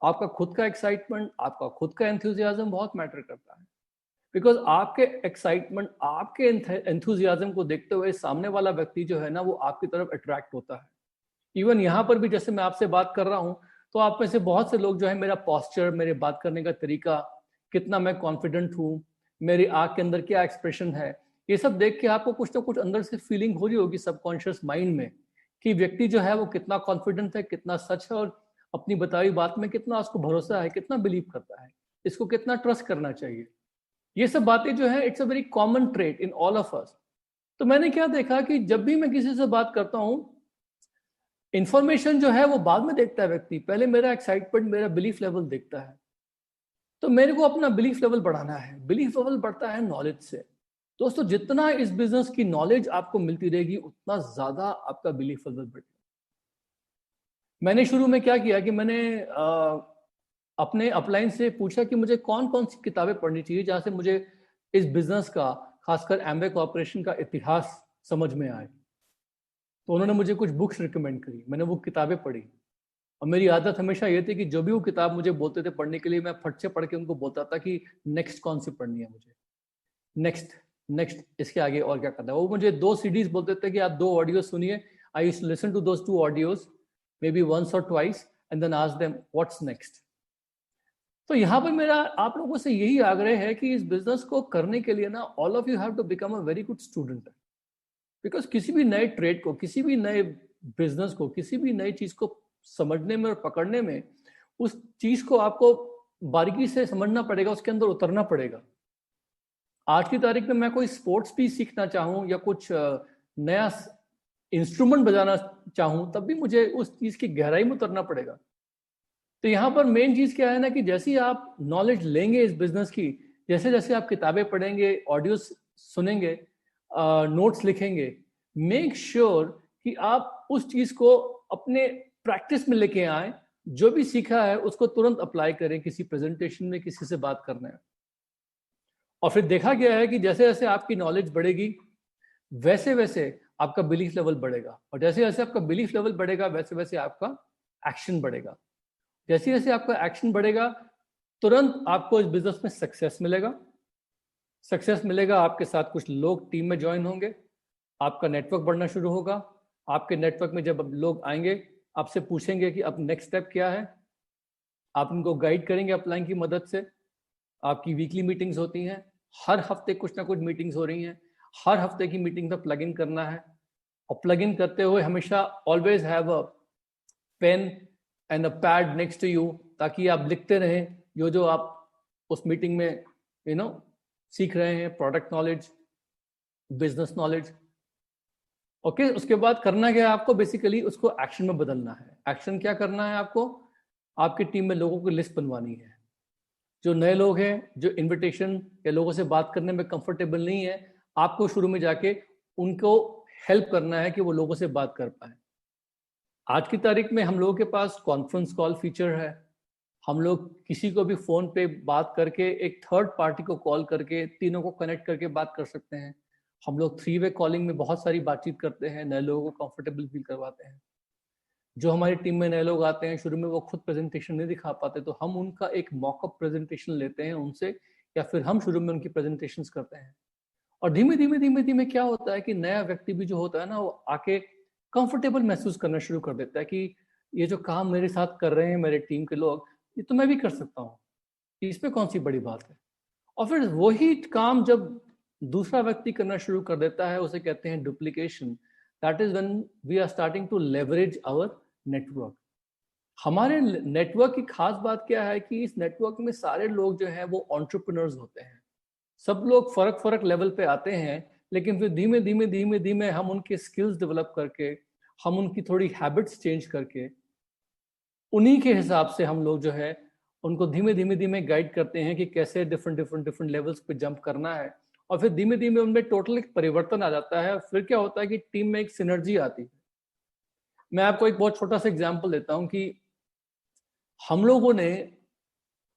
आपका खुद का एक्साइटमेंट, आपका खुद का एंथुजियाज्म बहुत मैटर करता है। बिकॉज आपके एक्साइटमेंट, आपके एंथुजियाज्म को देखते हुए सामने वाला व्यक्ति जो है ना वो आपकी तरफ अट्रैक्ट होता है। इवन यहाँ पर भी जैसे मैं आपसे बात कर रहा हूँ तो आप में से बहुत से लोग जो है मेरा पोस्चर, मेरे बात करने का तरीका, कितना मैं कॉन्फिडेंट हूँ, मेरी आंख के अंदर क्या एक्सप्रेशन है, ये सब देख के आपको कुछ ना कुछ अंदर से फीलिंग हो रही होगी सबकॉन्शियस माइंड में कि व्यक्ति जो है वो कितना कॉन्फिडेंट है, कितना सच है और अपनी बताई बात में कितना उसको भरोसा है, कितना बिलीव करता है, इसको कितना ट्रस्ट करना चाहिए। ये सब बातें जो है it's a very common trait in all of us. तो मैंने क्या देखा कि जब भी मैं किसी से बात करता हूँ, इंफॉर्मेशन जो है वो बाद में देखता है व्यक्ति, पहले मेरा एक्साइटमेंट, मेरा बिलीफ लेवल देखता है। तो मेरे को अपना बिलीफ लेवल बढ़ाना है। बिलीफ लेवल बढ़ता है नॉलेज से। दोस्तों जितना इस बिजनेस की नॉलेज आपको मिलती रहेगी उतना ज्यादा आपका बिलीफ लेवल बढ़ेगा। मैंने शुरू में क्या किया कि मैंने अपने अपलाइन से पूछा कि मुझे कौन कौन सी किताबें पढ़नी चाहिए जहां से मुझे इस बिजनेस का, खासकर एमवे कॉर्पोरेशन का इतिहास समझ में आए। तो उन्होंने मुझे कुछ बुक्स रिकमेंड करी, मैंने वो किताबें पढ़ी। और मेरी आदत हमेशा ये थी कि जो भी वो किताब मुझे बोलते थे पढ़ने के लिए, मैं फट से पढ़ के उनको बोलता था कि नेक्स्ट कौन सी पढ़नी है मुझे, नेक्स्ट नेक्स्ट, इसके आगे और क्या करना है। वो मुझे 2 सीडीज बोलते थे कि आप 2 ऑडियो सुनिए। I used to listen to those 2 audios may be once or twice and then ask them what's next. तो यहाँ पर मेरा आप लोगों से यही आग्रह है कि इस बिजनेस को करने के लिए ना all of you have to become a very good student. Because किसी भी नए ट्रेड को, किसी भी नए बिजनेस को, किसी भी नई चीज को समझने में और पकड़ने में, उस चीज को आपको बारीकी से समझना पड़ेगा, उसके अंदर उतरना पड़ेगा। आज की तारीख में मैं कोई स्पोर्ट्स भी सीखना चाहूँ या कुछ नया इंस्ट्रूमेंट बजाना चाहूँ, तब भी मुझे उस चीज की गहराई में उतरना पड़ेगा। तो यहाँ पर मेन चीज क्या है ना कि जैसे ही आप नॉलेज लेंगे इस बिजनेस की, जैसे जैसे आप किताबें पढ़ेंगे, ऑडियोज सुनेंगे, नोट्स लिखेंगे, मेक श्योर कि आप उस चीज को अपने प्रैक्टिस में लेके आए। जो भी सीखा है उसको तुरंत अप्लाई करें किसी प्रेजेंटेशन में, किसी से बात करना है। और फिर देखा गया है कि जैसे जैसे आपकी नॉलेज बढ़ेगी वैसे वैसे आपका बिलीफ लेवल बढ़ेगा, और जैसे जैसे आपका बिलीफ लेवल बढ़ेगा वैसे वैसे आपका एक्शन बढ़ेगा। जैसे जैसे आपका एक्शन बढ़ेगा तुरंत आपको इस बिजनेस में सक्सेस मिलेगा। सक्सेस मिलेगा, आपके साथ कुछ लोग टीम में ज्वाइन होंगे, आपका नेटवर्क बढ़ना शुरू होगा। आपके नेटवर्क में जब लोग आएंगे आपसे पूछेंगे कि अब नेक्स्ट स्टेप क्या है, आप उनको गाइड करेंगे अपलाइन की मदद से। आपकी वीकली मीटिंग्स होती हैं, हर हफ्ते कुछ ना कुछ मीटिंग्स हो रही हैं, हर हफ्ते की मीटिंग में प्लग इन करना है। और प्लग इन करते हुए हमेशा always have a pen and a pad next to you, ताकि आप लिखते रहें जो आप उस मीटिंग में सीख रहे हैं, product knowledge, business knowledge. Okay, उसके बाद करना क्या है आपको, बेसिकली उसको एक्शन में बदलना है। एक्शन क्या करना है आपको, आपकी टीम में लोगों की लिस्ट बनवानी है। जो नए लोग हैं, जो इनविटेशन या लोगों से बात करने में कंफर्टेबल नहीं है, आपको शुरू में जाके उनको हेल्प करना है कि वो लोगों से बात कर पाए। आज की तारीख में हम लोगों के पास कॉन्फ्रेंस कॉल फीचर है। हम लोग किसी को भी फोन पे बात करके, एक थर्ड पार्टी को कॉल करके, तीनों को कनेक्ट करके बात कर सकते हैं। हम लोग 3 वे कॉलिंग में बहुत सारी बातचीत करते हैं, नए लोगों को कंफर्टेबल फील करवाते हैं। जो हमारी टीम में नए लोग आते हैं, शुरू में वो खुद प्रेजेंटेशन नहीं दिखा पाते, तो हम उनका एक मॉकअप प्रेजेंटेशन लेते हैं उनसे, या फिर हम शुरू में उनकी प्रेजेंटेशन करते हैं। और धीमे धीमे धीमे धीमे क्या होता है कि नया व्यक्ति भी जो होता है ना, वो आके कंफर्टेबल महसूस करना शुरू कर देता है कि ये जो काम मेरे साथ कर रहे हैं मेरे टीम के लोग, ये तो मैं भी कर सकता हूँ, इस पे कौन सी बड़ी बात है। और फिर वही काम जब दूसरा व्यक्ति करना शुरू कर देता है, उसे कहते हैं duplication. That is when we are starting to leverage our network. हमारे नेटवर्क की खास बात क्या है कि इस नेटवर्क में सारे लोग जो हैं वो एंटरप्रेन्योर्स होते हैं। सब लोग फर्क लेवल पे आते हैं, लेकिन फिर धीमे धीमे धीमे धीमे हम उनके स्किल्स डेवलप करके, हम उनकी थोड़ी हैबिट्स चेंज करके, उन्हीं के हिसाब से हम लोग जो है उनको धीमे धीमे धीमे गाइड करते हैं कि कैसे डिफरेंट लेवल्स पे जंप करना है। और फिर धीमे धीमे उनमें टोटल एक परिवर्तन आ जाता है। फिर क्या होता है कि टीम में एक सिनर्जी आती है। मैं आपको एक बहुत छोटा सा एग्जांपल देता हूं कि हम लोगों ने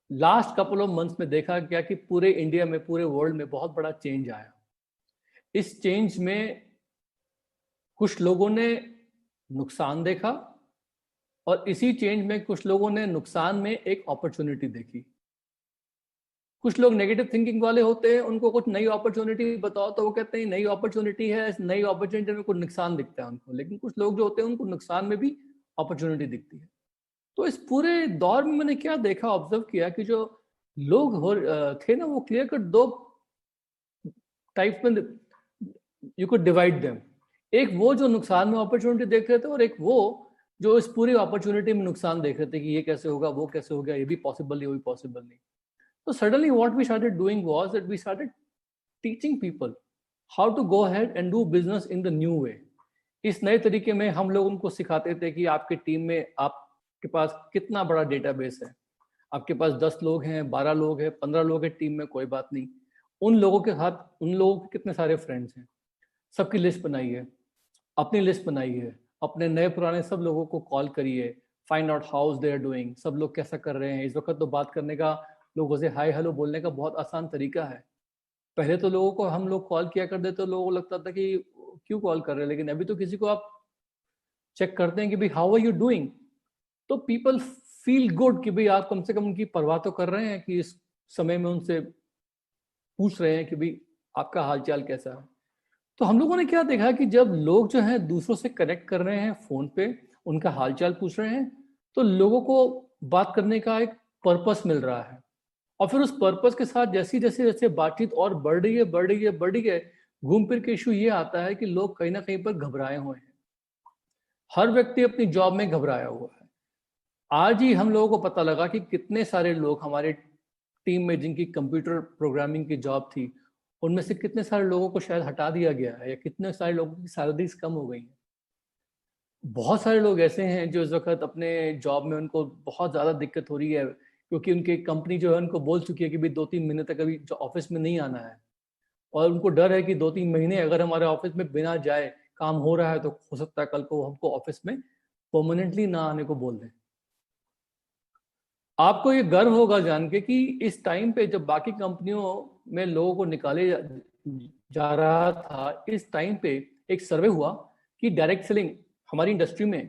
लास्ट कपल ऑफ मंथ्स में देखा क्या कि पूरे इंडिया में, पूरे वर्ल्ड में बहुत बड़ा चेंज आया। इस चेंज में कुछ लोगों ने नुकसान देखा और इसी चेंज में कुछ लोगों ने नुकसान में एक अपॉर्चुनिटी देखी। कुछ लोग नेगेटिव थिंकिंग वाले होते हैं, उनको कुछ नई अपॉर्चुनिटी बताओ तो वो कहते हैं नई अपॉर्चुनिटी है, इस नई अपॉर्चुनिटी में कुछ नुकसान दिखता है उनको। लेकिन कुछ लोग जो होते हैं उनको नुकसान में भी अपॉर्चुनिटी दिखती है। तो इस पूरे दौर में मैंने क्या देखा, ऑब्जर्व किया कि जो लोग थे ना, वो क्लियर कट दो टाइप में यू कुड डिवाइड देम। एक वो जो नुकसान में अपॉर्चुनिटी देख रहे थे, और एक वो जो इस पूरी अपॉर्चुनिटी में नुकसान देख रहे थे कि ये कैसे होगा, वो कैसे होगा, ये भी पॉसिबल नहीं, वो भी पॉसिबल नहीं। तो suddenly what we started doing was that we started teaching people how to go ahead and do business in the new way. इस नए तरीके में हम लोग उनको सिखाते थे कि आपके टीम में आपके पास कितना बड़ा डेटाबेस है। आपके पास 10 लोग हैं, 12 लोग हैं, 15 लोग हैं टीम में, कोई बात नहीं। उन लोगों के साथ उन लोगों के कितने सारे फ्रेंड्स हैं, सबकी लिस्ट बनाइए, अपनी लिस्ट बनाइए, अपने नए पुराने सब लोगों को कॉल करिए, find out how they are doing, सब लोग कैसा कर रहे हैं। इस वक्त तो बात करने का, लोगों से हाय हेलो बोलने का बहुत आसान तरीका है। पहले तो लोगों को हम लोग कॉल किया करते तो लोगों को लगता था कि क्यों कॉल कर रहे हैं, लेकिन अभी तो किसी को आप चेक करते हैं कि भाई हाउ आर यू डूइंग, तो पीपल फील गुड कि भाई आप कम से कम उनकी परवाह तो कर रहे हैं, कि इस समय में उनसे पूछ रहे हैं कि भाई आपका हालचाल कैसा है। तो हम लोगों ने क्या देखा कि जब लोग जो है दूसरों से कनेक्ट कर रहे हैं फोन पे, उनका हालचाल पूछ रहे हैं, तो लोगों को बात करने का एक पर्पस मिल रहा है। और फिर उस पर्पस के साथ जैसे जैसे बातचीत और बढ़ रही है, घूम फिर के इशू ये आता है कि लोग कहीं ना कहीं पर घबराए हुए हैं। हर व्यक्ति अपनी जॉब में घबराया हुआ है। आज ही हम लोगों को पता लगा कि कितने सारे लोग हमारे टीम में जिनकी कंप्यूटर प्रोग्रामिंग की जॉब थी, उनमें से कितने सारे लोगों को शायद हटा दिया गया है, या कितने सारे लोगों की सैलरीज कम हो गई हैं। बहुत सारे लोग ऐसे हैं जो इस वक्त अपने जॉब में उनको बहुत ज़्यादा दिक्कत हो रही है, क्योंकि उनकी कंपनी जो है उनको बोल चुकी है कि भाई 2-3 महीने तक अभी ऑफिस में नहीं आना है। और उनको डर है कि 2-3 महीने अगर हमारे ऑफिस में बिना जाए काम हो रहा है, तो हो सकता है कल को हमको ऑफिस में परमानेंटली ना आने को बोल दें। आपको ये गर्व होगा जान के कि इस टाइम पे जब बाकी कंपनियों में लोगों को निकाले जा रहा था, इस टाइम पे एक सर्वे हुआ कि डायरेक्ट सेलिंग हमारी इंडस्ट्री में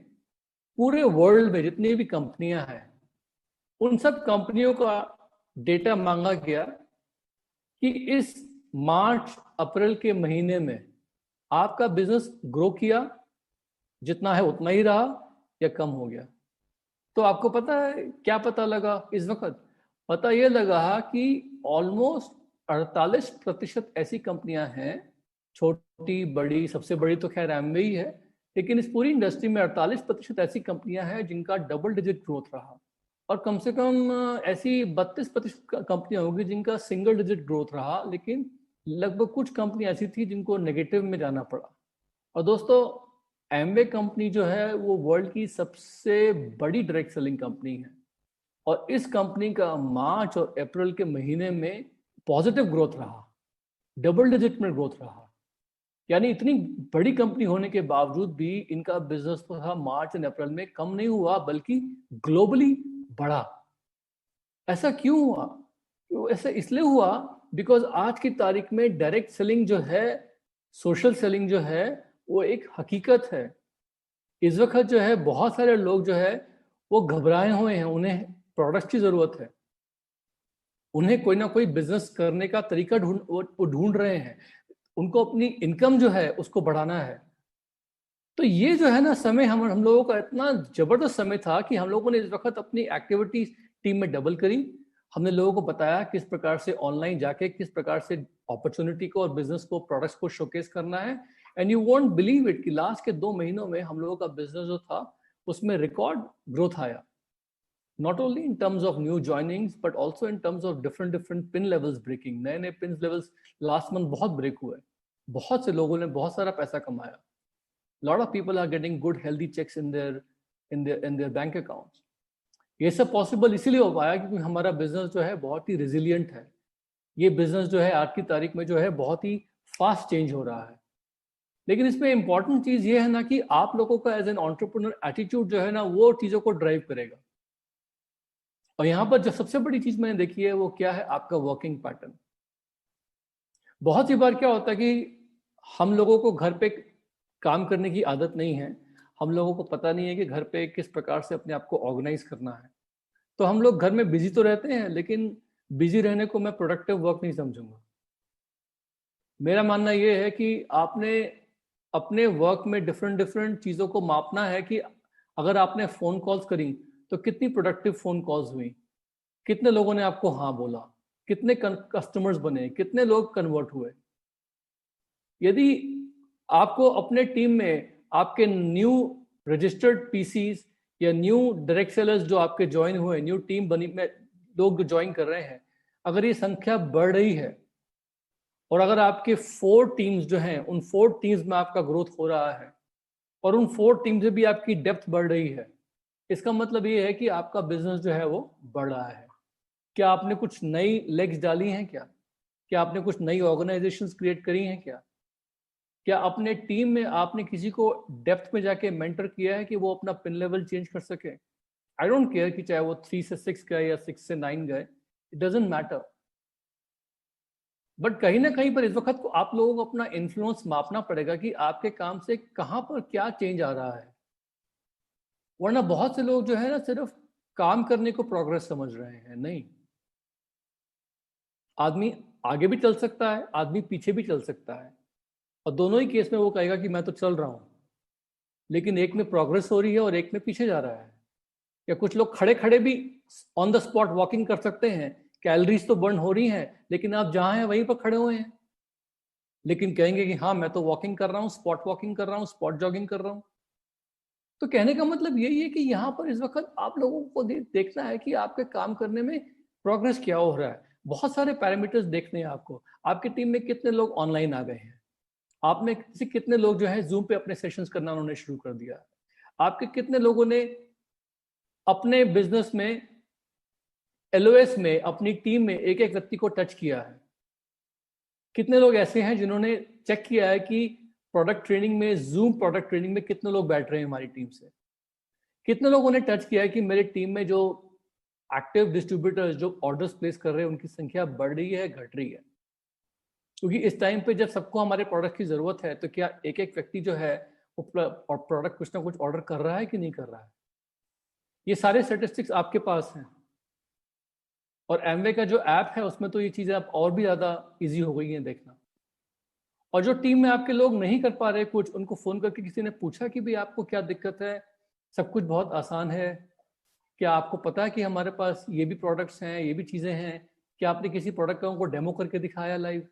पूरे वर्ल्ड में जितनी भी कंपनियां हैं, उन सब कंपनियों का डेटा मांगा गया कि इस मार्च अप्रैल के महीने में आपका बिजनेस ग्रो किया, जितना है उतना ही रहा, या कम हो गया। तो आपको पता है क्या पता लगा इस वक्त? पता यह लगा कि ऑलमोस्ट 48% ऐसी कंपनियां हैं, छोटी बड़ी, सबसे बड़ी तो खैर एमवे ही है, लेकिन इस पूरी इंडस्ट्री में 48% ऐसी कंपनियां हैं जिनका डबल डिजिट ग्रोथ रहा, और कम से कम ऐसी 32% कंपनियां होगी जिनका सिंगल डिजिट ग्रोथ रहा, लेकिन लगभग कुछ कंपनी ऐसी थी जिनको नेगेटिव में जाना पड़ा। और दोस्तों, एमवे कंपनी जो है वो वर्ल्ड की सबसे बड़ी डायरेक्ट सेलिंग कंपनी है, और इस कंपनी का मार्च और अप्रैल के महीने में पॉजिटिव ग्रोथ रहा, डबल डिजिट में ग्रोथ रहा। यानी इतनी बड़ी कंपनी होने के बावजूद भी इनका बिजनेस तो था मार्च और अप्रैल में कम नहीं हुआ, बल्कि ग्लोबली बढ़ा। ऐसा क्यों हुआ? ऐसा इसलिए हुआ बिकॉज आज की तारीख में डायरेक्ट सेलिंग जो है, सोशल सेलिंग जो है, वो एक हकीकत है। इस वक्त जो है बहुत सारे लोग जो है वो घबराए हुए हैं, उन्हें प्रोडक्ट की जरूरत है, उन्हें कोई ना कोई बिजनेस करने का तरीका ढूंढ रहे हैं, उनको अपनी इनकम जो है उसको बढ़ाना है। तो ये जो है ना समय हम लोगों का इतना जबरदस्त समय था कि हम लोगों ने इस वक्त अपनी एक्टिविटी टीम में डबल करी। हमने लोगों को बताया किस प्रकार से ऑनलाइन जाके किस प्रकार से अपॉर्चुनिटी को और बिजनेस को, प्रोडक्ट्स को शोकेस करना है। And you won't believe it कि लास्ट के 2 महीनों में हम लोगों का बिजनेस जो था उसमें रिकॉर्ड ग्रोथ आया, not only in terms of new joinings but also in terms of different pin levels breaking. नए नए पिन लेवल्स लास्ट मंथ बहुत ब्रेक हुए, बहुत से लोगों ने बहुत सारा पैसा कमाया। Lot of people are getting good healthy checks in their bank accounts. ये सब पॉसिबल इसीलिए हो पाया क्योंकि हमारा बिजनेस जो है बहुत ही रेजिलियंट है। ये बिजनेस जो है आज की तारीख में जो है बहुत ही फास्ट चेंज हो रहा है। लेकिन इसमें इंपॉर्टेंट चीज ये है ना कि आप लोगों का एज एन एंटरप्रेन्योर एटीट्यूड जो है ना वो चीजों को ड्राइव करेगा। और यहाँ पर जो सबसे बड़ी चीज मैंने देखी है वो क्या है, आपका वर्किंग पैटर्न। बहुत सी बार क्या होता है कि हम लोगों को घर पे काम करने की आदत नहीं है, हम लोगों को पता नहीं है कि घर पे किस प्रकार से अपने आप को ऑर्गेनाइज करना है। तो हम लोग घर में बिजी तो रहते हैं, लेकिन बिजी रहने को मैं प्रोडक्टिव वर्क नहीं समझूंगा। मेरा मानना यह है कि आपने अपने वर्क में डिफरेंट चीजों को मापना है कि अगर आपने फोन कॉल्स करी तो कितनी प्रोडक्टिव फोन कॉल्स हुई, कितने लोगों ने आपको हाँ बोला, कितने कस्टमर्स बने, कितने लोग कन्वर्ट हुए। यदि आपको अपने टीम में आपके न्यू रजिस्टर्ड पीसीज या न्यू डायरेक्ट सेलर्स जो आपके ज्वाइन हुए, न्यू टीम बनी में लोग ज्वाइन कर रहे हैं, अगर ये संख्या बढ़ रही है और अगर आपके 4 टीम्स जो हैं उन 4 टीम्स में आपका ग्रोथ हो रहा है और उन 4 टीम से भी आपकी डेप्थ बढ़ रही है, इसका मतलब ये है कि आपका बिजनेस जो है वो बढ़ रहा है। क्या आपने कुछ नई लेग्स डाली हैं? क्या आपने कुछ नई ऑर्गेनाइजेशंस क्रिएट करी हैं? क्या अपने टीम में आपने किसी को डेप्थ में जाके मेंटर किया है कि वो अपना पिन लेवल चेंज कर सके? आई डोंट केयर कि चाहे वो 3 से 6 गए या 6 से 9 गए, इट डजंट मैटर। बट कहीं ना कहीं पर इस वक्त को आप लोगों को अपना इन्फ्लुएंस मापना पड़ेगा कि आपके काम से कहां पर क्या चेंज आ रहा है। वरना बहुत से लोग जो है ना सिर्फ काम करने को प्रोग्रेस समझ रहे हैं। नहीं, आदमी आगे भी चल सकता है, आदमी पीछे भी चल सकता है, और दोनों ही केस में वो कहेगा कि मैं तो चल रहा हूं, लेकिन एक में प्रोग्रेस हो रही है और एक में पीछे जा रहा है। या कुछ लोग खड़े खड़े भी ऑन द स्पॉट वॉकिंग कर सकते हैं, कैलोरीज तो बर्न हो रही हैं, लेकिन आप जहां हैं वहीं पर खड़े हुए हैं, लेकिन कहेंगे कि हाँ मैं तो वॉकिंग कर रहा हूँ, स्पॉट वॉकिंग कर रहा हूँ, स्पॉट जॉगिंग कर रहा हूँ। तो कहने का मतलब यही है कि यहाँ पर इस वक्त आप लोगों को देखना है कि आपके काम करने में प्रोग्रेस क्या हो रहा है। बहुत सारे पैरामीटर्स देखने हैं आपको। आपकी टीम में कितने लोग ऑनलाइन आ गए हैं, आप में से कितने लोग जो है जूम पे अपने सेशंस करना उन्होंने शुरू कर दिया है, आपके कितने लोगों ने अपने बिजनेस में एलओएस में अपनी टीम में एक एक व्यक्ति को टच किया है। कितने लोग ऐसे हैं जिन्होंने चेक किया है कि प्रोडक्ट ट्रेनिंग में, जूम प्रोडक्ट ट्रेनिंग में कितने लोग बैठ रहे हैं हमारी टीम से। कितने लोगों ने टच किया है कि मेरी टीम में जो एक्टिव डिस्ट्रीब्यूटर्स जो ऑर्डर्स प्लेस कर रहे हैं उनकी संख्या बढ़ रही है, घट रही है। क्योंकि इस टाइम पे जब सबको हमारे प्रोडक्ट की जरूरत है तो क्या एक एक व्यक्ति जो है वो प्रोडक्ट कुछ ना कुछ ऑर्डर कर रहा है कि नहीं कर रहा है। ये सारे स्टैटिस्टिक्स आपके पास हैं, और एमवे का जो ऐप है उसमें तो ये चीजें अब और भी ज्यादा इजी हो गई हैं देखना। और जो टीम में आपके लोग नहीं कर पा रहे कुछ, उनको फोन करके किसी ने पूछा कि भाई आपको क्या दिक्कत है, सब कुछ बहुत आसान है, क्या आपको पता है कि हमारे पास ये भी प्रोडक्ट्स हैं, ये भी चीजें हैं, क्या आपने किसी प्रोडक्ट का उनको डेमो करके दिखाया लाइव?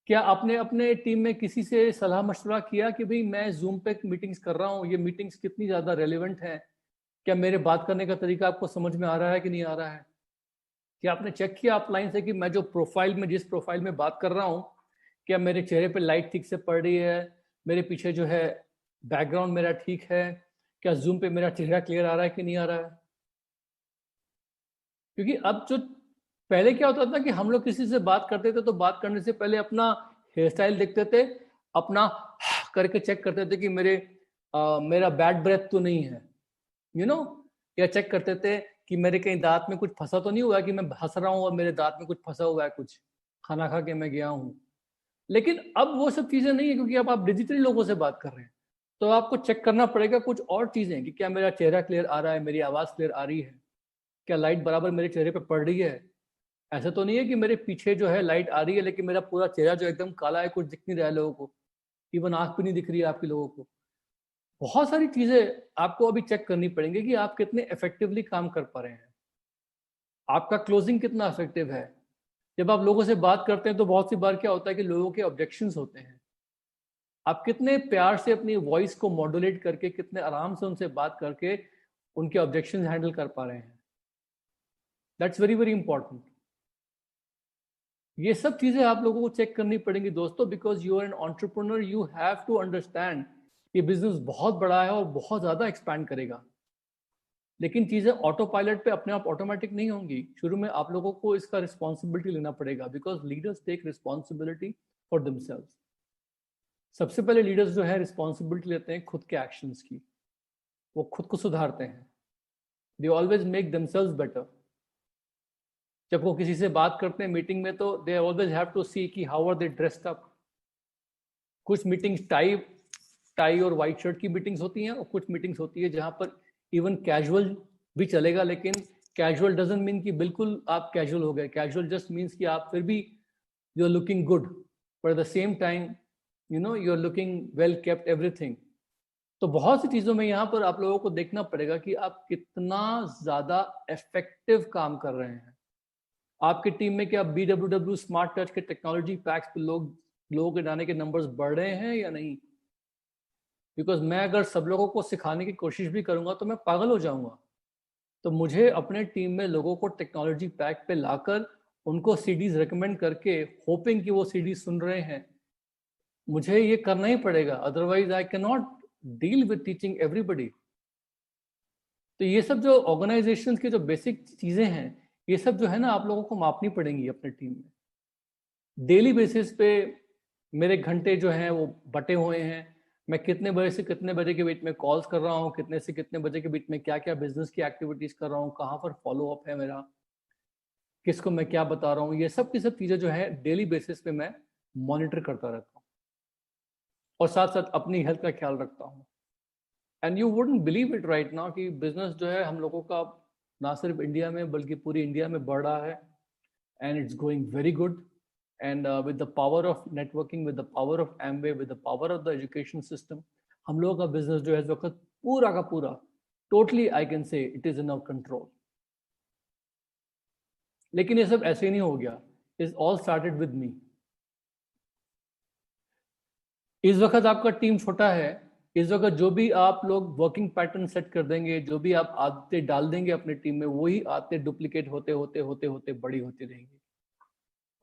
क्या आपने अपने टीम में किसी से सलाह मशवरा किया कि भाई मैं जूम पे मीटिंग्स कर रहा हूँ, ये मीटिंग्स कितनी ज़्यादा रेलिवेंट है, क्या मेरे बात करने का तरीका आपको समझ में आ रहा है कि नहीं आ रहा है? क्या आपने चेक किया अपलाइन से कि मैं जो प्रोफाइल में, जिस प्रोफाइल में बात कर रहा हूँ, क्या मेरे चेहरे पे लाइट ठीक से पड़ रही है, मेरे पीछे जो है बैकग्राउंड मेरा ठीक है, क्या जूम पे मेरा चेहरा क्लियर आ रहा है कि नहीं आ रहा है? क्योंकि अब जो पहले क्या होता था कि हम लोग किसी से बात करते थे तो बात करने से पहले अपना हेयर स्टाइल देखते थे, अपना करके चेक करते थे कि मेरा बैड ब्रेथ तो नहीं है, या चेक करते थे कि मेरे कहीं दांत में कुछ फंसा तो नहीं हुआ कि मैं हंस रहा हूँ और मेरे दांत में कुछ फंसा हुआ है, कुछ खाना खा के मैं गया हूँ। लेकिन अब वो सब चीजें नहीं है, क्योंकि अब आप डिजिटली लोगों से बात कर रहे हैं, तो आपको चेक करना पड़ेगा कुछ और चीजें कि क्या मेरा चेहरा क्लियर आ रहा है, मेरी आवाज क्लियर आ रही है, क्या लाइट बराबर मेरे चेहरे पे पड़ रही है। ऐसा तो नहीं है कि मेरे पीछे जो है लाइट आ रही है लेकिन मेरा पूरा चेहरा जो एकदम काला है, कुछ दिख नहीं रहा है लोगों को, इवन आंख भी नहीं दिख रही है आपके लोगों को। बहुत सारी चीजें आपको अभी चेक करनी पड़ेंगी कि आप कितने इफेक्टिवली काम कर पा रहे हैं। आपका क्लोजिंग कितना इफेक्टिव है। जब आप लोगों से बात करते हैं तो बहुत सी बार क्या होता है कि लोगों के ऑब्जेक्शंस होते हैं, आप कितने प्यार से अपनी वॉइस को मॉड्यूलेट करके, कितने आराम से उनसे बात करके उनके ऑब्जेक्शंस हैंडल कर पा रहे हैं। That's very very important. ये सब चीजें आप लोगों को चेक करनी पड़ेंगी दोस्तों, because you are an entrepreneur, you have to understand ये बिजनेस बहुत बड़ा है और बहुत ज्यादा एक्सपैंड करेगा, लेकिन चीजें ऑटो पायलट पे अपने आप ऑटोमेटिक नहीं होंगी। शुरू में आप लोगों को इसका रिस्पॉन्सिबिलिटी लेना पड़ेगा, because leaders take responsibility for themselves. सबसे पहले लीडर्स जो है रिस्पॉन्सिबिलिटी लेते हैं खुद के एक्शंस की, वो खुद को सुधारते हैं। They always make themselves better. जब वो किसी से बात करते हैं मीटिंग में, तो they always have to see कि how are they dressed up. कुछ मीटिंग्स टाई और वाइट शर्ट की मीटिंग्स होती हैं, और कुछ मीटिंग्स होती है जहां पर इवन कैजुअल भी चलेगा, लेकिन कैजुअल डजंट मीन कि बिल्कुल आप कैजुअल हो गए। कैजुअल जस्ट मीन्स कि आप फिर भी you are looking good, but at the same time you are looking well kept everything. तो बहुत सी चीजों में यहाँ पर आप लोगों को देखना पड़ेगा कि आप कितना ज्यादा इफेक्टिव काम कर रहे हैं। आपकी टीम में क्या BWW स्मार्ट टच के टेक्नोलॉजी पैक्स पे लोगों के डालने के नंबर्स बढ़ रहे हैं या नहीं? बिकॉज मैं अगर सब लोगों को सिखाने की कोशिश भी करूंगा तो मैं पागल हो जाऊंगा। तो मुझे अपने टीम में लोगों को टेक्नोलॉजी पैक पे लाकर उनको सीडीज रिकमेंड करके, होपिंग कि वो सीडीज सुन रहे हैं, मुझे ये करना ही पड़ेगा, otherwise I can not deal with teaching everybody. तो ये सब जो ऑर्गेनाइजेशन की जो बेसिक चीजें हैं, ये सब जो है ना आप लोगों को मापनी पड़ेंगी अपने टीम में। डेली बेसिस पे मेरे घंटे जो हैं वो बटे हुए हैं। मैं कितने बजे से कितने बजे के बीच में कॉल्स कर रहा हूँ, कितने से कितने बजे के बीच में क्या क्या बिजनेस की एक्टिविटीज कर रहा हूँ, कहाँ पर फॉलो अप है मेरा, किसको मैं क्या बता रहा हूँ, ये सब की सब चीजें जो है डेली बेसिस पे मैं मॉनिटर करता रहता हूँ, और साथ साथ अपनी हेल्थ का ख्याल रखता हूँ। And you wouldn't believe it right now कि बिजनेस जो है हम लोगों का ना सिर्फ इंडिया में बल्कि पूरी इंडिया में बढ़ रहा है, and it's going very good. And with the power of networking, with the power of Amway, with the power of the education system, हम लोगों का बिजनेस जो है इस वक्त पूरा का पूरा totally I can say it is in our control. लेकिन ये सब ऐसे ही नहीं हो गया, is all started with me. इस वक्त आपका टीम छोटा है, इस वक्त जो भी आप लोग वर्किंग पैटर्न सेट कर देंगे, जो भी आप आदतें डाल देंगे अपने टीम में, वही आदतें डुप्लीकेट होते होते होते होते बड़ी होती रहेंगी।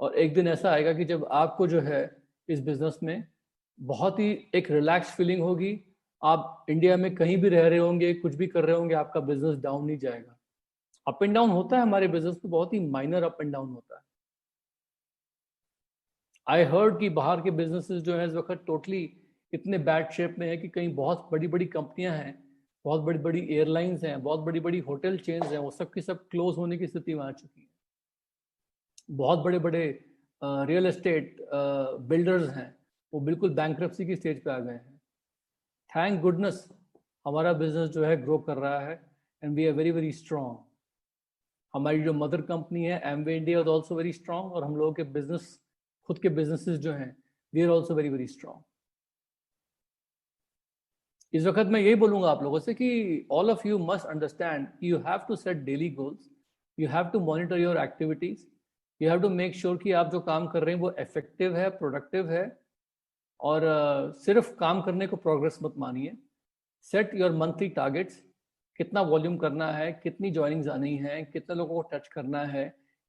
और एक दिन ऐसा आएगा कि जब आपको जो है इस बिजनेस में बहुत ही एक रिलैक्स फीलिंग होगी। आप इंडिया में कहीं भी रह रहे होंगे, कुछ भी कर रहे होंगे, आपका बिजनेस डाउन नहीं जाएगा। अप एंड डाउन होता है हमारे बिजनेस में, बहुत ही माइनर अप एंड डाउन होता है। आई हर्ड कि बाहर के बिजनेसेस जो है इस वक्त टोटली इतने बैड शेप में है कि कहीं बहुत बड़ी बड़ी कंपनियां हैं, बहुत बड़ी बड़ी एयरलाइंस हैं, बहुत बड़ी बड़ी होटल चेन्स हैं, वो सब की सब क्लोज होने की स्थिति में आ चुकी है। बहुत बड़े बड़े रियल एस्टेट बिल्डर्स हैं, वो बिल्कुल बैंक्रप्सी की स्टेज पे आ गए हैं। थैंक गुडनेस हमारा बिजनेस जो है ग्रो कर रहा है, and we are very very strong. हमारी जो मदर कंपनी है Amway India is also very strong, और हम लोगों के बिजनेस, खुद के बिजनेसेस जो हैं, we are also very very strong. इस वक्त मैं यही बोलूंगा आप लोगों से कि all of you must understand, you have to set daily goals, you have to monitor your activities, you have to make sure कि आप जो काम कर रहे हैं वो इफेक्टिव है, प्रोडक्टिव है, और सिर्फ काम करने को प्रोग्रेस मत मानिए। सेट योर मंथली टारगेट्स, कितना वॉल्यूम करना है, कितनी ज्वाइनिंग्स आनी है, कितने लोगों को टच करना है,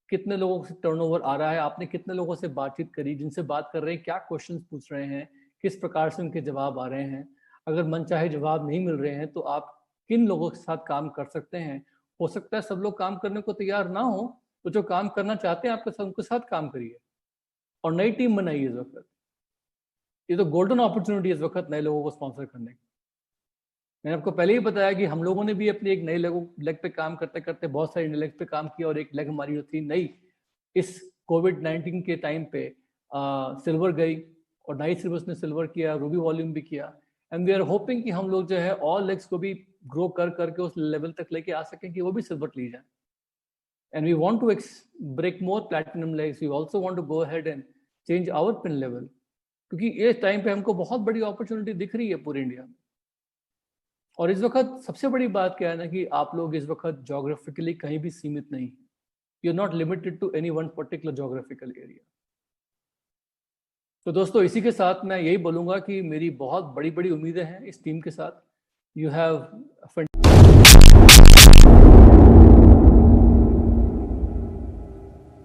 कितने लोगों से टर्नओवर आ रहा है, आपने कितने लोगों से बातचीत करी, जिनसे बात कर रहे हैं क्या क्वेश्चन पूछ रहे हैं, किस प्रकार से उनके जवाब आ रहे हैं। अगर मन चाहे जवाब नहीं मिल रहे हैं तो आप किन लोगों के साथ काम कर सकते हैं। हो सकता है सब लोग काम करने को तैयार ना हो, तो जो काम करना चाहते हैं आपके साथ, उनके साथ काम करिए और नई टीम बनाइए। इस वक्त ये तो गोल्डन अपॉर्चुनिटी इस वक्त नए लोगों को स्पॉन्सर करने की। मैंने आपको पहले ही बताया कि हम लोगों ने भी अपनी एक नई लेग पे काम करते करते बहुत सारी लेग पे काम किया, और एक लेग हमारी जो थी नई इस कोविड-19 के टाइम पे सिल्वर गई, और नाइट सिल्वर्स ने सिल्वर किया, रूबी वॉल्यूम भी किया, एंड वी आर होपिंग कि हम लोग जो है ऑल लेग्स को भी ग्रो कर करके उस लेवल तक लेके आ सकें कि वो भी सिल्वर ली जाए। And we want to break more platinum legs. We also want to go ahead and change our pin level, क्योंकि इस टाइम पे हमको बहुत बड़ी अपॉर्चुनिटी दिख रही है पूरे इंडिया में। और इस वक्त सबसे बड़ी बात क्या है ना कि आप लोग इस वक्त जोग्राफिकली कहीं भी सीमित नहीं। you're not limited to any one particular geographical area. तो दोस्तों इसी के साथ मैं यही बोलूँगा कि मेरी बहुत बड़ी बड़ी उम्मीदें हैं इस टीम के साथ. You have